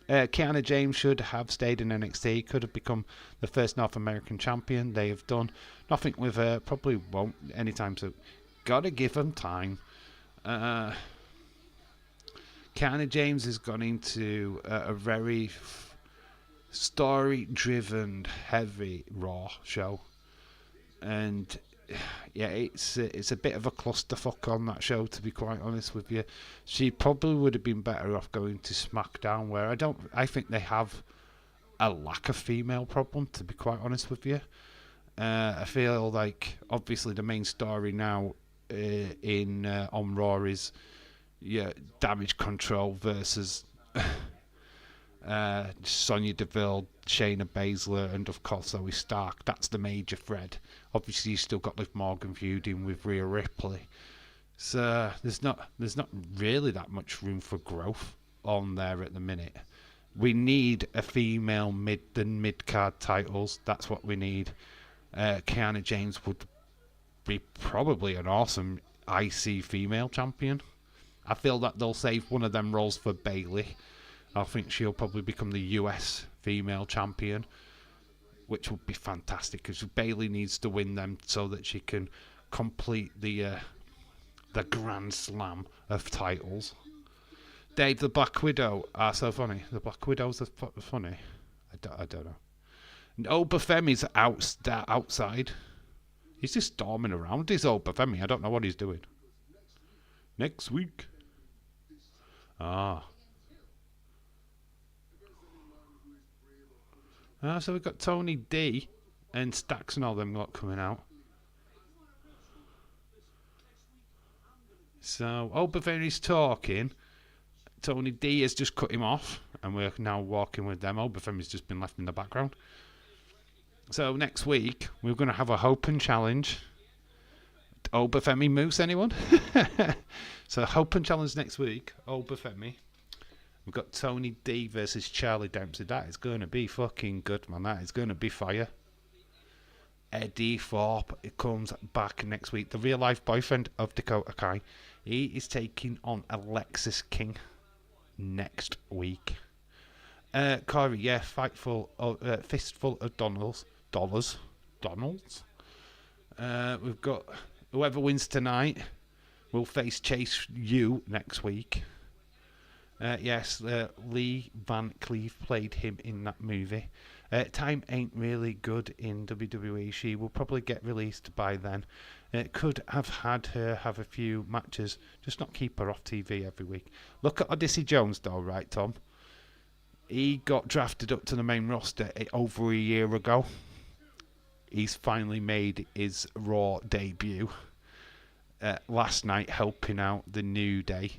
Kiana James should have stayed in NXT. Could have become the first North American champion. They have done nothing with her. Probably won't anytime soon. Gotta give them time. Kiana James has gone into a very story-driven, heavy Raw show. And yeah, it's a bit of a clusterfuck on that show, to be quite honest with you. She probably would have been better off going to SmackDown, where I think they have a lack of female problem, to be quite honest with you. I feel like obviously the main story now on Raw is Damage Control versus Sonya Deville, Shayna Baszler, and of course Zoe Stark. That's the major thread. Obviously, you've still got Liv Morgan feuding with Rhea Ripley, so there's not really that much room for growth on there at the minute. We need a female mid card titles. That's what we need. Kiana James would be probably an awesome IC female champion. I feel that they'll save one of them roles for Bayley. I think she'll probably become the US female champion, which would be fantastic because Bayley needs to win them so that she can complete the Grand Slam of titles. Dave, the Black Widow are so funny. The Black Widows are funny. I don't know. Obafemi's outside. He's just storming around. He's Obafemi. I don't know what he's doing. Next week. So we've got Tony D and Stacks and all them lot coming out. So Obafemi's talking. Tony D has just cut him off, and we're now walking with them. Obafemi's just been left in the background. So next week we're going to have a Open Challenge. Obafemi Moose, anyone? So Open Challenge next week. Obafemi. We've got Tony D versus Charlie Dempsey. That is going to be fucking good, man. That is going to be fire. Eddie Thorpe comes back next week. The real life boyfriend of Dakota Kai. He is taking on Alexis King next week. Corey, yeah, fistful of dollars. We've got whoever wins tonight will face Chase U next week. Yes, Lee Van Cleef played him in that movie. Time ain't really good in WWE. She will probably get released by then. Could have had her have a few matches, just not keep her off TV every week. Look at Odyssey Jones though, right, Tom? He got drafted up to the main roster over a year ago. He's finally made his Raw debut last night, helping out the New Day.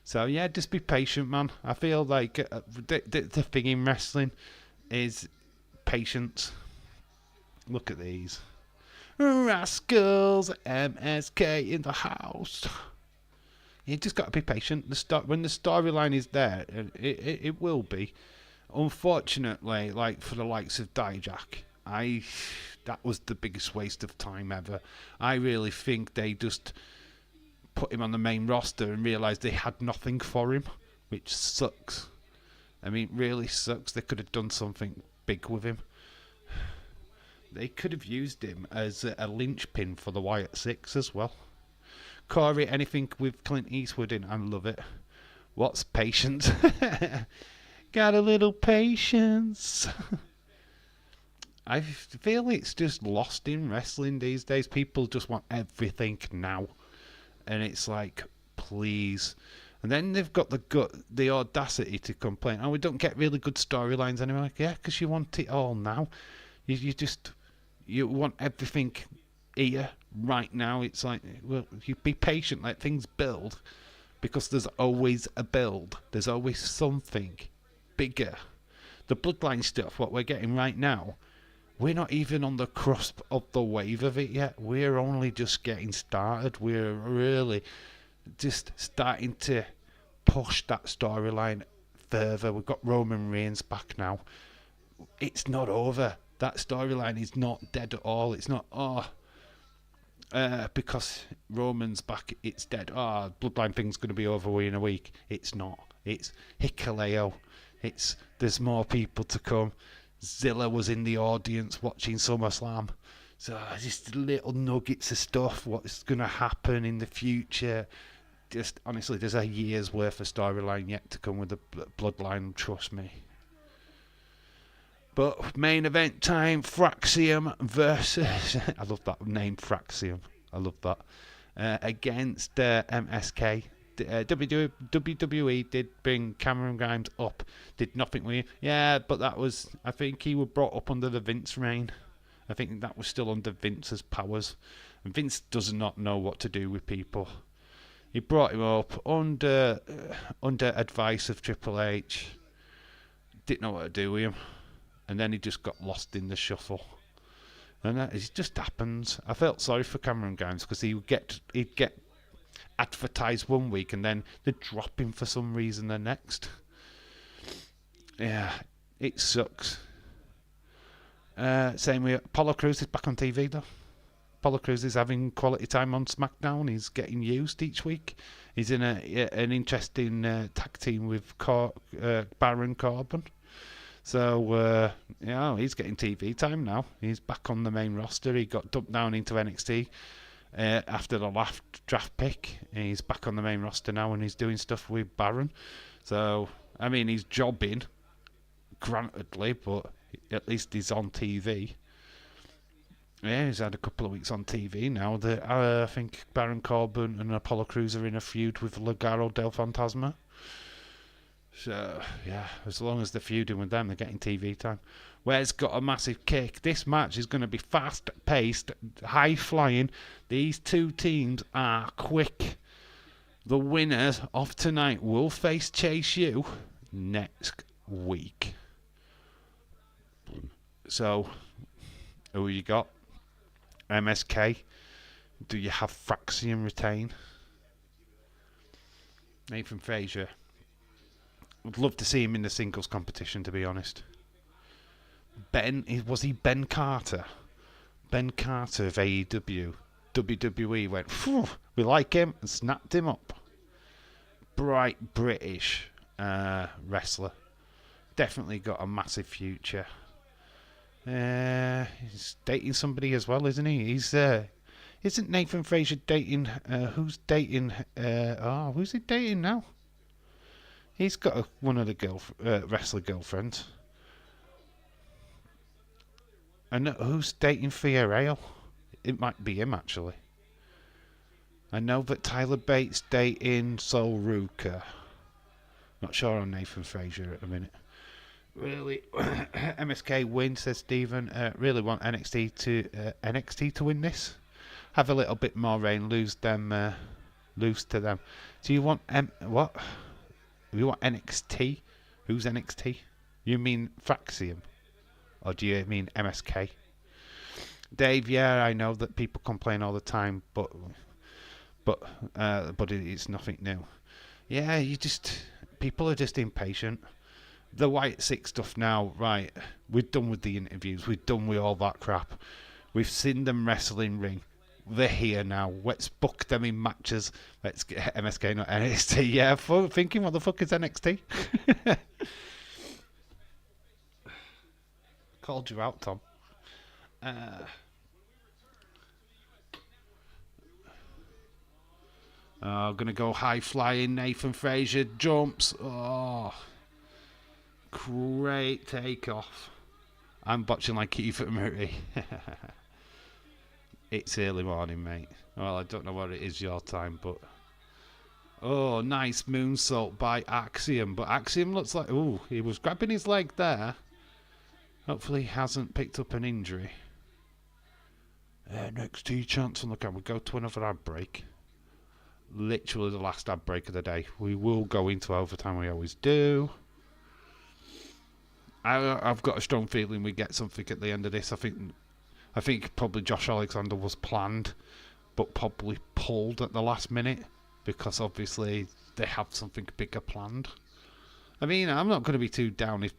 So yeah, just be patient, man. I feel like the thing in wrestling is patience. Look at these. Rascals, MSK in the house. You just got to be patient. When the storyline is there, it will be. Unfortunately, like for the likes of Dijak, that was the biggest waste of time ever. I really think they just put him on the main roster and realised they had nothing for him, which sucks. I mean, really sucks. They could have done something big with him. They could have used him as a linchpin for the Wyatt Six as well. Corey, anything with Clint Eastwood in, I love it. What's patience? Got a little patience. I feel it's just lost in wrestling these days. People just want everything now. And it's like, please. And then they've got the audacity to complain. Oh, we don't get really good storylines anymore. Like, yeah, because you want it all now. You want everything here, right now. It's like, well, you be patient, let things build. Because there's always a build. There's always something bigger. The Bloodline stuff, what we're getting right now, we're not even on the cusp of the wave of it yet. We're only just getting started. We're really just starting to push that storyline further. We've got Roman Reigns back now. It's not over. That storyline is not dead at all. It's not, because Roman's back, it's dead. Bloodline thing's going to be over in a week. It's not. It's Hikaleo. There's more people to come. Zilla was in the audience watching SummerSlam. So just little nuggets of stuff, what's going to happen in the future. Just honestly, there's a year's worth of storyline yet to come with the Bloodline, trust me. But main event time, Fraxium versus... I love that name, Fraxium. I love that. Against MSK. WWE did bring Cameron Grimes up. Did nothing with him. Yeah, but that was... I think he was brought up under the Vince reign. I think that was still under Vince's powers. And Vince does not know what to do with people. He brought him up under advice of Triple H. Didn't know what to do with him. And then he just got lost in the shuffle. And it just happens. I felt sorry for Cameron Grimes because he'd get advertised one week and then they'd drop him for some reason the next. Yeah, it sucks. Same with Apollo Crews is back on TV though. Apollo Crews is having quality time on SmackDown. He's getting used each week. He's in an interesting tag team with Baron Corbin. So, he's getting TV time now. He's back on the main roster. He got dumped down into NXT after the last draft pick. He's back on the main roster now, and he's doing stuff with Baron. So, I mean, he's jobbing, grantedly, but at least he's on TV. Yeah, he's had a couple of weeks on TV now. I think Baron Corbin and Apollo Crews are in a feud with Legado del Fantasma. So, yeah, as long as they're feuding with them, they're getting TV time. Wes got a massive kick. This match is going to be fast-paced, high-flying. These two teams are quick. The winners of tonight will face Chase U next week. So, who you got? MSK. Do you have Fraxium retain? Nathan Frazier. I'd love to see him in the singles competition, to be honest. Was he Ben Carter? Ben Carter of AEW. WWE went, we like him, and snapped him up. Bright British wrestler. Definitely got a massive future. He's dating somebody as well, isn't he? Isn't Nathan Frazier dating? Who's dating? Who's he dating now? He's got one of the wrestler girlfriends. And who's dating Fiorello? It might be him, actually. I know that Tyler Bates dating Sol Ruka. Not sure on Nathan Frazier at the minute. Really, MSK win, says Stephen. Really want NXT to win this. Have a little bit more reign, lose to them. Do you want what? You want NXT? Who's NXT? You mean Fraxium, or do you mean MSK? Dave, yeah, I know that people complain all the time, but it's nothing new. Yeah, people are just impatient. The White Six stuff now, right? We're done with the interviews. We're done with all that crap. We've seen them wrestling ring. They're here now. Let's book them in matches. Let's get MSK, not NXT. Yeah, thinking what the fuck is NXT? Called you out, Tom. Gonna go high flying. Nathan Frazier jumps. Oh. Great takeoff. I'm botching like Keith Murray. It's early morning, mate. Well, I don't know what it is your time, but... Oh, nice moonsault by Axiom. But Axiom looks like... Ooh, he was grabbing his leg there. Hopefully he hasn't picked up an injury. NXT chance on the camera. We'll go to another ad break. Literally the last ad break of the day. We will go into overtime, we always do. I've got a strong feeling we get something at the end of this. I think probably Josh Alexander was planned, but probably pulled at the last minute because obviously they have something bigger planned. I mean, I'm not going to be too down if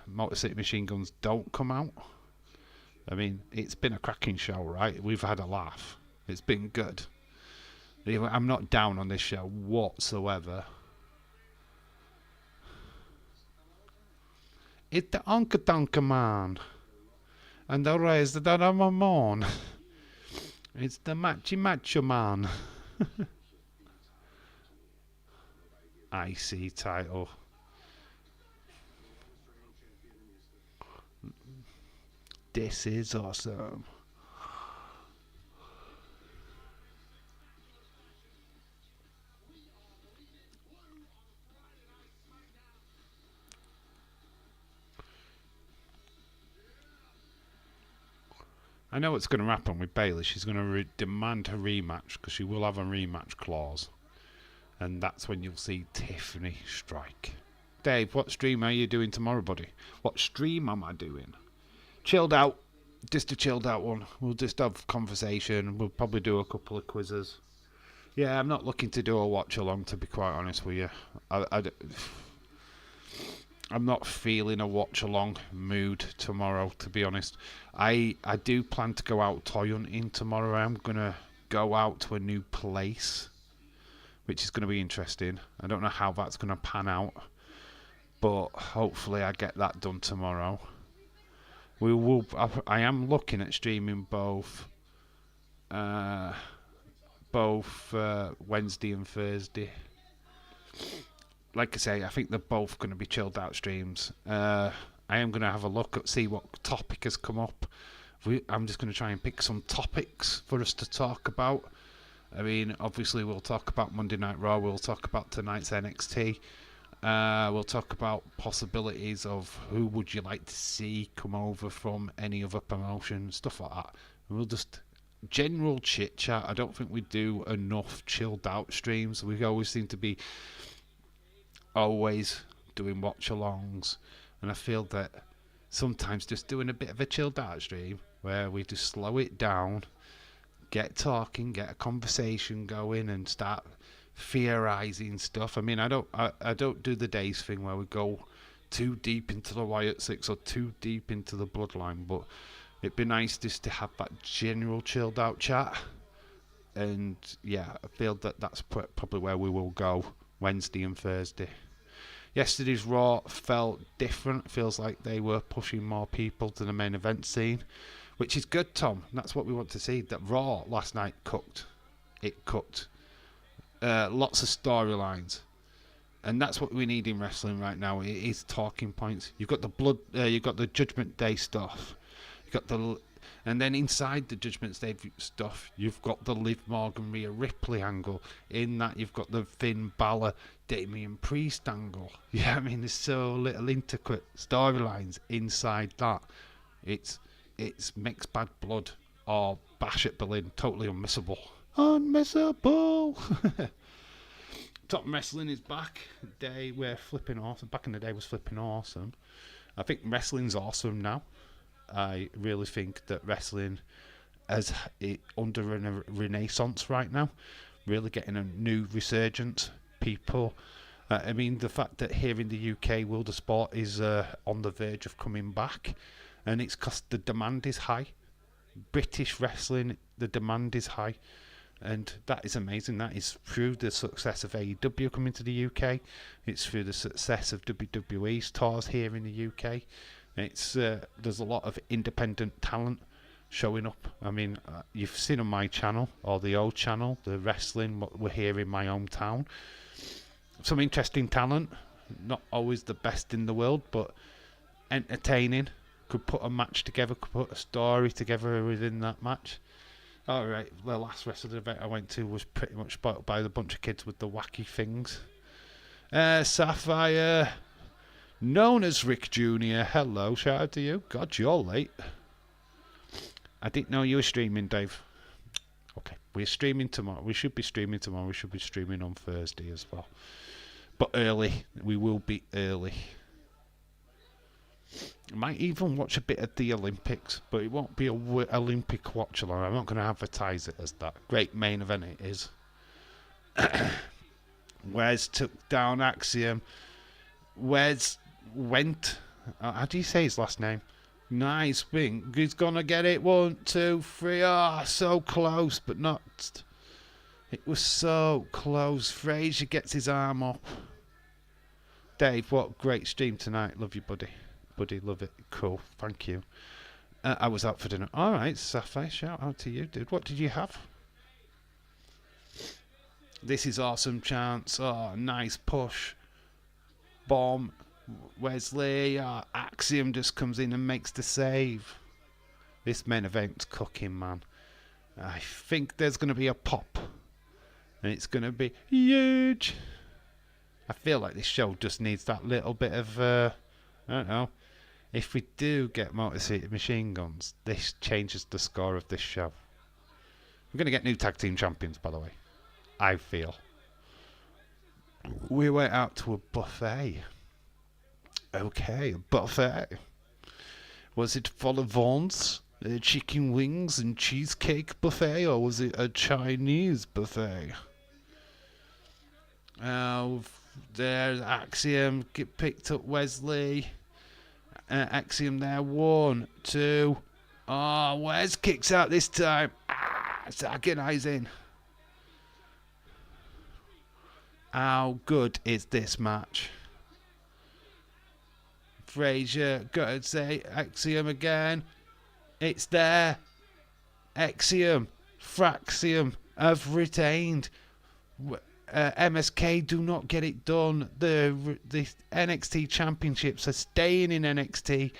Motor City Machine Guns don't come out. I mean, it's been a cracking show, right? We've had a laugh. It's been good. I'm not down on this show whatsoever. It's the Unka Dunka Man. And the rest that I'm a man. It's the Macho Man. IC title. This is awesome. I know what's going to happen with Bayley. She's going to demand her rematch because she will have a rematch clause. And that's when you'll see Tiffany strike. Dave, what stream are you doing tomorrow, buddy? What stream am I doing? Chilled out. Just a chilled out one. We'll just have conversation. We'll probably do a couple of quizzes. Yeah, I'm not looking to do a watch along, to be quite honest with you. I'm not feeling a watch-along mood tomorrow, to be honest. I do plan to go out toy hunting tomorrow. I'm going to go out to a new place, which is going to be interesting. I don't know how that's going to pan out, but hopefully I get that done tomorrow. I am looking at streaming both Wednesday and Thursday. Like I say, I think they're both going to be chilled out streams. I am going to have a look at see what topic has come up. I'm just going to try and pick some topics for us to talk about. I mean, obviously we'll talk about Monday Night Raw. We'll talk about tonight's NXT. We'll talk about possibilities of who would you like to see come over from any other promotion, stuff like that. And we'll just general chit chat. I don't think we do enough chilled out streams. We always seem to be always doing watch alongs, and I feel that sometimes just doing a bit of a chilled out stream where we just slow it down, get talking, get a conversation going, and start theorizing stuff. I mean, I don't do the days thing where we go too deep into the Wyatt Six or too deep into the Bloodline, but it'd be nice just to have that general chilled out chat. And yeah, I feel that that's probably where we will go Wednesday and Thursday. Yesterday's Raw felt different. Feels like they were pushing more people to the main event scene, which is good, Tom. That's what we want to see. That Raw last night cooked. It cooked. Lots of storylines, and that's what we need in wrestling right now. It is talking points. You've got you've got the Judgment Day stuff. You've got and then inside the Judgment Day stuff, you've got the Liv Morgan Rhea Ripley angle. In that, you've got the Finn Balor Damian Priest angle. Yeah, I mean, there's so little intricate storylines inside that. It's mixed bad blood or Bash at Berlin, totally unmissable. Unmissable. Top Wrestling is back. Day we're flipping awesome. Back in the day was flipping awesome. I think wrestling's awesome now. I really think that wrestling is under a renaissance right now. Really getting a new resurgence. People, I mean, the fact that here in the UK, World of Sport is on the verge of coming back, and it's because the demand is high. British wrestling, the demand is high, and that is amazing. That is through the success of AEW coming to the UK. It's through the success of WWE's tours here in the UK. It's there's a lot of independent talent showing up. I mean, you've seen on my channel or the old channel, the wrestling what we're here in my hometown. Some interesting talent, not always the best in the world, but entertaining. Could put a match together, could put a story together within that match. Alright, the last wrestling event I went to was pretty much spoiled by the bunch of kids with the wacky things. Sapphire, known as Rick Jr., hello, shout out to you. God, you're late. I didn't know you were streaming, Dave. Okay, we're streaming tomorrow. We should be streaming tomorrow. We should be streaming on Thursday as well. But early. We will be early. I might even watch a bit of the Olympics, but it won't be a Olympic watch along. I'm not going to advertise it as that. Great main event it is. Wes took down Axiom. Wes went. How do you say his last name? Nice thing. He's going to get it. 1, 2, 3. Ah, so close, but not. It was so close. Frazier gets his arm up. Dave, what great stream tonight. Love you, buddy. Buddy, love it. Cool. Thank you. I was out for dinner. All right, Sapphire, shout out to you, dude. What did you have? This is awesome chance. Oh, nice push. Bomb. Wesley. Axiom just comes in and makes the save. This main event's cooking, man. I think there's going to be a pop. And it's going to be huge. I feel like this show just needs that little bit of... I don't know. If we do get Motor Machine Guns, this changes the score of this show. We're going to get new tag team champions, by the way. I feel. We went out to a buffet. Okay, a buffet. Was it full of Vaughn's chicken wings and cheesecake buffet, or was it a Chinese buffet? There's Axiom. Picked up Wesley. Axiom there. 1, 2. Oh, Wes kicks out this time. It's agonizing. How good is this match? Frazier, gotta say, Axiom again. It's there. Axiom, Fraxiom have retained. MSK do not get it done. The NXT Championships are staying in NXT.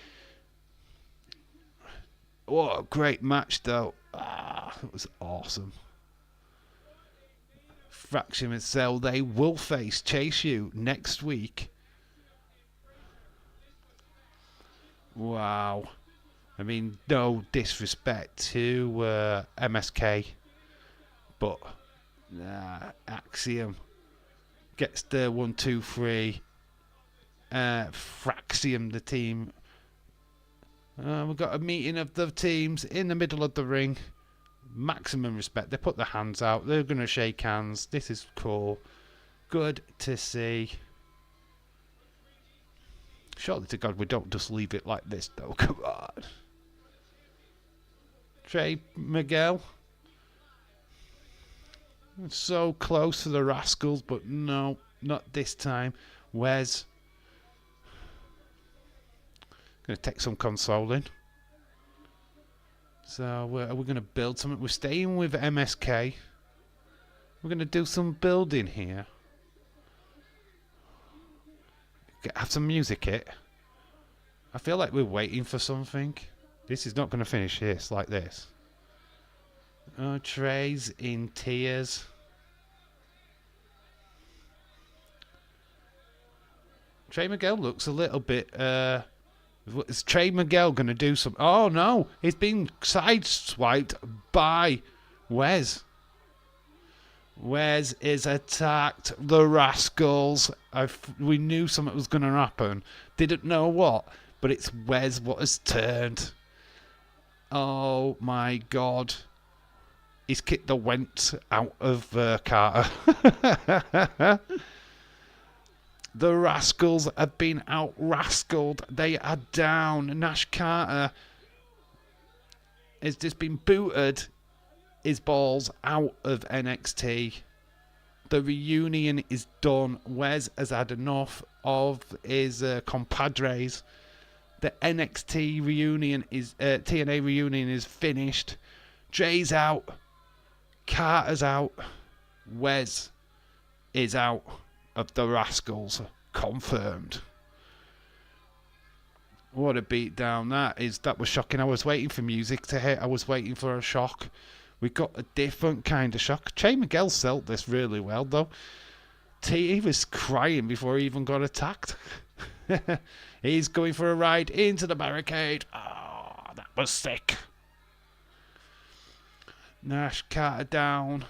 What a great match, though. It was awesome. Fraxiom and Cell, they will face Chase U next week. Wow. I mean, no disrespect to MSK, but Axiom gets the 1, 2, 3. Fraxiom, the team. We've got a meeting of the teams in the middle of the ring. Maximum respect. They put their hands out. They're going to shake hands. This is cool. Good to see. Surely to God we don't just leave it like this, though. Come on. Trey Miguel. So close to the Rascals, but no, not this time. Wes. Going to take some consoling. So, are we going to build something? We're staying with MSK. We're going to do some building here. Have some music hit. I feel like we're waiting for something. This is not going to finish this like this. Oh, Trey's in tears. Trey Miguel looks a little bit... Is Trey Miguel going to do something? Oh, no. He's been sideswiped by Wes. Wes is attacked. The Rascals. We knew something was going to happen. Didn't know what. But it's Wes what has turned. Oh, my God. He's kicked the Wentz out of Carter. The Rascals have been out-rascaled. They are down. Nash Carter has just been booted his balls out of NXT. The reunion is done. Wes has had enough of his compadres. The NXT reunion is... TNA reunion is finished. Jay's out. Carter's out. Wes is out of the Rascals. Confirmed. What a beatdown that was shocking. I was waiting for music to hit. I was waiting for a shock. We got a different kind of shock. Trey Miguel sold this really well, though. He was crying before he even got attacked. He's going for a ride into the barricade. Oh, that was sick. Nash Carter down.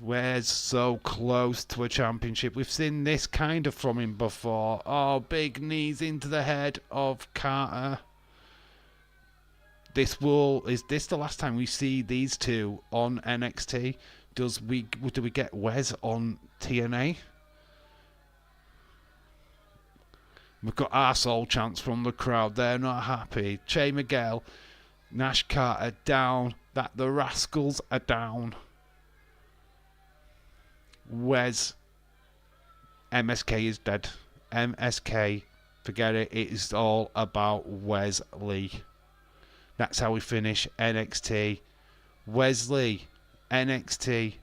Wes so close to a championship. We've seen this kind of from him before. Oh, big knees into the head of Carter. Is this the last time we see these two on NXT? Do we get Wes on TNA? We've got arsehole chants from the crowd. They're not happy. Che Miguel, Nash Carter down. The Rascals are down. Wes. MSK is dead. MSK, forget it. It is all about Wesley. That's how we finish NXT. Wesley, NXT,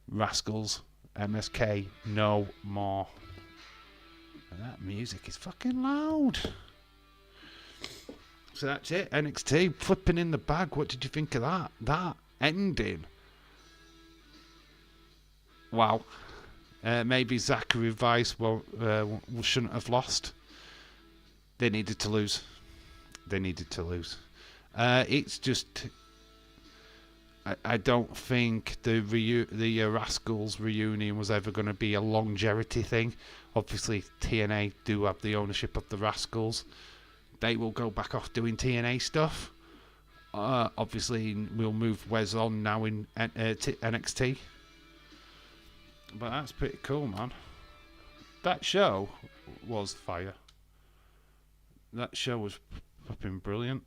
Rascals, MSK, no more. And that music is fucking loud. So that's it. NXT flipping in the bag. What did you think of that? That ending. Wow. Maybe Zachary Vice shouldn't have lost. They needed to lose. It's just... I don't think the Rascals reunion was ever going to be a longevity thing. Obviously, TNA do have the ownership of the Rascals. They will go back off doing TNA stuff. Obviously, we'll move Wes on now in NXT. But that's pretty cool, man. That show was fire. That show was fucking brilliant.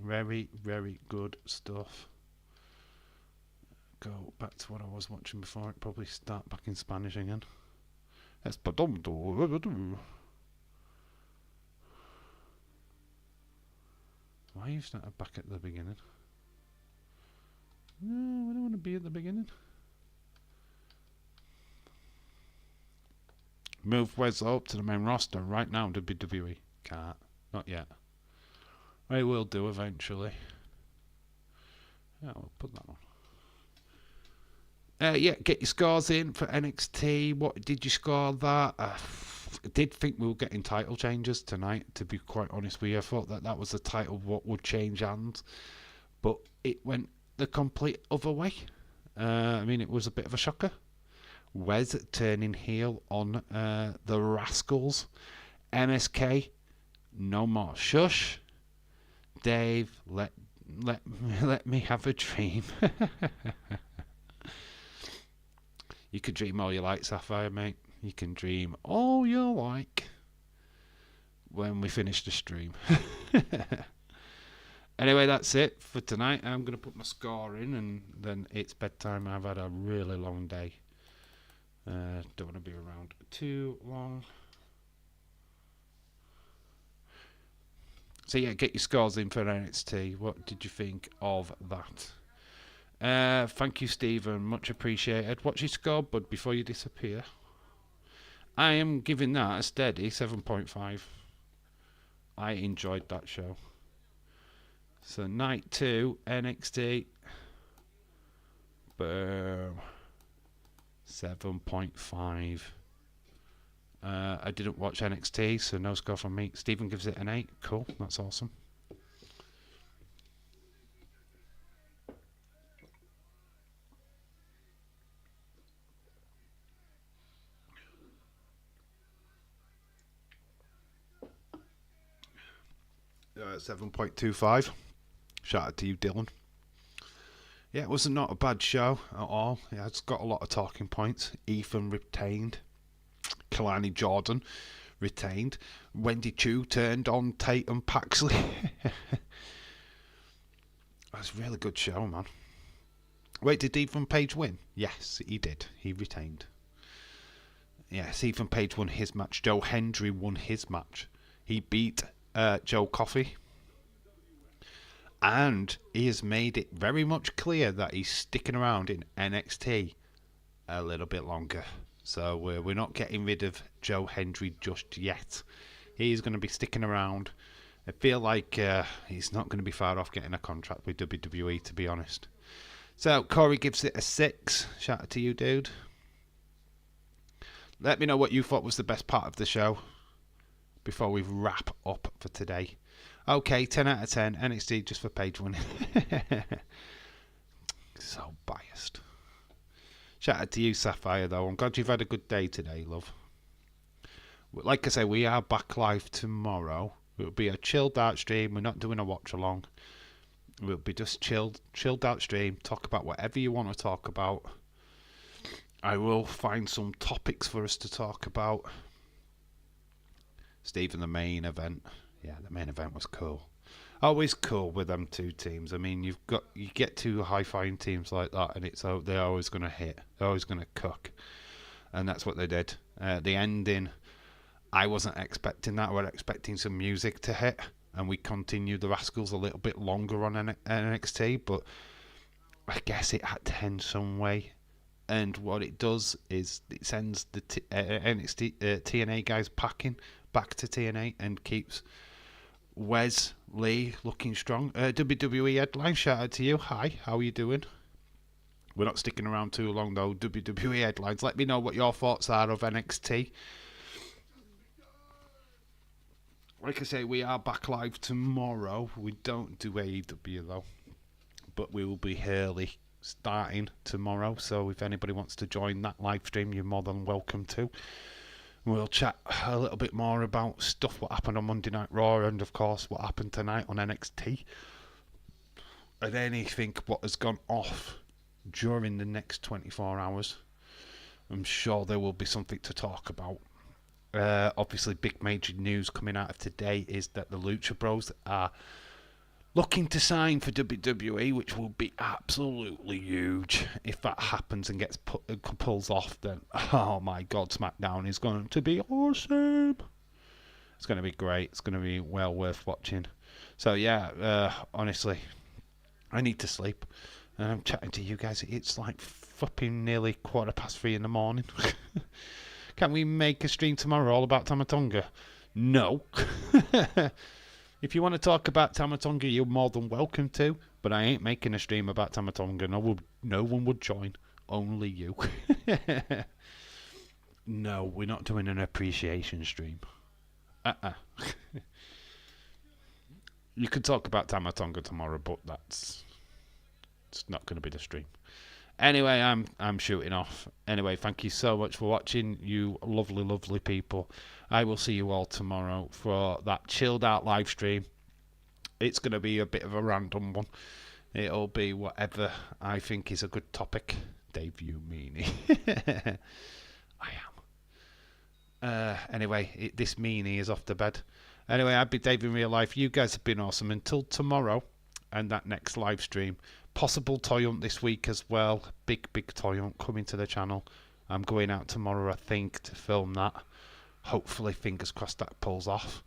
Very, very good stuff. Go back to what I was watching before. I'd probably start back in Spanish again. Why are you starting back at the beginning? No, I don't want to be at the beginning. Move Wes up to the main roster right now, WWE. Can't. Not yet. I will do eventually. Yeah, we'll put that on. Yeah, get your scores in for NXT. What did you score that? I did think we were getting title changes tonight, to be quite honest with you. I thought that was the title what would change hands, but it went the complete other way. I mean, it was a bit of a shocker. Wes turning heel on the Rascals. MSK, no more shush. Dave, let me have a dream. You can dream all you like, Sapphire, mate. You can dream all you like when we finish the stream. Anyway, that's it for tonight. I'm going to put my score in, and then it's bedtime. I've had a really long day. Don't want to be around too long. So yeah, get your scores in for NXT. What did you think of that? Thank you, Stephen. Much appreciated. What's your score, bud, before you disappear? I am giving that a steady 7.5. I enjoyed that show. So night 2, NXT. Boom. 7.5. I didn't watch NXT, so no score from me. Stephen gives it an 8. Cool, that's awesome. Uh, 7.25. Shout out to you, Dylan. Yeah, it was not a bad show at all. Yeah, it's got a lot of talking points. Ethan retained. Kanani Jordan retained. Wendy Chu turned on Tatum Paxley. That's a really good show, man. Wait, did Ethan Page win? Yes, he did. He retained. Yes, Ethan Page won his match. Joe Hendry won his match. He beat Joe Coffey. And he has made it very much clear that he's sticking around in NXT a little bit longer. So we're not getting rid of Joe Hendry just yet. He's going to be sticking around. I feel like he's not going to be far off getting a contract with WWE, to be honest. So Corey gives it a 6. Shout out to you, dude. Let me know what you thought was the best part of the show before we wrap up for today. Okay, 10 out of 10. NXT just for Page winning. So biased. Shout out to you, Sapphire, though. I'm glad you've had a good day today, love. Like I say, we are back live tomorrow. It'll be a chilled out stream. We're not doing a watch along. We'll be just chilled out stream. Talk about whatever you want to talk about. I will find some topics for us to talk about. Stephen, the main event. Yeah, the main event was cool. Always cool with them two teams. I mean, you get two high-flying teams like that, and they're always going to hit. They're always going to cook, and that's what they did. The ending, I wasn't expecting that. I was expecting some music to hit, and we continued the Rascals a little bit longer on NXT, but I guess it had to end some way. And what it does is it sends the NXT TNA guys packing back to TNA and keeps Wes Lee looking strong. WWE headline, shout out to you. Hi, how are you doing? We're not sticking around too long though. WWE headlines. Let me know what your thoughts are of NXT. Like I say, we are back live tomorrow. We don't do AEW though, but we will be early starting tomorrow. So if anybody wants to join that live stream, you're more than welcome to. We'll chat a little bit more about stuff, what happened on Monday Night Raw, and of course what happened tonight on NXT, and anything what has gone off during the next 24 hours. I'm sure there will be something to talk about. Obviously, big major news coming out of today is that the Lucha Bros are looking to sign for WWE, which will be absolutely huge. If that happens and gets pulls off, then oh my god, SmackDown is going to be awesome. It's going to be great. It's going to be well worth watching. So yeah, honestly, I need to sleep. And I'm chatting to you guys. It's like flipping nearly 3:15 in the morning. Can we make a stream tomorrow all about Tama Tonga? No. If you want to talk about Tama Tonga, you're more than welcome to. But I ain't making a stream about Tama Tonga. No one would join. Only you. No, we're not doing an appreciation stream. You can talk about Tama Tonga tomorrow, but it's not going to be the stream. Anyway, I'm shooting off. Anyway, thank you so much for watching, you lovely, lovely people. I will see you all tomorrow for that chilled out live stream. It's going to be a bit of a random one. It'll be whatever I think is a good topic. Dave, you meanie. I am. Anyway, this meanie is off the bed. Anyway, I've been Dave in real life. You guys have been awesome. Until tomorrow and that next live stream. Possible toy hunt this week as well. Big toy hunt coming to the channel. I'm going out tomorrow, I think, to film that. Hopefully, fingers crossed, that pulls off.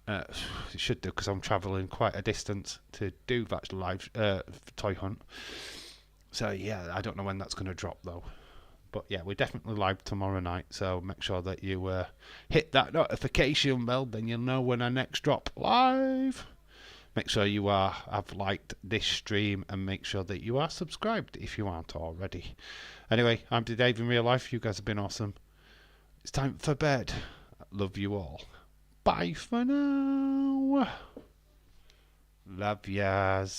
It should do, because I'm travelling quite a distance to do that live toy hunt. So yeah, I don't know when that's going to drop though. But yeah, we're definitely live tomorrow night. So make sure that you hit that notification bell, then you'll know when I next drop live. Make sure you have liked this stream and make sure that you are subscribed if you aren't already. Anyway, I'm Dave in real life. You guys have been awesome. It's time for bed. Love you all. Bye for now. Love yas.